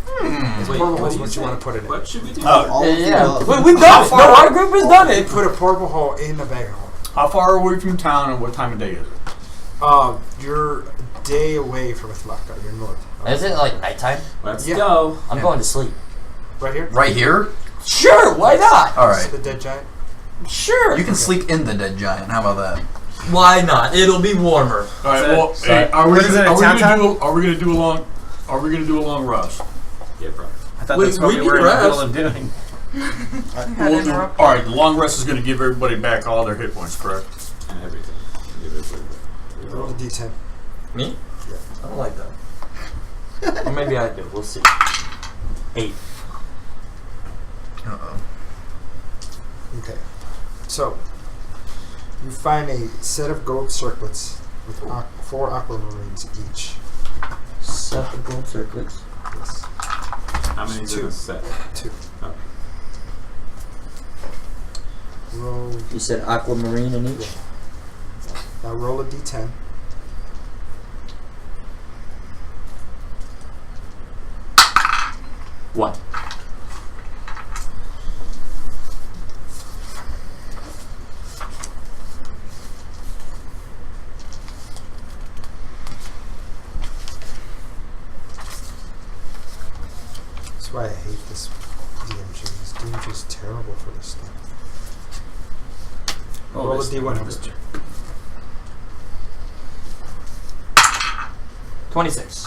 It's Wait, portable what is do what you say? want to put in it. What should we do? All of the Yeah, above. we've done it. No, our group has done They it. put a portable hole in the bag of holding. How far are we from town and what time of day is it? You're a day away from Athlatka. You're north. Is it like nighttime? Let's Yeah. go. I'm going to sleep. Right here? Right here? Sure, why not? All See right. the dead giant? Sure. You can sleep in the dead giant. How about that? Why not? It'll be warmer. All right. So- Well, so- hey, are we what is it, a gonna town do? Are we gonna do a long? Are we gonna do a long rest? Yeah, bro. I thought We- that's what we we can were in the middle rest. of doing. Well, all right. The long rest is gonna give everybody back all their hit points, correct? And everything. Give it Roll a d10. Me? I don't like that. Or maybe I do. We'll see. 8. Uh-oh. Okay. So, you find a set of gold circlets with 4 aquamarines each. 7 gold circlets. Yes. How many is in 2. a set? 2. Oh. Roll. You said aquamarine in each? Now roll a d10. One. That's why I hate this DMG. This DMG is terrible for this stuff. Oh, Roll a this- d100. 26.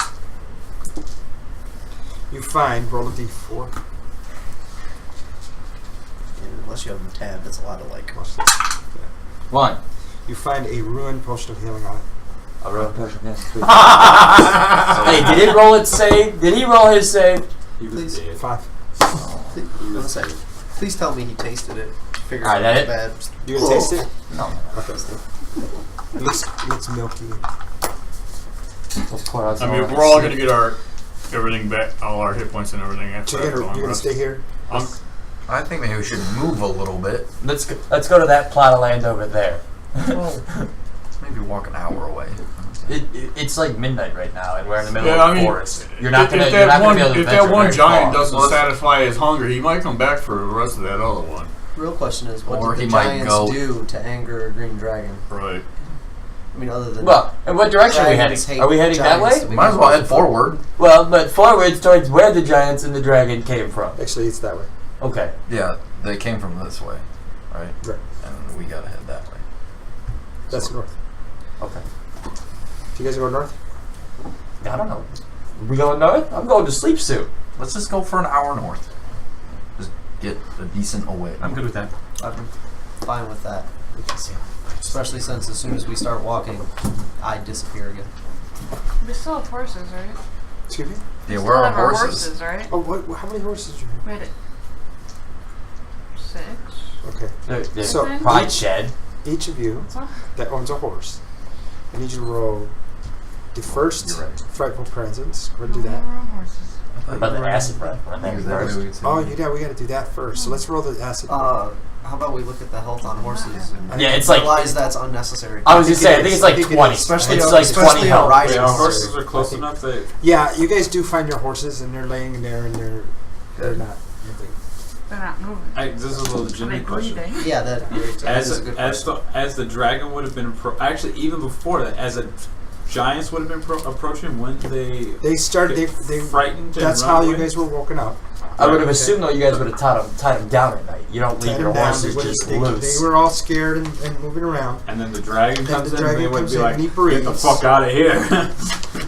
You find, roll a d4. And unless you have them tabbed, it's a lot of like. Watch this. 1. You find a ruined potion of healing on it. A roll potion. Hey, did he roll its save? Did he roll his save? He was Please. dead. 5. I'm gonna say, please tell me he tasted it. Figured Alright, out that bad. You gonna taste it? No. Okay. It looks milky. Let's pour out I some mean, more. we're all gonna get our everything back, all our hit points and everything after So that you're long gonna rest. stay here? I think maybe we should move a little bit. Let's go to that plot of land over there. Maybe walk an hour away. It's like midnight right now, and we're in the middle Yeah, of I the mean, forest. You're not gonna if be that able to if venture that one very giant far. doesn't satisfy his hunger, he might come back for the rest of that other one. Real question is, what Or did he the might giants go- do to anger a green dragon? Right. I mean, other than Well, in what direction are we dragons heading? hate Are we heading that giants way? to begin Might as well with. head forward. Well, but forwards towards where the giants and the dragon came from. Actually, it's that way. Okay. Yeah, they came from this way, right? Right. And we gotta head that way. That's north. Okay. Do you guys go north? I don't know. We going north? I'm going to sleep soon. Let's just go for an hour north. Just get a decent away. I'm good with that. I'm fine with that. Especially since as soon as we start walking, I disappear again. We still have horses, right? Excuse me? Yeah, We where still are have our horses? right? Oh, what? How many horses do you have? Wait. 6. Okay. There's So, Pride each- Shed. Each of you What's that? that owns a horse, I need you to roll do first You're right. frightful presence. Go ahead and do that. We're on horses. What about the acid breath? Run that Use that way first. we can see. Oh, we got to do that first. So let's roll the acid. How about we look at the health on horses? And Yeah, it's like realize that's unnecessary. I was gonna say. I think it's like I think it 20. is. Especially It's on- like especially 20 on health. riding. Yeah, our horses. horses are close enough that Yeah, you guys do find your horses, and they're laying there, and they're not moving. They're not moving. this is a Are they legitimate question. breathing? Yeah, that is a good question. As the dragon would have been actually even before that, as a giants would have been approaching when They started. get They frightened. That's and how run you away. guys were woken up. I would have assumed though you guys would have tied them down at night. You don't leave Tied your them down. horses They just wouldn't- loose. They were all scared and moving around. And then the dragon Then comes the in, dragon and they would comes be in like, and he "Get the breathes." fuck out of here!"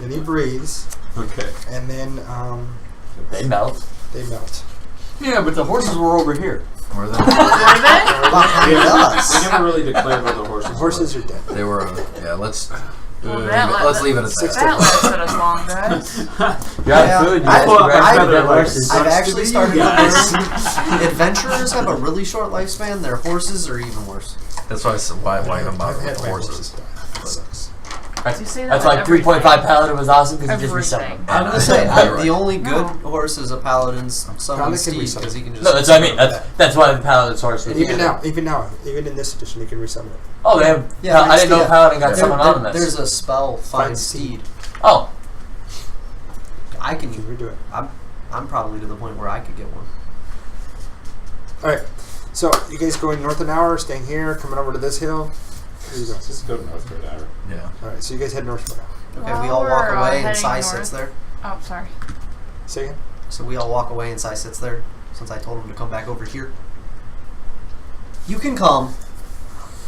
And he breathes, Okay. and then They melt. they melt. Yeah, but the horses were over here. Were they? Were they? Behind us. We never really declared where the horses. The horses were. are dead. They were. Yeah. Let's Well, let's leave it at Six that. That lasted us long, guys. You got Yeah, food. You I- guys can grab I- some dead horses. I've actually started to guys. learn adventurers have a really short lifespan. Their horses are even worse. That's why I said why even bother I've with had the my horses. die. That sucks. You say that That's with why 3.5 everything. Paladin was awesome because he just reset Everything. them. I'm gonna say You're right. the only good No. horse is a paladin's summon Paladin can steed resummon. because he can just. No, that's what I mean. That's why the Paladin's horse was. And even now, even in this edition, you can resummon it. Oh, they have. Yeah, I didn't know yeah. Paladin got Yeah. someone on this. There's a spell find Find steed. Oh, I You can. can redo it. I'm probably to the point where I could get one. All right. So you guys going north an hour, staying here, coming over to this hill. Where you going? Just go to North for an hour. Yeah. All right. So you guys head north for an hour. Okay, While we all walk we're, away and heading Sai north- sits there. Oh, sorry. Say again. So we all walk away and Sai sits there since I told him to come back over here. You can come.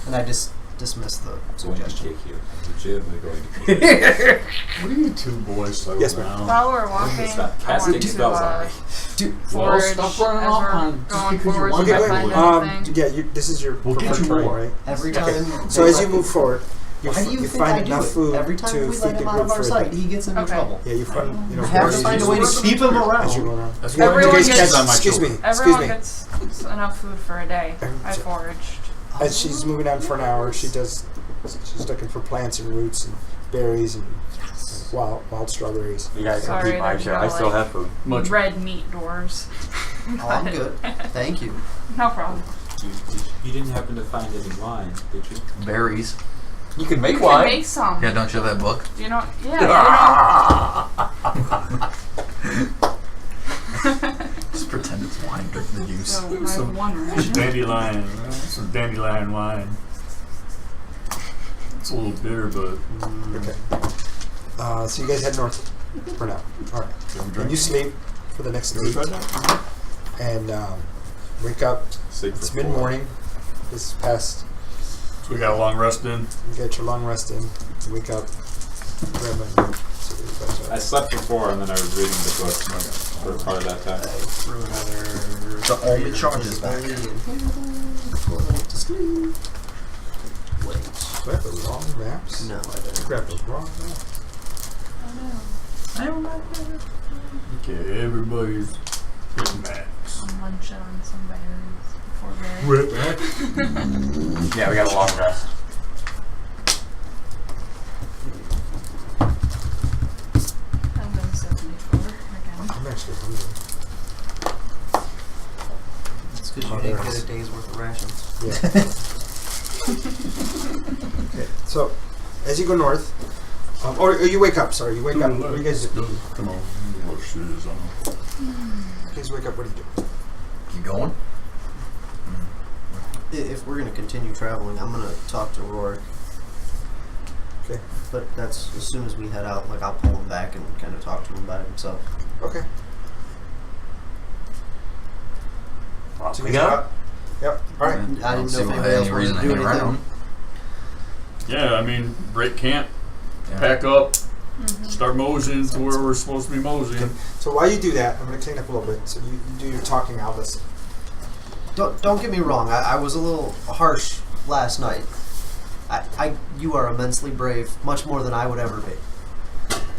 And I just dismiss the Going to suggestion. kick you. I'm legitimately going to kick you. What are you two boys slow Yes, ma'am. down? While we're walking, Stop I casting want to spells on me. Dude, forage stop running as off we're on just going because you forward. want See if Okay, I wait. find anything. Yeah. This is your We'll get preferred you terrain, more. right? every Okay. time. So as you move forward, you, Why do you you think find I do enough it? food Every time to we feed let the him out group of our for a sight, day. he gets into Okay. trouble. Yeah, you find We have to find a way to keep him as you around. go around. That's You why Everyone guys gets- catch, on my excuse me, shoulder. excuse Everyone me. gets enough food for a day. I foraged. As she's moving on for an hour, she's looking for plants and roots and berries and wild strawberries. you guys can Sorry, keep my there's shit. no, I still like- have food. Much. Red meat dwarves. Oh, I'm good. Thank you. No problem. You didn't happen to find any wine, did you? Berries. You can make You can wine. make some. Yeah. Don't you have that book? You know, yeah. Just pretend it's wine. Drink the juice. So I have one ration. Dandelion. Some dandelion wine. It's a little bitter, but Okay. So you guys head north for now. All right. And you sleep for the next week and wake up. Sleep It's for mid 4. morning. This past so we got a long rest in. you get your long rest in. You wake up. Grab a. I slept for 4 and then I was reading the book for part of that time. Threw another. The only charges back. To sleep. Wait. Grab the wrong maps. No, I didn't. Grab the wrong maps. Okay, everybody's getting maps. I'm munching on some berries before bed. Yeah, we got a long rest. I'm going 74 again. I'm actually hungry. It's because you didn't get a day's worth of rations. Yeah. Okay. So, as you go north, or you wake up. Sorry, you wake up. What do you guys do? Come on. Horses on. You guys wake up. What do you do? Keep going. If we're going to continue traveling, I'm going to talk to Rory. Okay. But that's as soon as we head out. Like, I'll pull him back and kind of talk to him about himself. Okay. Off So we you guys go. out? Yep. All right. I didn't don't know see if why anybody else any wanted reason to to do hang anything. around. Yeah, I mean, break camp, pack up, start moseying to where we're supposed to be moseying. So while you do that, I'm going to clean up a little bit. So you do your talking. I'll listen. Don't get me wrong. I was a little harsh last night. You are immensely brave, much more than I would ever be.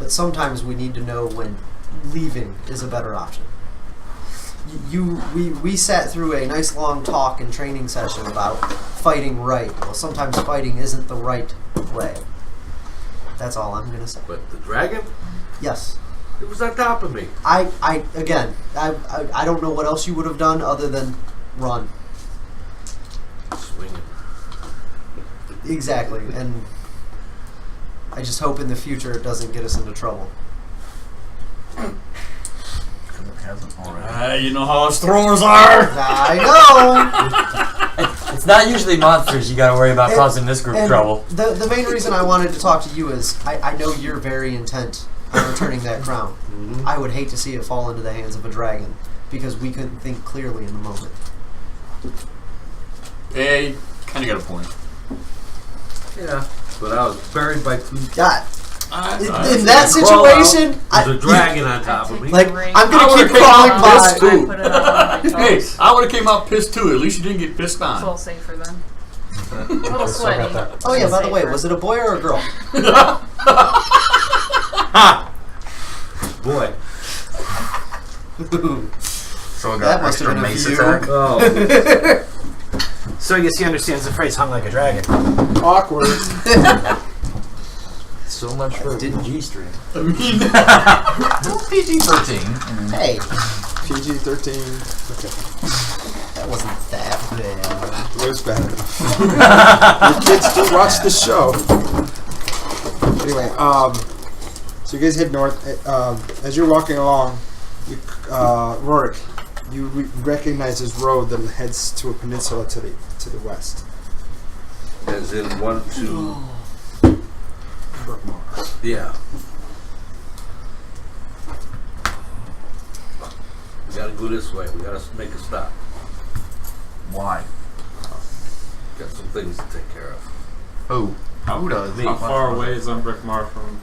But sometimes we need to know when leaving is a better option. We sat through a nice long talk and training session about fighting right. Well, sometimes fighting isn't the right way. That's all I'm gonna say. But the dragon, Yes. it was on top of me. I don't know what else you would have done other than run. Swinging. Exactly, and I just hope in the future it doesn't get us into trouble. Because it hasn't already. You know how us throwers are. I know. It's not usually monsters you gotta worry about causing this group And trouble. The main reason I wanted to talk to you is I know you're very intent on returning that crown. Mm-hmm. I would hate to see it fall into the hands of a dragon because we couldn't think clearly in the moment. Hey, kind of got a point. Yeah, but I was buried by two. God, I in that situation, There's a dragon on top of me. like Ring. I'm I gonna would've keep came crawling out by. pissed, too. I put it on my Hey, toes. I would have came out pissed too. At least you didn't get pissed It's a on. little safer then. A little sweaty. Oh yeah, by the way, was it a boy or a girl? Boy. So I That got must have extra been a mace few. attack. Oh. So I guess he understands the phrase "hung like a dragon." Awkward. So much for G-string. PG-13. Hey, PG-13. Okay. that wasn't that bad. It was bad enough. You kids do watch the show. Anyway, so you guys head north. As you're walking along, Rorik, you recognize this road that heads to a peninsula to the west. As in 1, 2. Yeah. We gotta go this way. We gotta make a stop. Why? Got some things to take care of. Who? Who does? How far away is Brickmar from?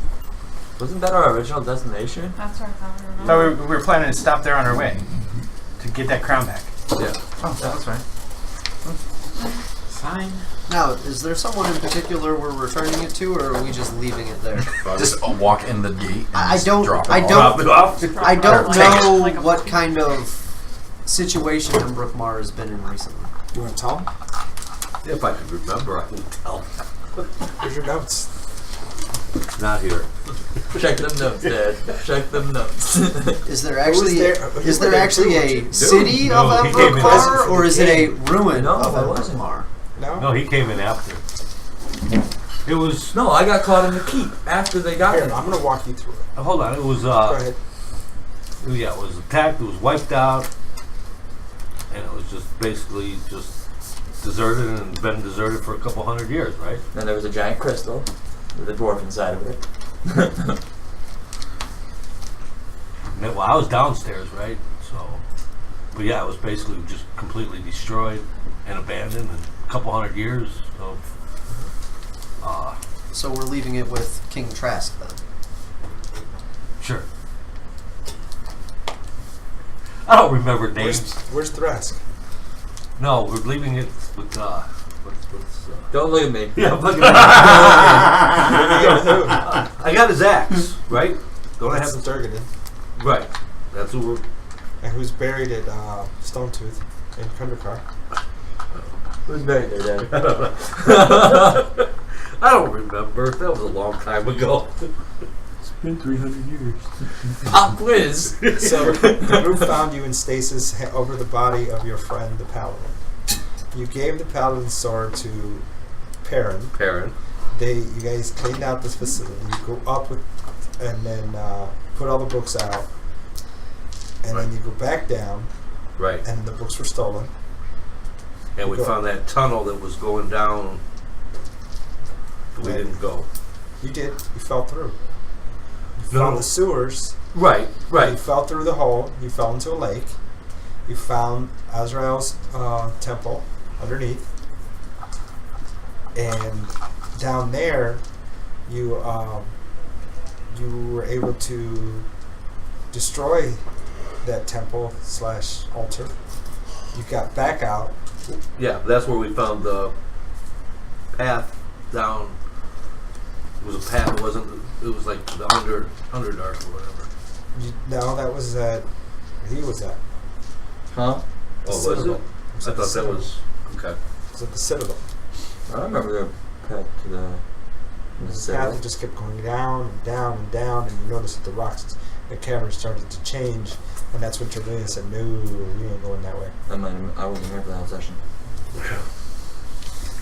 Wasn't that our original destination? That's what I thought we were going. So we were planning to stop there on our way to get that crown back. Yeah. Oh, that's right. Fine. Now, is there someone in particular we're returning it to, or are we just leaving it there? Just walk in the gate. And I just don't. Drop it I off. Drop don't. it off. I don't Like know like a what puppy. kind of situation Brookmar has been in recently. You want to tell them? If I could remember, I would tell. Here's your notes. Not here. Check them notes, Dad. Check them notes. Is there actually there? is Who were there there actually too, a weren't you? city No, of he came in Brookmar, as- or is it a ruin No, of I wasn't. Brookmar? No? No, he came in after. It was. No, I got caught in the keep after they got Here, me. I'm going to walk you through it. Hold on. It was. Go ahead. Yeah, it was attacked. It was wiped out, and it was just basically just deserted and been deserted for a couple hundred years, right? Then there was a giant crystal with a dwarf inside of it. And then, well, I was downstairs, right? So, but yeah, it was basically just completely destroyed and abandoned, and a couple hundred years of. So we're leaving it with King Trask then. Sure. I don't remember names. Where's Thrask? No, we're leaving it with. Don't look at me. Yeah, look I got his axe, right? Don't I have That's the Durganin. Right. That's who we're. And who's buried at Stonetooth in Kundrakar. Who's buried there, Dad? I don't remember. That was a long time ago. It's been 300 years. Pop quiz. So the group found you in stasis over the body of your friend, the Paladin. You gave the Paladin's sword to Perrin. Perrin. You guys cleaned out this facility. You go up with, and then put all the books out, and then you go back down, Right. and the books were stolen. And we Go. found that tunnel that was going down. But we Right. didn't go. You did. You fell through. You No. found the sewers. Right. You Right. fell through the hole. You fell into a lake. You found Azrael's temple underneath. And down there, you were able to destroy that temple / altar. You got back out. Yeah. That's where we found the path down. It was a path. It wasn't. It was like the Underdark or whatever. No, that was at. He was at. Huh? The Oh, was Citadel. it? I thought that was okay. It was at the Citadel. I remember the path to the The path just kept going down and down and down, and you noticed that the rocks, the cavern started to change, and that's when Terlina said, "No, we ain't going that way." I wasn't here for that session.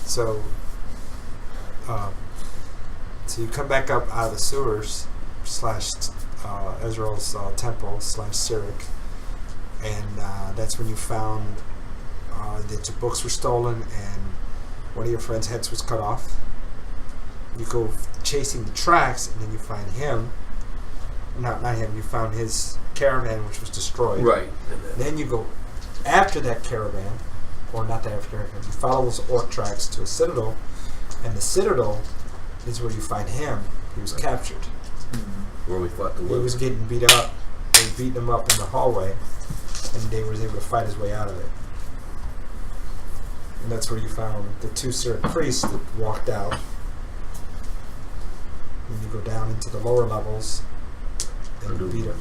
So, so you come back up out of the sewers / Ezreal's temple / Cyric, and that's when you found that your books were stolen and one of your friend's heads was cut off. You go chasing the tracks, and then you find him. Not him. You found his caravan, which was destroyed. Right. Then you go after that caravan, or not that after caravan. You follow those orc tracks to a citadel, and the citadel is where you find him. He was captured. Where we fought the He wood. was getting beat up. They beat him up in the hallway, and they was able to fight his way out of it. And that's where you found the 2 Cyric priests that walked out. And you go down into the lower levels and you beat him.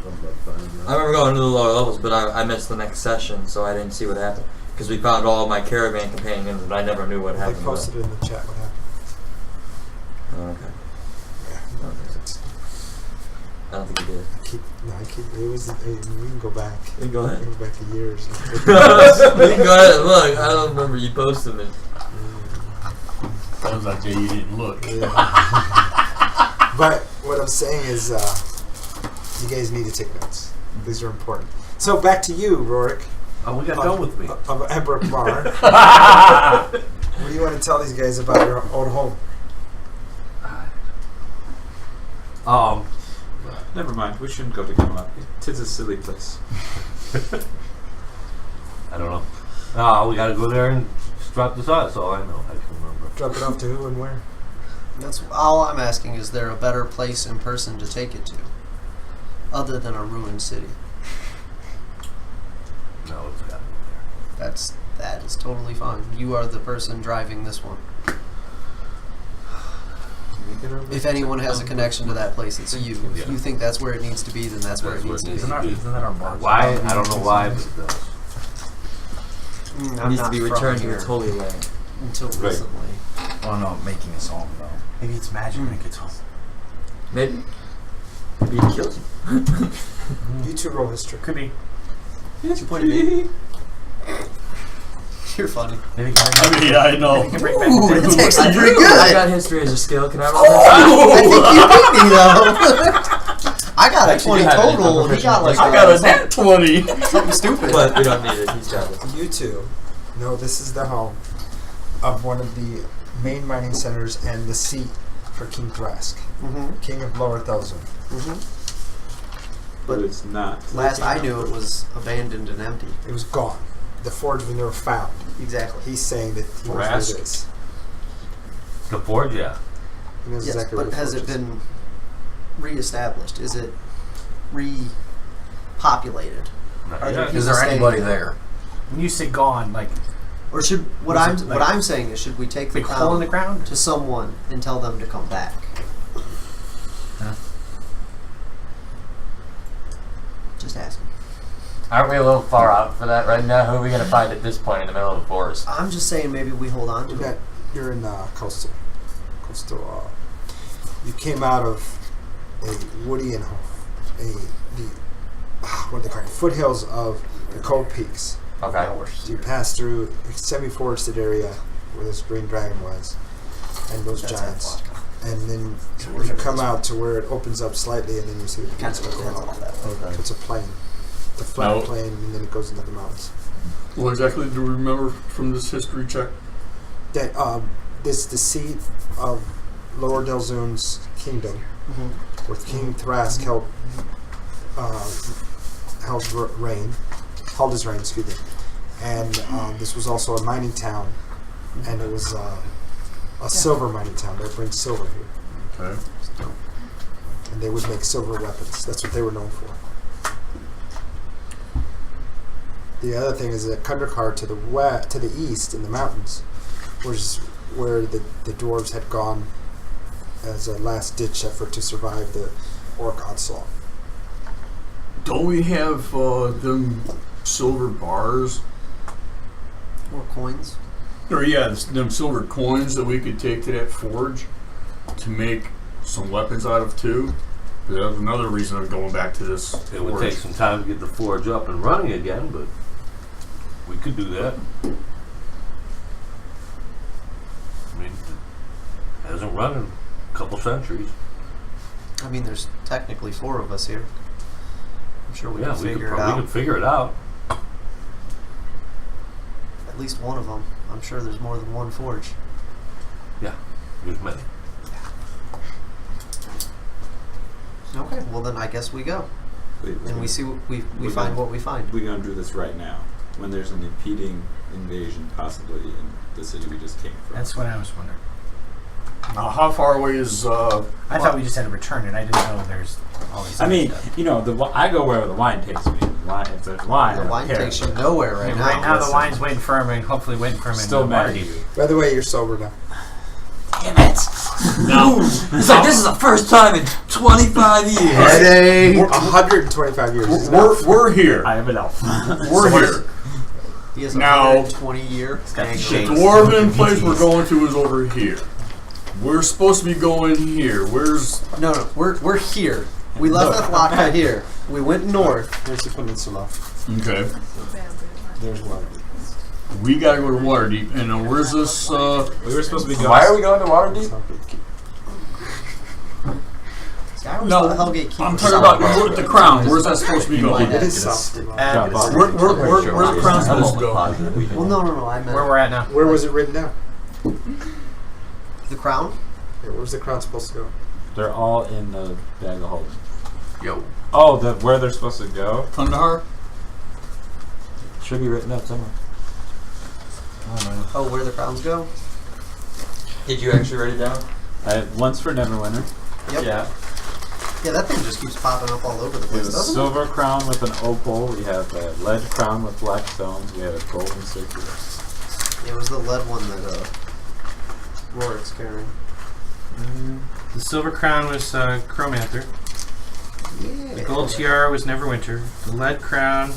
I remember going to the lower levels, but I missed the next session, so I didn't see what happened. Because we found all my caravan companions, but I never knew what They happened. posted it in the chat what happened. Oh, okay. Yeah. I don't think he did. We can go back. You can go ahead. Go back to years. You can go ahead and look. I don't remember you posting it. Sounds like you didn't look. Yeah. But what I'm saying is, you guys need to take notes. These are important. So back to you, Rorik. Oh, we got done with me. Of Ember Mar. What do you want to tell these guys about your old home? Never mind. We shouldn't go to Camelot. Tis a silly place. I don't know. We gotta go there and strap this on. That's all I know. I can remember. Drop it off to who and where? That's all I'm asking. Is there a better place in person to take it to, other than a ruined city? No, it's gotta be there. That is totally fine. You are the person driving this one. If anyone has a connection to that place, it's you. If you think that's where it needs to be, then that's where it needs to be. Isn't that our bar? Why? I don't know why, but it does. It I'm needs to not be from returned to here its holy land. until Right. recently. Oh no, making a song though. Maybe it's magic when it gets home. Maybe it kills you. You two roll history. Could be. 2 point me. You're funny. Maybe I mean, I know. can bring back Ooh, the that's actually pretty I good. got history as a skill. Can I roll I think you beat me though. I got a Actually, 20 you have it. total. I'm He got like I got a net 20. something stupid. But we don't need it. He's got it. You two know this is the home of one of the main mining centers and the seat for King Thrask, King of Lower Thelzun. But it's not. Last I knew, it was abandoned and empty. It was gone. The forge was never found. Exactly. He's saying that he knows where Thrask? it is. The forge, yeah. He knows Yes, exactly where but the has forge it is. been reestablished? Is it repopulated? Not Are yet. there Is people there staying anybody there? there? When you say gone, like Or should what Was it what like- I'm saying is, should we take the big hole in the crown ground? to someone and tell them to come back? Huh? Just asking. Aren't we a little far out for that right now? Who are we gonna find at this point in the middle of the forest? I'm just saying maybe we hold on to You're, it. you're in coastal. You came out of a woody and what they call it, foothills of the cold peaks. Okay. So you pass through a semi-forested area where this green dragon was, and those That's giants. Athlatka. And then you come out to where it opens up slightly, and then you see the Kind peaks of go depends out. on that. Okay. So it's a plain. It's a flat No. plain, and then it goes into the mountains. What exactly do we remember from this history check? That this the seat of Lower Delzun's kingdom, where King Thrask held held his reign, excuse me. And this was also a mining town, and it was a silver mining town. They would bring silver here, Okay. and they would make silver weapons. That's what they were known for. The other thing is that Kundrakar to the east in the mountains was where the dwarves had gone as a last-ditch effort to survive the orc onslaught. Don't we have them silver bars? Or coins. Or yeah, them silver coins that we could take to that forge to make some weapons out of too. That was another reason of going back to this. It would forge. take some time to get the forge up and running again, but we could do that. I mean, it hasn't run in a couple centuries. I mean, there's technically 4 of us here. I'm sure we Yeah, can we figure could it probably out. could figure it out. At least one of them. I'm sure there's more than one forge. Yeah, there's many. Okay, well then I guess we go. And we see what we We're find gonna- what we find. We're gonna do this right now when there's an impeding invasion possibly in the city we just came from. That's what I was wondering. Now, how far away is? I thought we just had to return it. I didn't know there's always. I mean, stuff. you know, I go wherever the wine takes me. If there's wine, The I don't wine care. takes you nowhere I right mean, now. right now the Listen. wine's waiting for him, and hopefully waiting for him. Still in mad at Waterdeep. you. By the way, you're sober now. Damn it! Now, It's like this is the first time in 25 years. Headache. 125 years. we're here. I am an elf. We're here. He has a Now- 120-year got hangover. shades. The dwarven place we're going to is over here. We're supposed to be going here. Where's? No, we're here. We left Athlatka here. We went north. There's the peninsula. Okay. There's one. We gotta go to Waterdeep, and where's this? We were supposed to be going. Why are we going to Waterdeep? Guy was No, the Hellgate Keeper. I'm talking about the crown. Where's that supposed to be going? It is south. Where's the crown supposed to go? Well, no. I meant Where we're at now. Where was it written down? the crown. Yeah, where's the crown supposed to go? They're all in the bag of holding. Yo. Oh, where they're supposed to go Thunderheart? Should be written up somewhere. Oh, where the crowns go? Did you actually write it down? One's for Neverwinter. Yep. Yeah. Yeah, that thing just keeps popping up all over the We have place, a doesn't it? silver crown with an opal. We have a lead crown with black stones. We have a golden circular. It was the lead one that Rorik's carrying. The silver crown was Chromancer. Yeah. The gold tiara was Neverwinter. The lead crown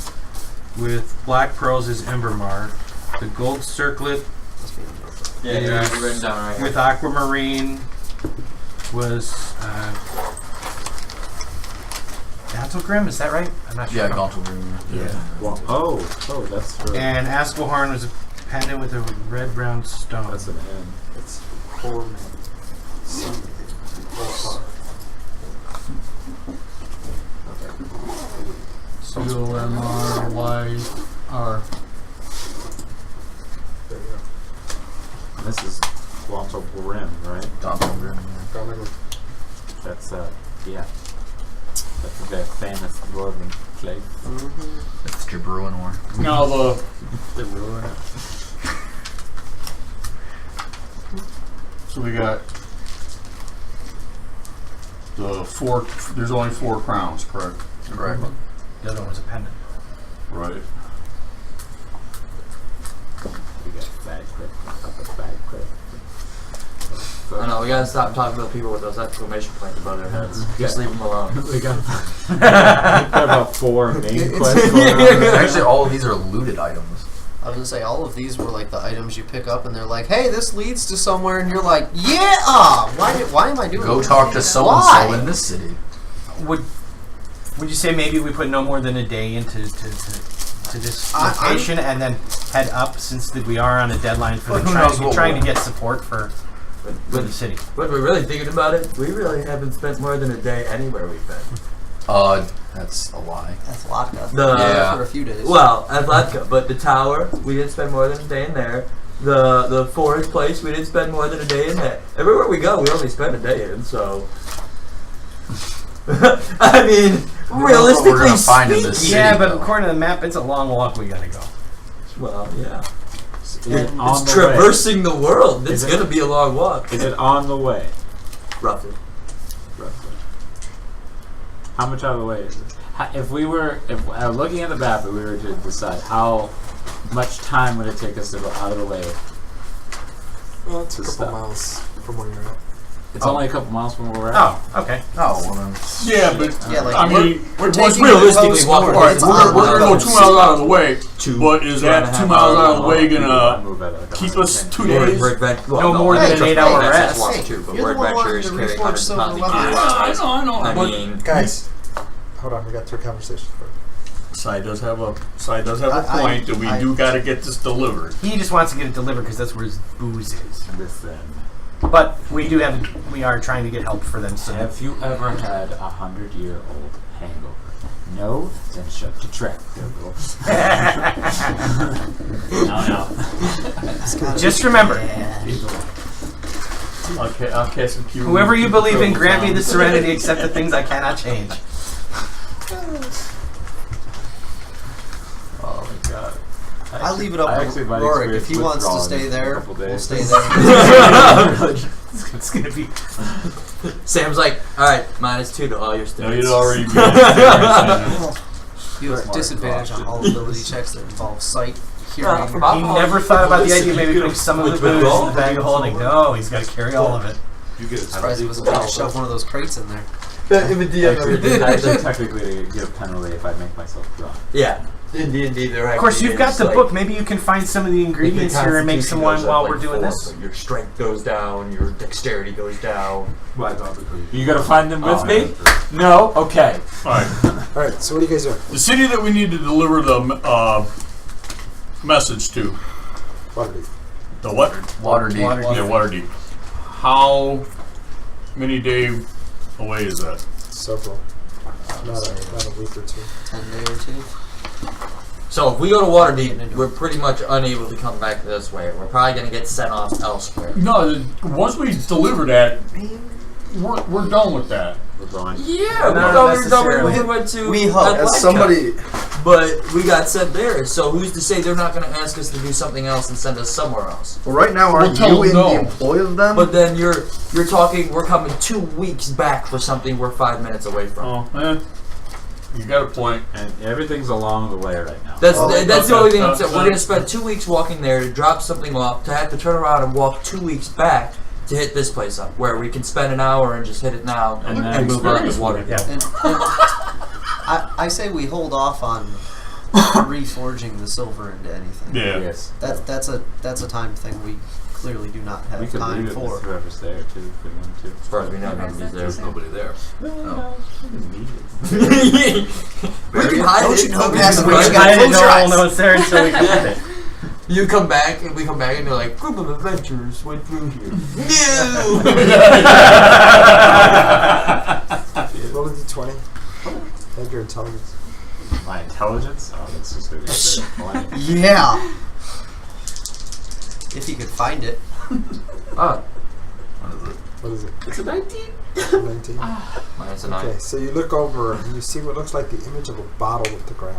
with black pearls is Embermar. The gold circlet Must be in the Yeah, Yeah. it's written down right here. with aquamarine was Gauntlgrim, is that right? I'm not sure. Yeah, Gauntlgrim. Yeah. Well, oh, that's for. And Askelhorn was a pendant with a red round stone. That's an N. It's poor man. C-O-M-R-Y-R. There you go. This is Gauntlgrim, right? Gauntlgrim. That's yeah. That's a very famous dwarven place. That's Jabruin War. Now so we got the 4. There's only 4 crowns, correct? Correct. The other one was a pendant. Right. We got bag clip, bag clip. I know, we gotta stop talking about people with those exclamation points above their heads. Just leave them alone. We got about 4 main quests going on. Actually, all of these are looted items. I was gonna say all of these were like the items you pick up, and they're like, "Hey, this leads to somewhere," and you're like, "Yeah, why am I doing Go this? talk to so and Why? so in this city. Would you say maybe we put no more than a day into this I'm- location and then head up since we are on a deadline for Well, the who knows what trying we'll- to get support for the city? When we're really thinking about it, we really haven't spent more than a day anywhere we've been. That's a lie. That's Latka. Yeah. For a few days. Well, Athlatka, but the tower, we didn't spend more than a day in there. The forest place, we didn't spend more than a day in there. Everywhere we go, we only spend a day in, so... I mean, what we're realistically gonna find in this speaking... city. Yeah, but though. according to the map, it's a long walk we gotta go. Well, yeah. Is it on It's the traversing the world. Is It's it- gonna be a long walk. way? Is it on the way? Roughly. Roughly. How much out of the way is it? If looking at the map, and we were to decide how much time would it take us to go out of the way? Well, it's a To couple stop. miles from where you're at. It's only a couple miles from where we're at. Oh, okay. Oh, well then. Yeah, but Yeah, like I mean, we're what's taking realistically the walking post All right, we're gonna go 2 miles out of the way, but is that 2 miles out of the way gonna keep us 2 days? No more than an 8-hour rest. You're the one wanting to reforge silver weapons. I know. I But mean, Guys, hold on. We got 3 conversations first. Sai does have a point that we I- do got to get this delivered. He just wants to get it delivered because that's where his booze is. Listen, But we are trying to get help for them. So have you ever had a 100-year-old hangover? No? Then shut the trap, Google. No. just remember, I'll cast some cube. whoever you believe in, grant me the serenity, accept the things I cannot change. Oh my god. I leave it up I to actually might Rorik. If he experience wants to withdrawal stay in a there, couple we'll days. stay there. It's gonna be. Sam's like, alright, -2 to all your No, stats. you'd already be. You have disadvantage on all ability checks that involve sight, hearing. from my He point, never thought about the idea of maybe you putting some of the with booze withdrawal? in the bag of holding. No, he's got to carry all of it. You get a Surprised he wasn't trying to shove one of those crates in there. Actually, technically get a penalty if I make myself drunk. Yeah. In D&D, they're Of course, you've got the book. Maybe you can find some of the ingredients here and make some one while we're doing this. Your strength goes down, your dexterity goes down. You gonna find them with me? No? Okay. Alright. Alright, so what are you guys doing? The city that we need to deliver the message to. Waterdeep. The what? Waterdeep. Yeah, Waterdeep. How many day away is that? Several. Not a week or 2. 10 day or 2. So if we go to Waterdeep, we're pretty much unable to come back this way. We're probably going to get sent off elsewhere. No, once we deliver that, we're done with that. We're going. Yeah, Not we went to We hope. Athlatka, Somebody. but we got sent there. So who's to say they're not going to ask us to do something else and send us somewhere else? Well, right now, aren't tell you them in no. the employ of them? But then you're talking. We're coming 2 weeks back for something we're 5 minutes away from. Oh, you got a point. And everything's along the way right now. That's the only thing I'm okay. saying. We're going to spend 2 weeks walking there to drop something off, to have to turn around and walk 2 weeks back to hit this place up, where we can spend an hour and just hit it now And and, then move on to experience water. Yeah. And I say we hold off on reforging the silver into anything. Yeah. Yes. That's a time thing we clearly do not We have could time leave it for. with whoever's there too if we wanted to. As far as we know, nobody's there. There's nobody there. We can hide Don't it. you know, Nobody's Pastor, gonna we find gotta it. I didn't close know your all eyes. know it's there until we find it. You come back, and we come back, and they're like, group of adventurers went through here. No! Roll a d20. Add your intelligence. My intelligence? Oh, that's just gonna be a bit blank. Yeah. If you could find it. Ah, What is it? It's a 19. 19. minus a 9. Okay, so you look over and you see what looks like the image of a bottle with the ground.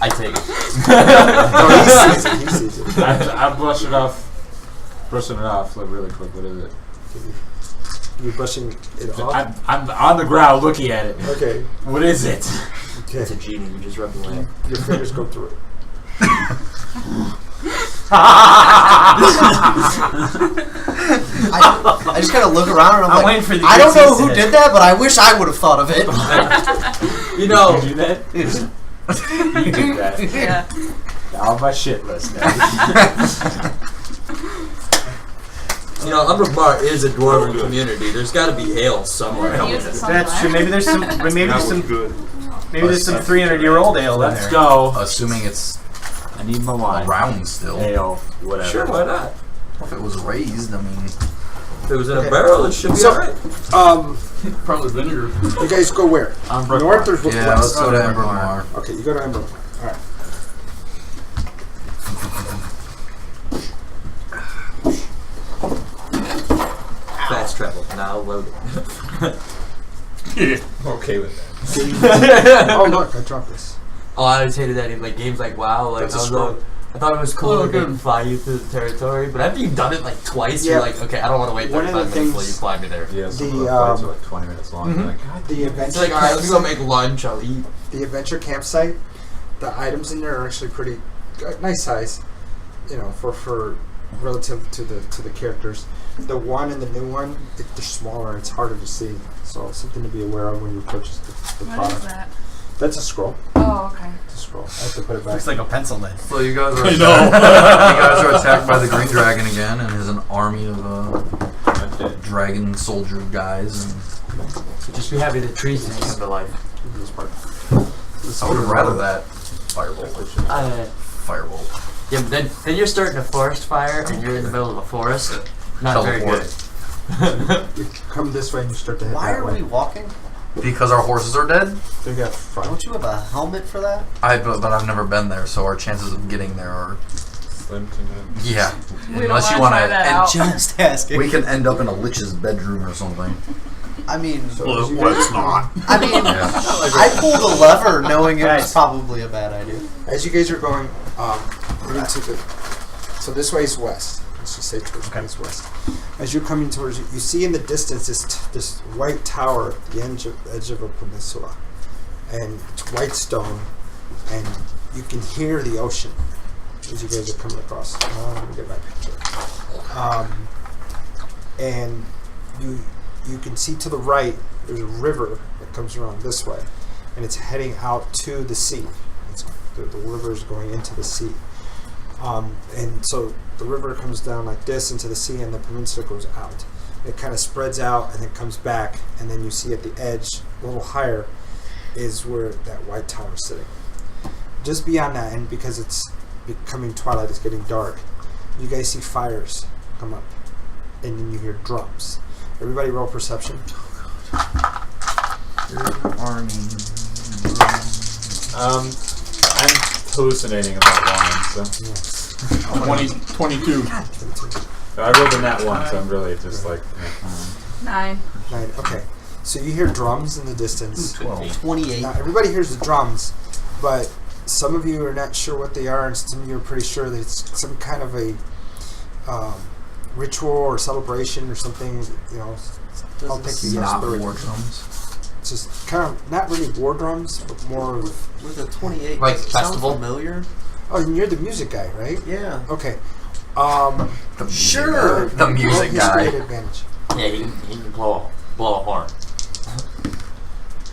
I take it. No, he sees it. He sees it. I'm brushing it off like really quick. What is it? You're brushing it off. I'm on the ground looking at it. Okay. What is it? Okay. It's a genie. You just rub the lamp. Your fingers go through it. I just kind of look around and I'm like, waiting for the I don't know ETs to who hit. did that, but I wish I would have thought of it. You know, You do that? You do that. Yeah. On my shit list now. Umberbar is a dwarven community. There's got to be ale somewhere. Use it That's true. somewhere. Maybe there's some. Maybe That there's was some. good. Maybe there's some 300-year-old ale in Let's there. go. Assuming it's I need my wine. around still. Ale, whatever. Sure, why not? If it was raised, I mean. If it was in a barrel, it should be So- alright. Probably vinegar. You guys go where? I'm North or west? Yeah, let's go to Embermar. Okay, you go to Emerald. Alright. Fast travel. Now load it. Yeah. Okay with that. Oh, look, I dropped this. Oh, I always hated that in like games like WoW. Like That's a I was scroll. like, I thought it was cool Oh, that they good. can fly you through the territory, but after you've done it like twice, Yeah. you're like, okay, I don't want to wait One of 35 the minutes until you things- fly me there. Yeah, some The, of the fights um, are like 20 minutes long. Mhm. Like, God, The It's adventure like, alright, let me go campsite, make lunch. I'll eat. the adventure campsite, the items in there are actually pretty nice size. You know, for relative to the characters. The one and the new one, they're smaller. It's harder to see. So something to be aware of when you purchase the What product. is that? That's a scroll. Oh, okay. It's a scroll. I have to put it back. Looks like a pencil lead. So you guys are I you know. guys are attacked by the green dragon again, and has an army of dragon soldier guys. And Just be happy the trees didn't come to life. This part. I would have rather that firebolt. Firebolt. Yeah, but then you're starting a forest fire and you're in the middle of a forest. Not very good. You come this way and you start to head Why that are way. we walking? Because our horses are dead. They got front. Don't you have a helmet for that? But I've never been there, so our chances of getting there are Slim to none. yeah. We Unless don't you wanna want try that out. Just asking. we can end up in a lich's bedroom or something. I mean, So as you Let's guys- not. I mean, Yeah. I pulled a lever knowing it was Guys. probably a bad idea. As you guys are going into the, so this way is west. Let's just say towards is west. As you're coming towards it, you see in the distance this white tower at the edge of a peninsula, and it's white stone, and you can hear the ocean as you guys are coming across. Let me get my picture. And you can see to the right there's a river that comes around this way, and it's heading out to the sea. The river is going into the sea. And so the river comes down like this into the sea, and the peninsula goes out. It kind of spreads out and then comes back, and then you see at the edge, a little higher, is where that white tower is sitting. Just beyond that, and because it's becoming twilight, it's getting dark, you guys see fires come up, and then you hear drums. Everybody roll perception. Army. I'm hallucinating about wine, so 22. I rolled in that one, so I'm really just like. 9. 9. Okay. So you hear drums in the distance. 28. Now, everybody hears the drums, but some of you are not sure what they are, and some of you are pretty sure that it's some kind of a ritual or celebration or something. You know, I'll take the guess. Not but war drums. It's just kind of not really war drums, but more of. With a 28. Like does it sound festival? familiar? Oh, and you're the music guy, right? Yeah. Okay. The Sure. The music roll guy. history at advantage. Yeah, he can blow a horn.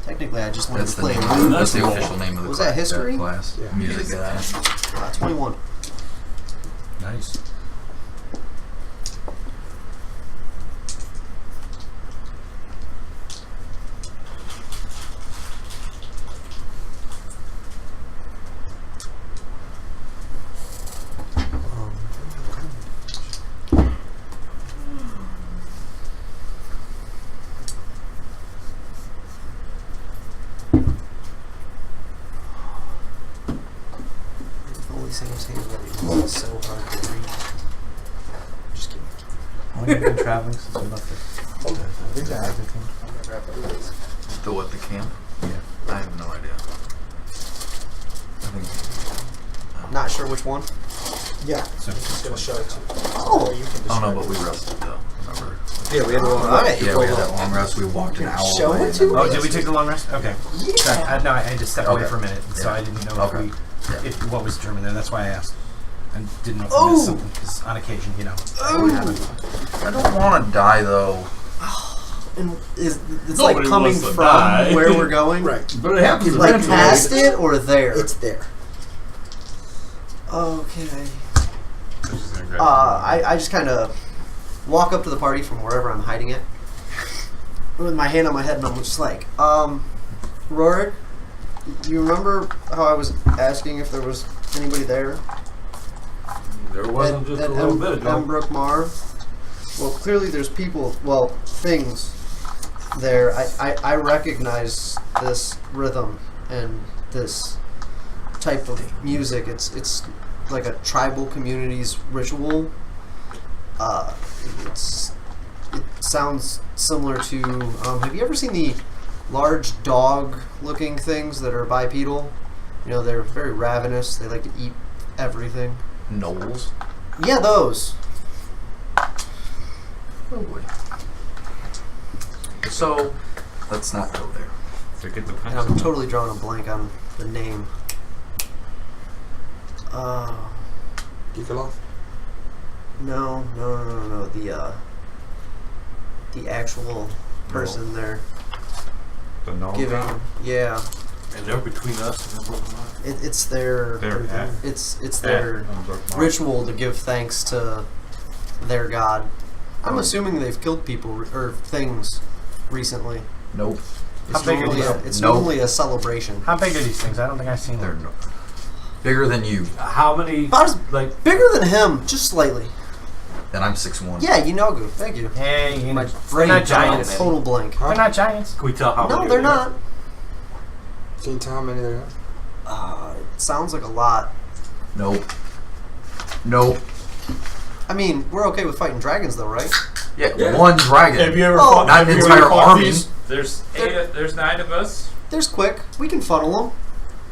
Technically, I just wanted That's to the play name. a lute. That's the official name of the Was class. that history? Class. Yeah. Music guy. 21. Nice. Only Sam's handwriting is so hard to read. Just kidding. How long have you been traveling since we left it? The what? The camp? Yeah. I have no idea. I think. Not sure which one. Yeah. So, I'm just gonna show it to you. Oh. Or you can Oh no, describe but it. we rested though. Remember? Yeah, we had a long Alright. Yeah, we had that long rest. We walked an hour Show away. it to oh, did we take the long rest? Okay. Yeah. No, I just stepped away Okay. for a minute, so Yeah. I didn't know Okay. if what was determined there. That's why I asked. I didn't know if Oh. we missed something, because on occasion, you know. I don't want to die though. And it's Nobody like coming wants to from die. where we're going. Right. But it happens Like eventually. past it or there? It's there. Okay. I'm just gonna grab I just kind of walk up to the party from wherever I'm hiding it with my hand on my head, and I'm just like, Rorik, you remember how I was asking if there was anybody there? There wasn't just a little bit ago. Pembroke Mar? Well, clearly there's people, well, things there. I recognize this rhythm and this type of music. It's like a tribal community's ritual. It sounds similar to. Have you ever seen the large dog-looking things that are bipedal? You know, they're very ravenous. They like to eat everything. Knowles. Yeah, those. Oh boy. So let's not go there. Forget the And I'm pencil. totally drawing a blank on the name. Gigalov? No. The actual person there The gnome giving. guy? Yeah. And they're between us and everyone. It's their. It's their ritual to give thanks to their god. I'm assuming they've killed people or things recently. Nope. It's big are normally these? it's Nope. normally a celebration. How big are these things? I don't think I've seen They're them. bigger than you, How many? About as Like bigger than him, just slightly. and I'm 6'1". Yeah, you know, good. Thank you. Hey, you know, My they're brain not drawn a giants. total blank. They're not giants. can we tell how many? No, they're are there? not. Can you tell how many there are? It sounds like a lot. Nope. Nope. I mean, we're okay with fighting dragons, though, right? Yeah, one dragon. Have you ever Oh, fought? not have an you entire ever fought army. these? There's there's 9 of us. There's quick. We can funnel them.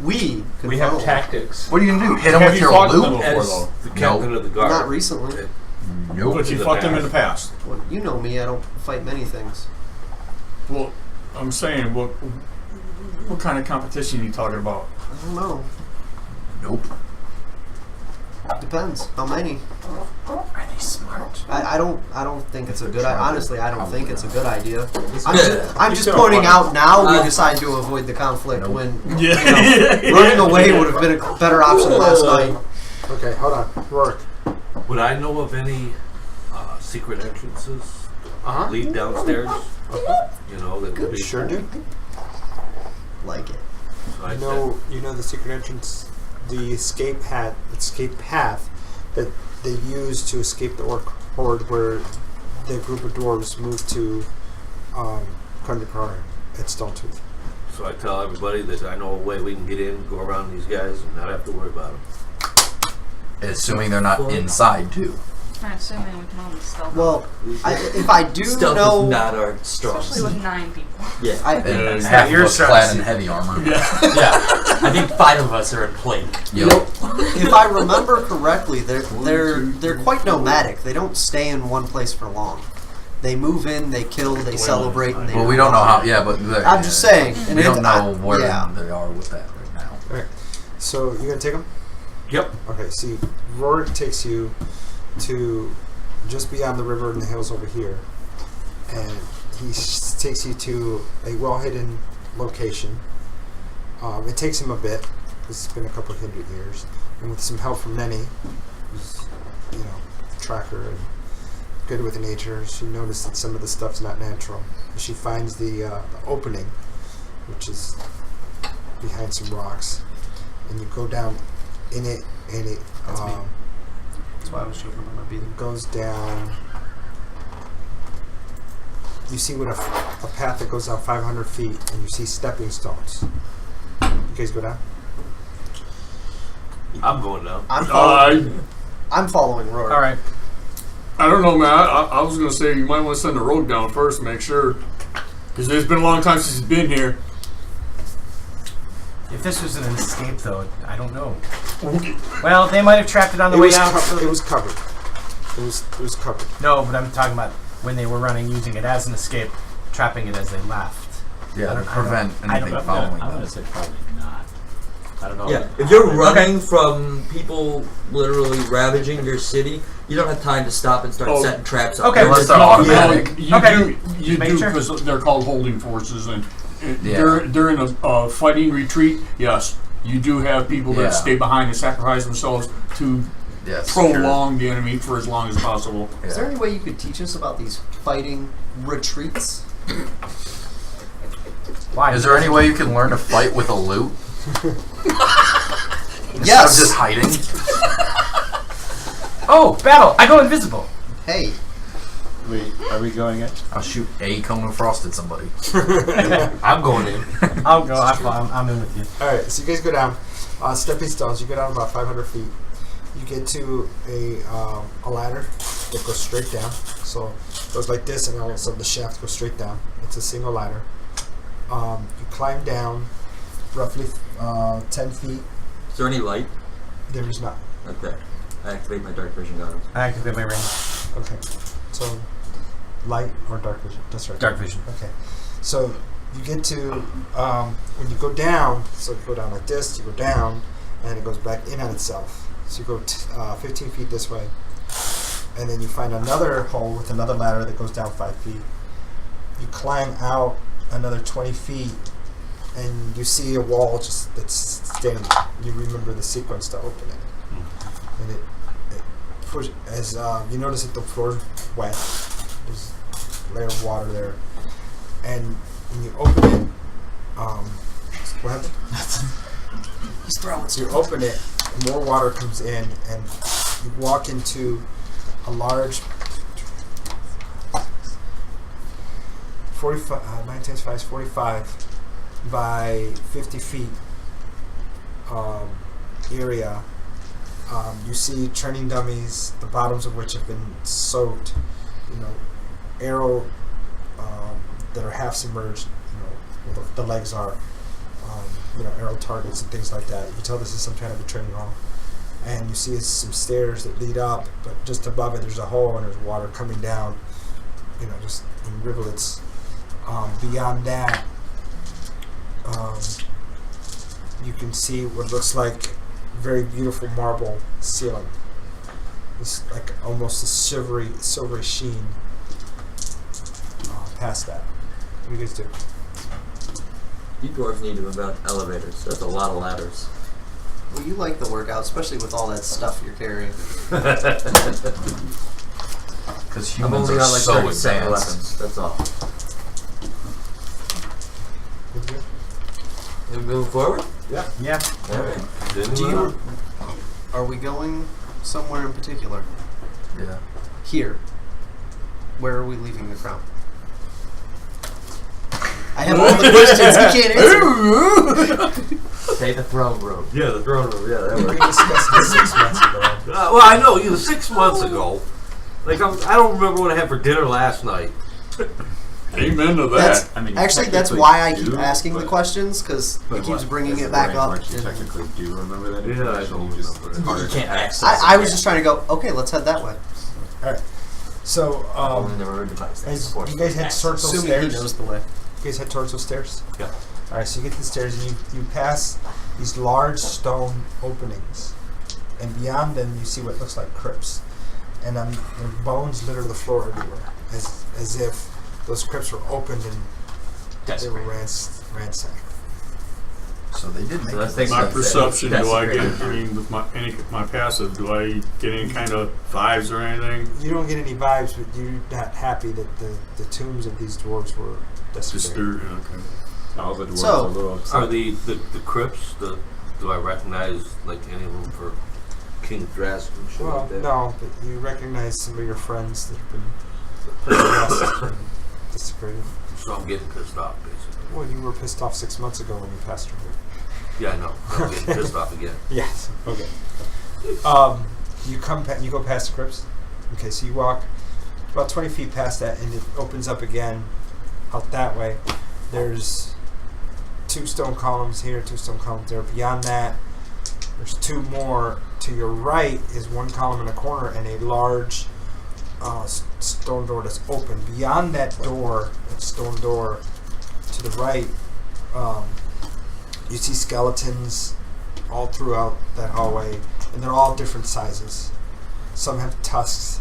We can We funnel have 'em. tactics. What are you gonna do? Hit him Have with you your fought them loot? before, As though? the captain of the guard. Not recently. Nope. But you the fought them in past. the past. Well, you know me. I don't fight many things. Well, I'm saying, what kind of competition are you talking about? I don't know. Nope. Depends. How many? Are they smart? I don't think it's a good. Honestly, I don't think it's a good idea. Yeah. I'm just pointing out now. We decide to avoid the conflict Nope. when Yeah. running away would have been a better option last night. Okay, hold on. Rourke. Would I know of any secret entrances lead downstairs? You know that would be Sure do. Like it. So I You know the secret entrance, the escape path that they used to escape the orc horde, where the group of dwarves moved to Kundakar at Stonetooth. So I tell everybody that I know a way we can get in, go around these guys, and not have to worry about them. Assuming they're not inside too. I'm assuming we can only stealth. Well, if I do Stealth know, is not our strong Especially suit. with 9 people. Yeah. And Yeah, half of you're us strong clad in suit. heavy armor. Yeah. I think 5 of us are in plate. Yep. if I remember correctly, they're quite nomadic. They don't stay in one place for long. They move in, they kill, they celebrate, and they. Well, we don't know how. Yeah, but I'm just saying. And we it- don't know where yeah. they are with that right now. So you gonna take them? Yep. Okay. See, Rourke takes you to just beyond the river and the hills over here, and he takes you to a well-hidden location. It takes him a bit. It's been a couple of 100 years, and with some help from Nenny, who's tracker and good with nature, she noticed that some of the stuff's not natural. She finds the opening, which is behind some rocks, and you go down in it, and it That's me. That's why I was joking about my beating. goes down. You see what a path that goes down 500 feet, and you see stepping stones. You guys go down? I'm going down. I'm following Rory. All right. I don't know, man. I was gonna say you might want to send a rogue down first, make sure, because there's been a long time since he's been here. If this was an escape, though, I don't know. Well, they might have trapped it on the way out. It was covered. It was covered. No, but I'm talking about when they were running, using it as an escape, trapping it as they left. Yeah, to I prevent don't anything know. following I'm them. gonna say probably not. I don't know. Yeah, if you're running from people literally ravaging your city, you don't have time to stop and start Oh. setting traps up. Okay. Unless they're You automatic. do Make sure. because they're called holding forces, and Yeah. during a fighting retreat, yes, you do have people Yeah. that stay behind and sacrifice themselves to Yes. prolong the enemy for as long as possible. Is there any way you could teach us about these fighting retreats? Why? Is there any way you can learn to fight with a loot? Instead Yes. of just hiding? Oh, battle! I go invisible. Hey, Wait, are we going in? I'll shoot a cone of frost at somebody. I'm going in. I'll go. I'm in with you. All right, so you guys go down. Stepping stones. You go down about 500 feet. You get to a ladder that goes straight down. So it goes like this, and all of a sudden the shaft goes straight down. It's a single ladder. You climb down roughly 10 feet. Is there any light? There is not. Okay. I activate my dark vision goggles. I activate my ring. Okay. So light or dark vision? That's right. Dark vision. Okay. So you get to when you go down. So you go down like this. You go down, and it goes back in on itself. So you go 15 feet this way, and then you find another hole with another ladder that goes down 5 feet. You climb out another 20 feet, and you see a wall just that's standing. You remember the sequence to open it, and it push as you notice that the floor is wet. There's a layer of water there, and when you open it, what happened? He's throwing You open it, more water comes in, and you walk into a large 45, 9 times 5 is 45 by 50 feet area. You see training dummies, the bottoms of which have been soaked, arrow that are half submerged, where the legs are, arrow targets and things like that. You can tell this is some kind of a training hall. And you see some stairs that lead up, but just above it there's a hole and there's water coming down, just in rivulets. Beyond that, you can see what looks like very beautiful marble ceiling. It's like almost a silvery sheen past that. What do you guys do? You dwarves need to invent elevators. That's a lot of ladders. Well, you like the workout, especially with all that stuff you're carrying. Because I'm humans only are on like so 37 advanced. weapons. That's all. We move forward? Yeah. Alright. Are we going somewhere in particular? Yeah. Here. Where are we leaving the crown? I have all the questions he can't answer. Take the throne room. Yeah, the throne room. Yeah, that We works. discussed this 6 months ago. Well, I know you 6 months ago. Like I don't remember what I had for dinner last night. Amen to that. That's I mean, actually that's technically why I do, keep asking the but- questions, because he But keeps what, bringing as it the back brain up. works, you and- technically do remember that Yeah, I information. don't You just remember it. it's harder You can't to access I was just trying to go, okay, let's head that way. Alright. So, Only there were a device that as supports you guys head access. towards those Assuming he stairs. knows the way. You guys head towards those stairs? Yeah. Alright, so you get to the stairs and you pass these large stone openings. And beyond them you see what looks like crypts. And their bones litter the floor everywhere. As if those crypts were opened and they were ransacked. So they did make So let's it. take My some perception, do I get, desecrated. with my passive, do I get any kind of vibes or anything? You don't get any vibes, but you're not happy that the tombs of these dwarves were desecrated. Okay. All the dwarves So- are a little upset. Are the crypts? Do I recognize like any of them for King Drask and shit Well, like that? no, but you recognize some of your friends that have been possessed and desecrated. So I'm getting pissed off, basically. Well, you were pissed off 6 months ago when you passed through here. Yeah, I know. I'm getting pissed off again. Yes. Okay. You go past the crypts. Okay, so you walk about 20 feet past that, and it opens up again out that way. There's 2 stone columns here, 2 stone columns there. Beyond that, there's 2 more. To your right is 1 column in a corner and a large stone door that's open. Beyond that door, that stone door, to the right, you see skeletons all throughout that hallway, and they're all different sizes. Some have tusks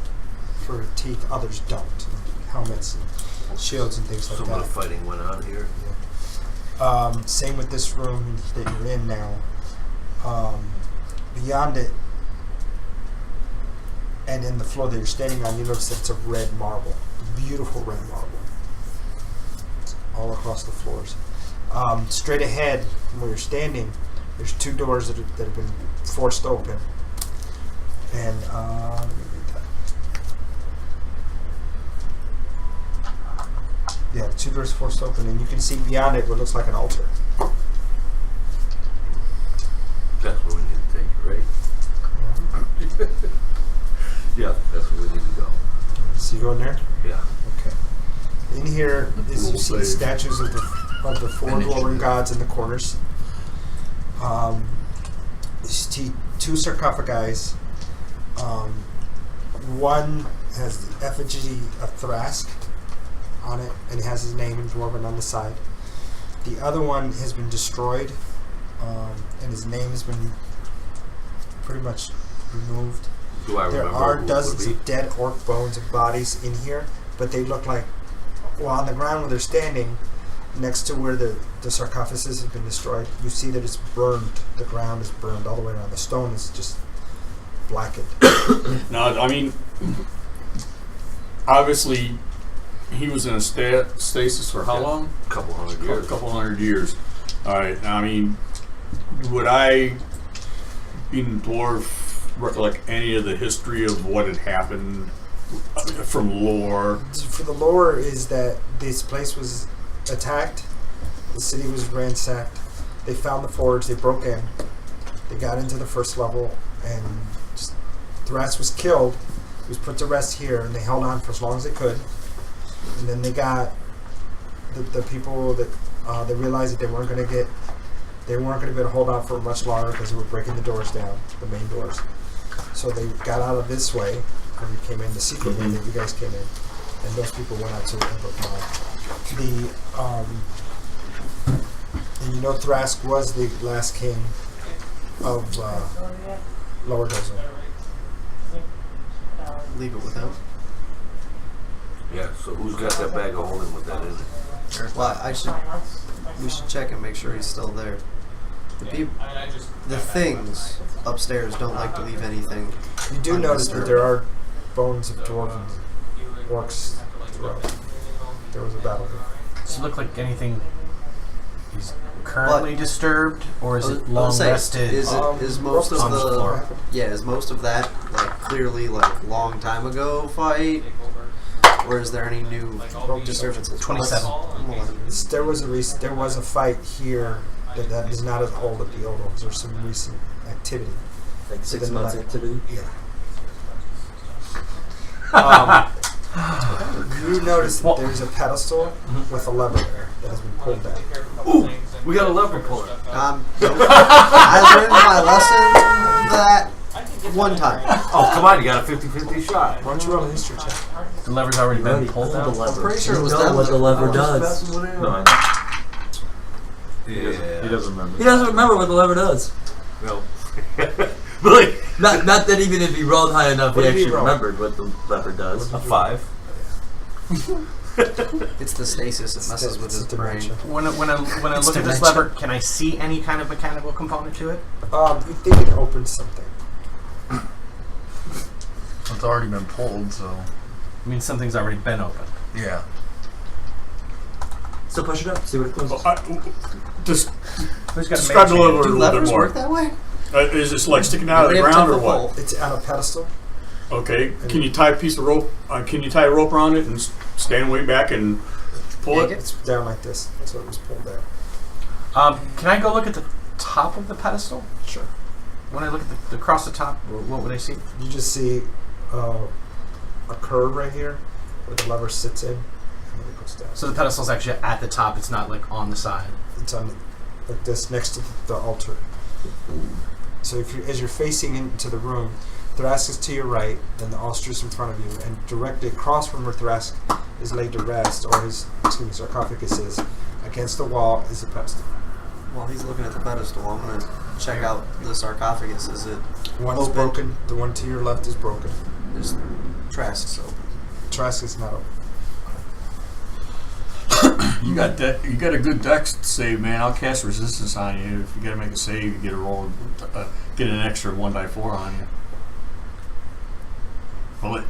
for teeth, others don't. And helmets and shields and things like Some of the that. fighting went on here. Same with this room that you're in now. Beyond it, and in the floor that you're standing on, you notice that it's a red marble. Beautiful red marble. It's all across the floors. Straight ahead from where you're standing, there's 2 doors that have been forced open. And let me read that. Yeah, 2 doors forced open, and you can see beyond it what looks like an altar. That's where we need to take, right? Yeah, that's where we need to go. So you go in there? Yeah. Okay. In here is you see statues of the 4 dwarven gods in the corners. You see 2 sarcophagi. One has the effigy of Thrask on it, and it has his name in dwarven on the side. The other one has been destroyed, and his name has been pretty much removed. Do I There remember are who it dozens would of dead orc bones and bodies in here, but they look like, well, on the ground where they're standing, next to where the sarcophagus has been destroyed, you see that it's burned. The ground is burned all the way around. The stone is just blackened. Now, I mean, obviously, he was in a stasis for how long? be? Couple hundred A years. couple hundred years. All right. I mean, would I, being a dwarf, recollect any of the history of what had happened from lore? For the lore is that this place was attacked, the city was ransacked, they found the forge, they broke in, they got into the first level, and just, Thras was killed, he was put to rest here, and they held on for as long as they could, and then they got the people that they realized that they weren't going to be able to hold out for much longer because they were breaking the doors down, the main doors. So they got out of this way, and we came in the secret way that you guys came in, and those people went out to Amnian. And you know Thrask was the last king of Lower Dozo. Leave it with him. Yeah, so who's got that bag of holding with that in it? Well, we should check and make sure he's still there. The things upstairs don't like to leave anything. You do notice that there are bones of dwarven orcs throughout. There was a battle there. Does it look like anything is currently disturbed, or is it long rested? Is most of on the floor? is most of that like clearly like long time ago fight, or is there any new disturbances? 27. There was a fight here that is not as old as the old ones. There's some recent activity. Like 6 Within months the- activity? You notice that there's a pedestal with a lever there that has been pulled down. Ooh, we got a lever puller. I learned my lesson that one time. Oh, come on, you got a 50-50 shot. Why don't you roll a history check? The lever's already been pulled out. I'm pretty sure it was know that what the lever. lever does. No, I know. He doesn't remember. He doesn't remember what the lever does. No. Really? Not that even if he rolled high enough, What he did he actually roll? remembered what the lever does. A 5. It's the stasis that messes with his brain. When I look at this lever, can I see any kind of mechanical component to it? You think it opens something. It's already been pulled, so I mean, something's already been opened. yeah. So push it up, see what it closes. Just Who's got describe the lever a Do little bit levers more. work that way? Is this like sticking out of the Nobody ground or ever took what? the It's on a pedestal. Okay. Can you tie a piece of rope? Can you tie a rope around it and stand way back and pull Yank it? It's down like this. That's what it was pulled down. Can I go look at the top of the pedestal? Sure. When I look at the across the top, what would I see? You just see a curve right here where the lever sits in, and then it goes down. So the pedestal's actually at the top. It's not like on the side. It's on like this next to the altar. So as you're facing into the room, Thrask is to your right, then the altar is in front of you, and directly across from where Thrask is laid to rest, or his sarcophagus is, against the wall is a pedestal. While he's looking at the pedestal, I'm gonna check out the sarcophagus. Is it One is open? broken. The one to your left is broken. There's Trask's open. Trask is not open. You got a good dex save, man. I'll cast resistance on you. If you got to make a save, you get a roll, get an extra 1d4 on you. Bullet.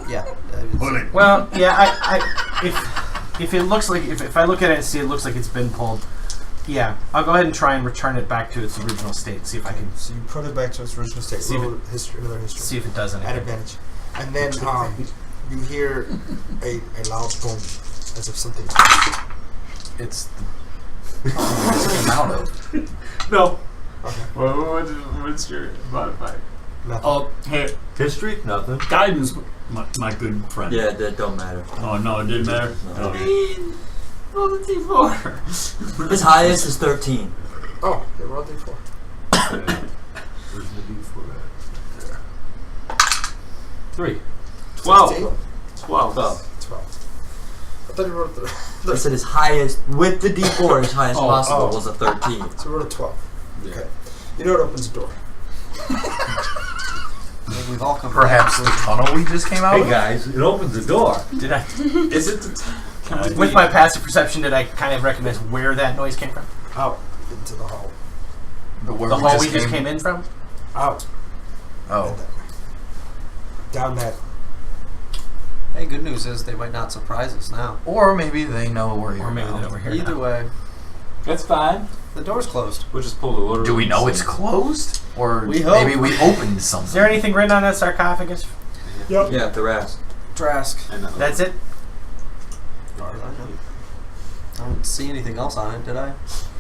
Yeah. Bullet. Well, yeah. If it looks like if I look at it and see it looks like it's been pulled, yeah, I'll go ahead and try and return it back to its original state. And see if I can So you put it back to its original state. See if Roll another history. see if it does At anything. advantage. And then you hear a loud boom as if something. It's What's the amount of? No. Okay. What's your modifier? Nothing. Oh, hey, History? Nothing. guidance, my good friend. Yeah, that don't matter. Oh no, it didn't matter. No. Okay. Roll the D4. His highest is 13. Oh, they rolled D4. Where's the D4 at? 3. 12. 16? 12. 12. I thought you rolled a I said his highest, with the D4, his highest possible was a 13. So you rolled a 12. Yeah. Okay. You know it opens a door. Maybe we've all come. Perhaps the tunnel we just came out Hey of? guys, it opens the door. Did I? Is it the can we With my passive perception, did I kind of recognize where that noise came from? Out into the hall. Where The hall we just came in from? Out. Oh. Down that. Hey, good news is they might not surprise us now. Or maybe they know we're here Or maybe now. that we're here Either now. way, That's fine. the door's closed. We'll just pull the order. Do we know it's closed? Or We hope. maybe we opened something? Is there anything written on that sarcophagus? Yep. Yeah, Thrask. Trask. That's it? I don't see anything else on it, did I?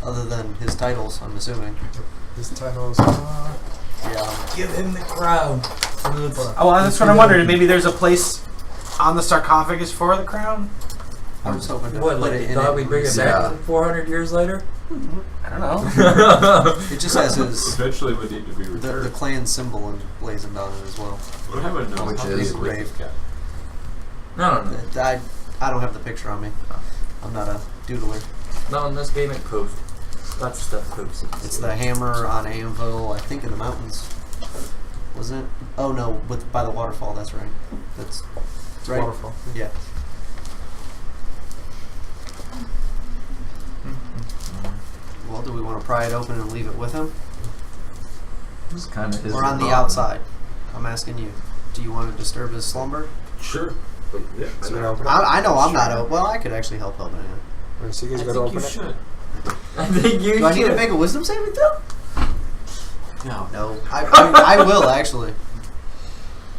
Other than his titles, I'm assuming. His titles. Yeah. Give him the crown. Oh, well, that's what I'm wondering. Maybe there's a place on the sarcophagus for the crown? I was hoping to What, put like it you in thought it. we'd bring it Yeah. back 400 years later? I don't know. It just has his Eventually, we need to be the returned. clan symbol emblazoned on it as well. What happened to Which how is big grave. we've got? No. I don't have the picture on me. I'm not a doodler. No, in this game it poofed. Lots of stuff poofs. It's the hammer on anvil, I think in the mountains. Wasn't it? Oh no, by the waterfall, that's right. That's right. Waterfall. Yeah. Well, do we want to pry it open and leave it with him? It's kind of his. Or on the outside? I'm asking you. Do you want to disturb his slumber? Sure. But yeah, So I you're know. open it? I know I'm not open. Well, I could actually help open it. Alright, so you I guys think gotta you open it. should. I think you Do I need to should. make a wisdom saving throw? No. No. I will actually.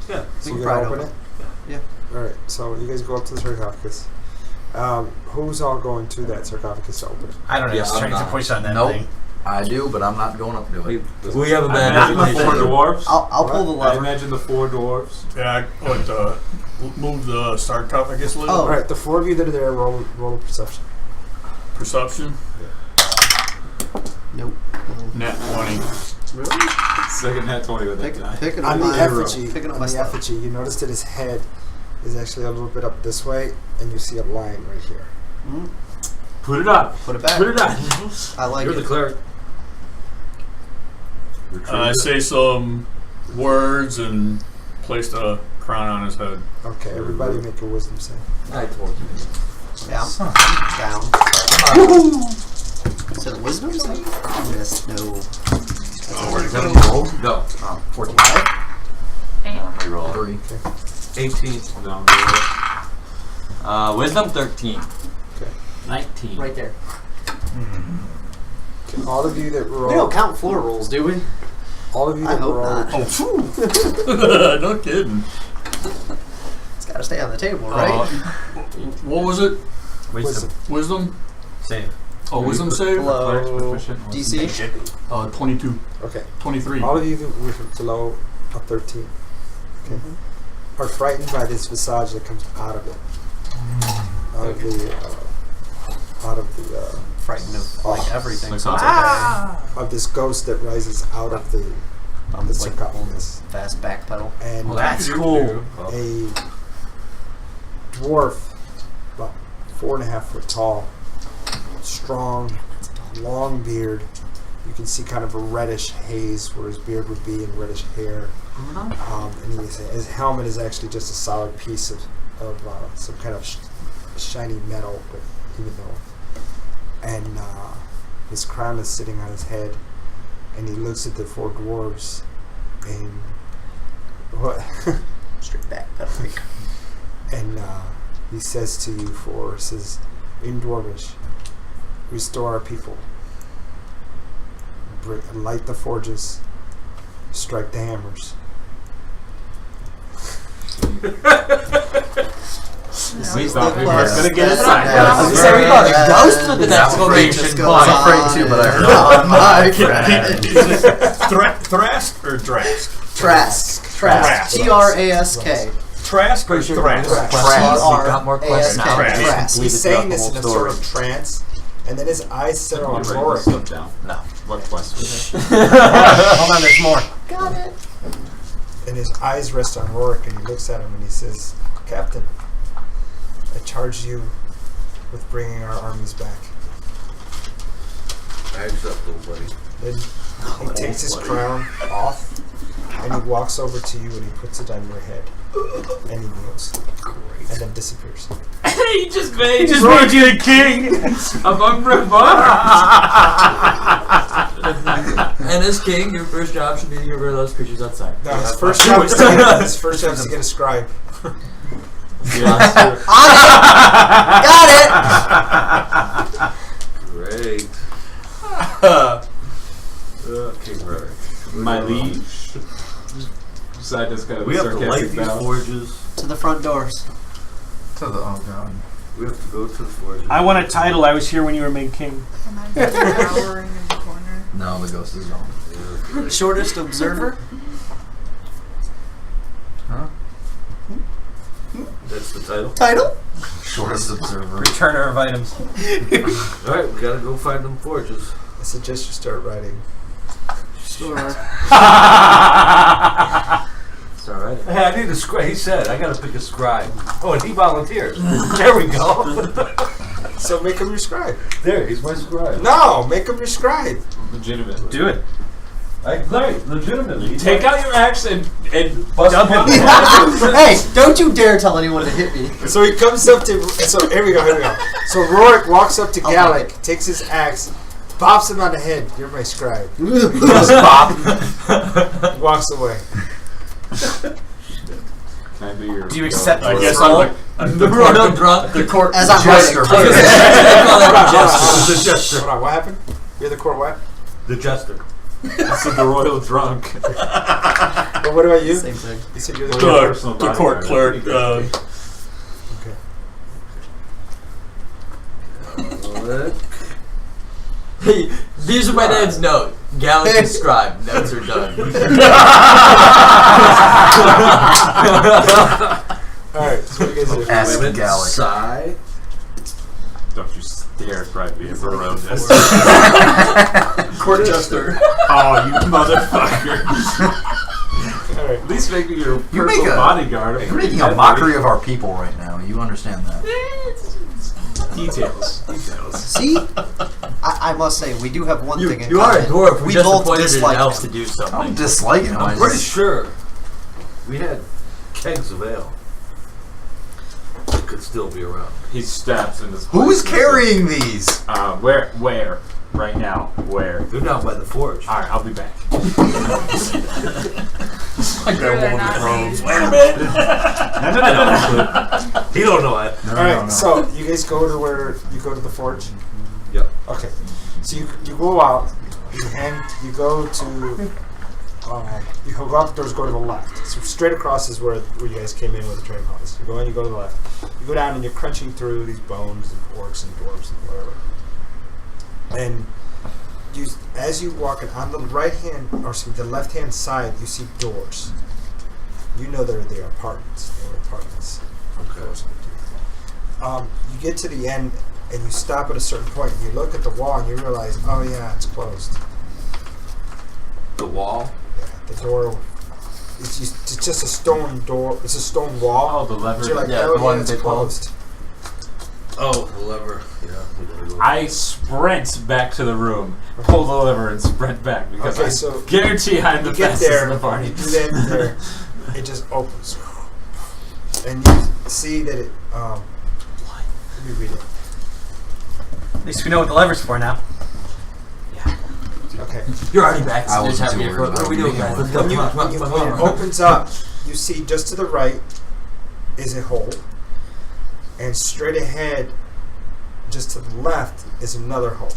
Yeah. So can you pry gotta it open open. it? Yeah. Alright, so you guys go up to the sarcophagus. Who's all going to that sarcophagus to open it? I don't have Yeah, I'm strength to not. push on that Nope. thing. I do, but I'm not going up to it. We have a I bad imagine the four reputation. dwarves. I'll pull the I lever. imagine the four dwarves. Yeah, move the sarcophagus lid. Oh. Alright, the four of you that are there, roll a perception. Perception. Nope. Net 20. Really? Second net 20 with that die. Picking up On the my effigy, picking up on my the stuff. effigy, you notice that his head is actually a little bit up this way, and you see a line right here. Mm, Put it up. Put it back. Put it up. I like You're it. the cleric. I say some words and place the crown on his head. Okay, everybody make a wisdom save. I told you. Yeah, I'm down. Is it a wisdom save? Yes, no. Is that a roll? Go. 14. 8. Reroll. 3. 18. Down Wisdom 13. 19. Right there. Okay, all of you that roll. We don't count floor rolls, do we? All of you I that hope roll. not. Oh, no kidding. It's got to stay on the table, right? What was it? Wisdom. Wisdom? Save. Oh, wisdom save? Below DC. 22. Okay. 23. All of you that were below a 13. Okay. Are frightened by this visage that comes out of it. Out of the Frightened of like everything. Like So it's of this ghost that rises out of the I'm just like sarcophagus. fast back pedal. And Well, that's cool. a dwarf, about 4.5 foot tall, strong, long beard. You can see kind of a reddish haze where his beard would be and reddish hair. And his helmet is actually just a solid piece of some kind of shiny metal, but even though. And his crown is sitting on his head, and he looks at the four dwarves, and what? Straight back pedaling. And he says to you four, says, in Dwarvish, restore our people. Light the forges, strike the hammers. We thought we were plus gonna get a that- sign. that- I was gonna say we got a that- ghost with an that exclamation just point. goes I'm afraid on too, but I and heard on, my friend. Thrask or Drask? Trask. Trask. Trask. Trask or Pretty sure Thrask? we got more questions. Trask. Trask. He's saying this in a sort of trance, and then his eyes set on Rorik. Stuff down. No. What question? Hold on, there's more. Got it. And his eyes rest on Rorik, and he looks at him and he says, Captain, I charge you with bringing our armies back. I accept, little buddy. Then he takes his crown off, and he walks over to you and he puts it on your head. And he kneels. Great. And then disappears. He just made you the king. among remarks. And as king, your first job should be to get rid of those creatures outside. No, his first job is to get a scribe. Yeah. Got it! Great. King Roderick. My liege. Side does kind of We a have to light sarcastic these bow. forges. To the front doors. To the oh god. We have to go to the forges. I want a title. I was here when you were made king. Am I just cowering in the corner? No, the ghost is gone. Shortest observer. Huh? That's the title. Title? Shortest observer. Returner of items. Alright, we gotta go find them forges. I suggest you start writing. Sure. It's alright. Hey, I need a scribe. He said, I gotta pick a scribe. Oh, and he volunteers. There we go. So make him your scribe. There, he's my scribe. No, make him your scribe. Legitimately. Do it. Legitimately. he's Take my- out your axe and Bust Dump him. Hey, don't you dare tell anyone to hit me. So he comes up to. So here we go. So Rorik walks up to Oh, Gallic, takes his axe, bops him on the head. You're my scribe. Just pop. Walks away. Can I be your Do you accept I the guess role? I'm The Bruno drunk. The court As I'm jester. writing. Hold The jester. on, what happened? You're the court what? The jester. So the royal drunk. But what about you? Same thing. You said you're the Well, court. personal the court bodyguard. clerk. Okay. Hey, these are my dad's notes. Galaxy scribe. Notes are done. Alright, so what do you guys do? Ask Women, Gallic. sigh. Don't you stare at me, Mauraun. Court jester. Oh, you motherfucker. Alright. At least make me your You make personal a- bodyguard. You're making a mockery of our people right now. You understand that? Details. See? I must say, we do have one thing in You are a common. dwarf. We just both appointed an dislike elf him. to do I something. don't dislike him. I I'm pretty just- sure we had kegs of ale. It could still be around. He steps in his Who's carrying these? Where? Right now. Where? They're down by the forge. Alright, I'll be back. Sure they're not me. Wait a minute! No. He don't know it. No, Alright, no, no. so you guys go to where you go to the forge? Yep. Okay. So you go out, you go to you go out the doors, go to the left. So straight across is where you guys came in with the train house. You go in, you go to the left. You go down and you're crunching through these bones and orcs and dwarves and whatever. And as you walk in, on the right hand or the left hand side, you see doors. You know they're apartments. They're apartments. Okay. You get to the end and you stop at a certain point and you look at the wall and you realize, oh yeah, it's closed. The wall. Yeah, the door. It's just a stone door. It's a stone wall. Oh, the lever. So you're like, Yeah, oh the one yeah, it's they closed. Oh, the lever. Yeah. We gotta go. I sprint back to the room, pull the lever, and sprint back because Okay, I so guarantee I'm the You get fastest there, in the you party. do that there, it just opens. And you see that it, let me read it. At least we know what the lever's for now. Okay. You're already back. I So just wasn't have too me worried What are we about doing, guys? being Let's go. When it opens up, you see just to the right is a hole. And straight ahead, just to the left, is another hole.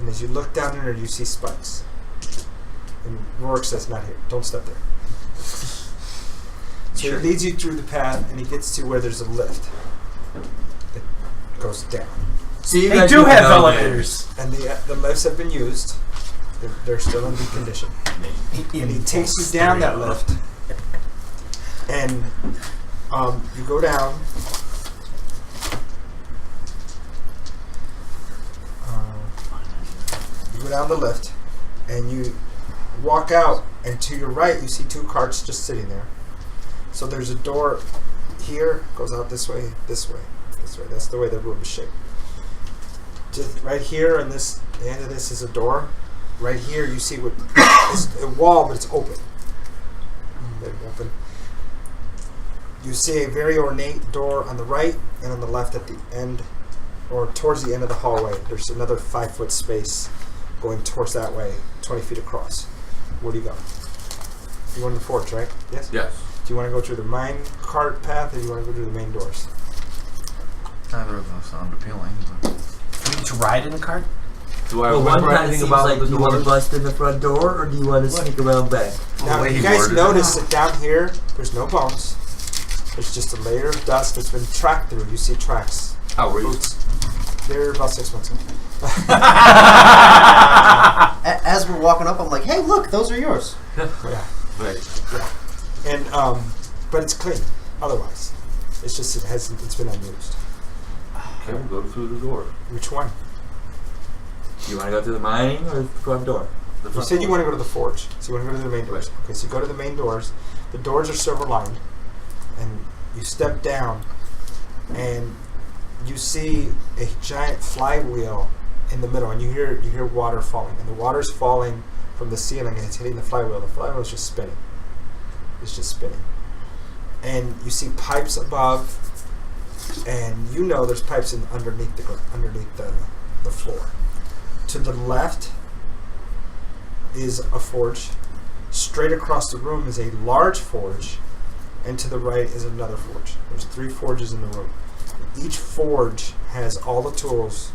And as you look down in there, you see spikes. And Rorik says, not here. Don't step there. So he leads you through the path, and he gets to where there's a lift that goes down. See, you They guys do need to have know elevators. And the lifts have been used. They're still in good condition. And he takes you down that lift. And you go down. You go down the lift. And you walk out. And to your right, you see two carts just sitting there. So there's a door here. Goes out this way, this way, this way. That's the way the room is shaped. Just right here, and the end of this is a door. Right here, you see what is a wall, but it's open. They open. You see a very ornate door on the right and on the left at the end, or towards the end of the hallway. There's another 5-foot space going towards that way, 20 feet across. Where do you go? You want the forge, right? Yes? Yes. Do you want to go through the mine cart path, or do you want to go through the main doors? Neither of those sound appealing. But We get to ride in the cart? Do I Well, one remember kind of anything seems about like the you want to doors? bust in the front door, or do you want to sneak around back? Now, the way you he guys worded it. notice that down here, there's no bones. There's just a layer of dust that's been tracked through. You see tracks. How recent? Boots. They're about 6 months old. As we're walking up, I'm like, hey, look, those are yours. Yeah. Right. And, but it's clean, otherwise. It's just, it's been unused. Okay, we'll go through the door. Which one? You want to go through the mining or the front door? The You front said door. you want to go to the forge, so you want to go to the main doors. Okay, so you go to the main doors. The doors are silver lined, and you step down, and you see a giant flywheel in the middle, and you hear water falling, and the water's falling from the ceiling, and it's hitting the flywheel. The flywheel is just spinning. It's just spinning, and you see pipes above, and you know there's pipes underneath the floor. To the left is a forge. Straight across the room is a large forge, and to the right is another forge. There's 3 forges in the room. Each forge has all the tools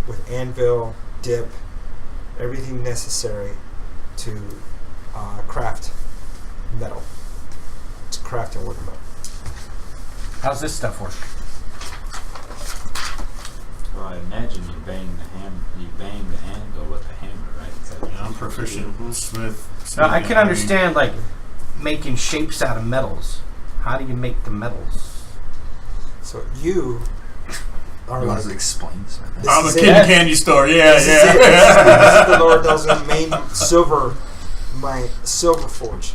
with anvil, dip, everything necessary to craft metal. To craft and work metal. How's this stuff work? Well, I imagine you bang the anvil with the hammer, right? Is that Yeah, I'm proficient smith. Now, I can understand, like, making shapes out of metals. How do you make the metals? So you are you want like, to explain something? This I'm a is kid it. in candy store. Yeah, this yeah. is it. This is the Lower Delzum main silver forge,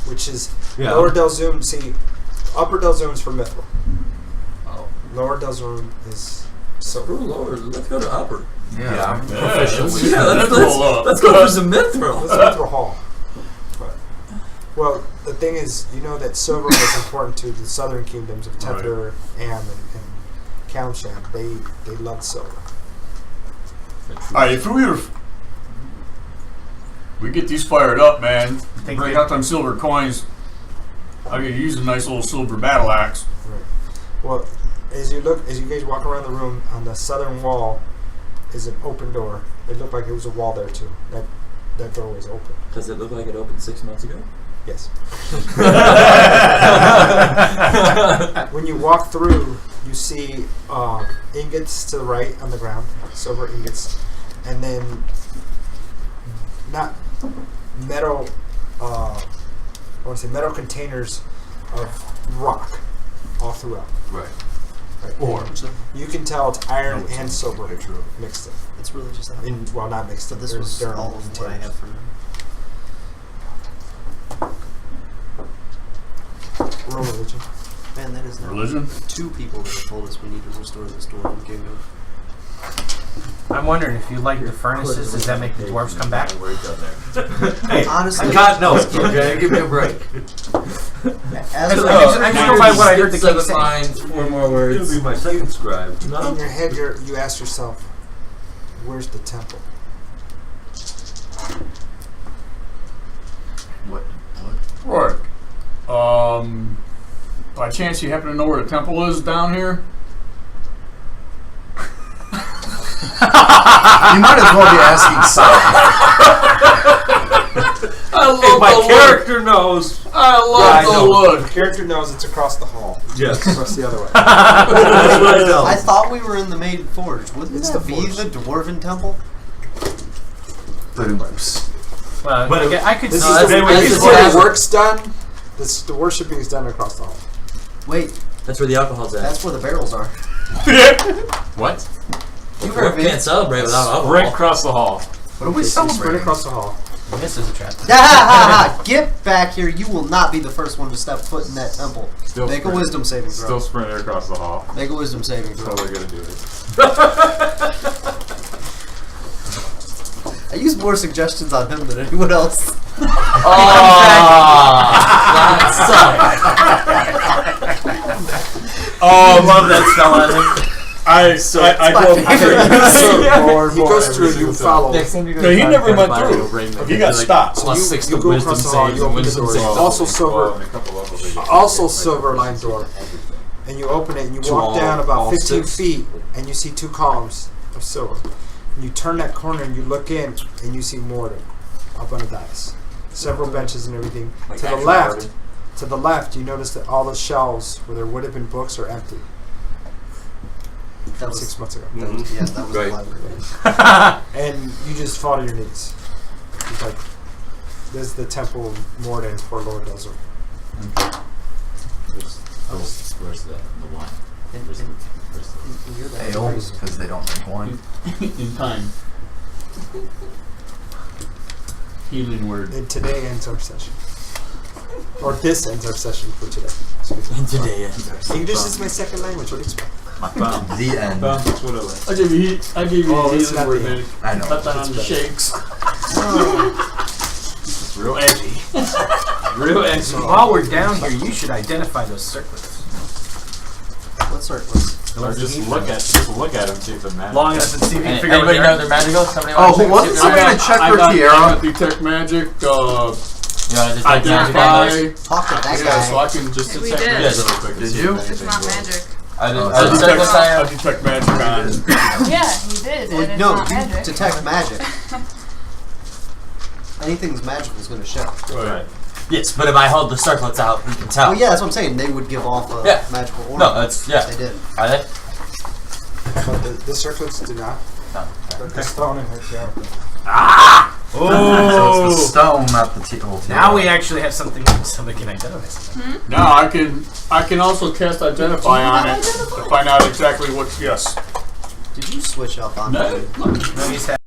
which is Lower Delzum. See, Upper Delzum is for mithril. Oh. Lower Delzum is Screw silver. lower. Let's go to upper. Yeah, I'm Yeah, proficient let's- with Yeah, let's go for some mithril. It's Mithril Hall. But, well, the thing is, you know that silver was important to the southern kingdoms of Tether, Am, and Kaunsham. They loved silver. Alright, if we get these fired up, man. Think Break they- out them silver coins. I could use a nice little silver battle axe. Right. Well, as you guys walk around the room, on the southern wall is an open door. It looked like there was a wall there too. That door was open. Does it look like it opened 6 months ago? Yes. When you walk through, you see ingots to the right on the ground, silver ingots, and then not metal. I want to say metal containers of rock all throughout. Right. Right. Or You can tell it's iron No, it's and a silver picture of it. mixed in. It's really just that. Well, not mixed So in. this They're- was they're all in of what I containers. have for now. Roll religion. Man, that is now Religion? 2 people that have told us we need to restore this dwarven kingdom. I'm wondering if you light the furnaces, does that make the dwarves come back? We're done there. Hey, Honestly, God knows. Okay, give me a break. I as we- just go by what I heard the king 7 say. lines, 4 more It'll words. be my second scribe. No. In your head, you ask yourself, "Where's the temple?" What? Right. By chance you happen to know where the temple is down here? You might as well be asking Sal. I love Hey, my the character knows. I love I the know. look. The character knows it's across the hall. Yes. Across the other way. I thought we were in the main forge. Wouldn't It's that the be forge. the dwarven temple? Oops. Well, But I could This see is that's- the, that's this is the where forge. the work's done. The worshiping is done across the hall. Wait, That's where the alcohol's at. that's where the barrels are. What? You We heard me. can't celebrate without alcohol. Right across the hall. What are we So you spread celebrating? across the hall. this is a trap. Get back here. You will not be the first one to step foot in that temple. Still Make a sprint. wisdom saving throw. Still sprinting across the hall. Make a wisdom saving That's throw. all we're gonna do it. I use more suggestions on him than anyone else. Oh, that I love that spell, I go. He goes through. You follow. Next time you go No, he to never went Fire, through. it'll rain He got stopped. Plus You- 6 you to go wisdom across the hall, saves you and open the wisdom door. saves. Also only. silver- And a couple of them. Also silver lined door. And you open it and you To walk all- down about all 15 6? feet and you see 2 columns of silver. And you turn that corner and you look in and you see Morden up on a dais. Several benches and everything. Like To the actual left, garden. to the left, you notice that all the shelves where there would have been books are empty. That was 6 months ago. That was, yeah, that was Right. the library. And you just fall to your knees. It's like, this is the temple of Morden for Lord Dozer. Where's the wine? And Where's you're the Ales, because they don't drink wine. In time. Healing word. And today ends our session. Or this ends our session for today. Excuse me. And today ends our English is my second language. What do you expect? My thumb. The end. That's what I like. I gave you Oh, it's not word, the man. I know. Put that on the shakes. It's real edgy. Real edgy. While we're down here, you should identify those circlets. What circles? Or just look at them, see if it matters. Long enough and see if you can figure out what Anybody they know are. they're magical? Somebody Oh, want to who wasn't check somebody if gonna check I for got Tiara? detect magic, you want to detect magic on identify. those? Talk to that Yeah, guy. so I can just We detect did. magic Yes. real quick. and Did see you? if It's anything not works. magic. I did. Oh, I so detect detect- what I I detect magic on. Yeah, he did, Well, and it's no, not you magic. detect magic. Anything's magical is going to show. Right. Yes, but if I hold the circlets out, we can tell. Oh yeah, that's what I'm saying. They would give off a Yeah. magical aura. No, that's yeah. They did. Are they? But the circlets do not. No. But the stone in her chair. So it's the stone, not the Tiara. Now we actually have something somebody can identify something. Now I can also cast identify on it to find out exactly what. Yes. Did you switch up on No. me? No, he's had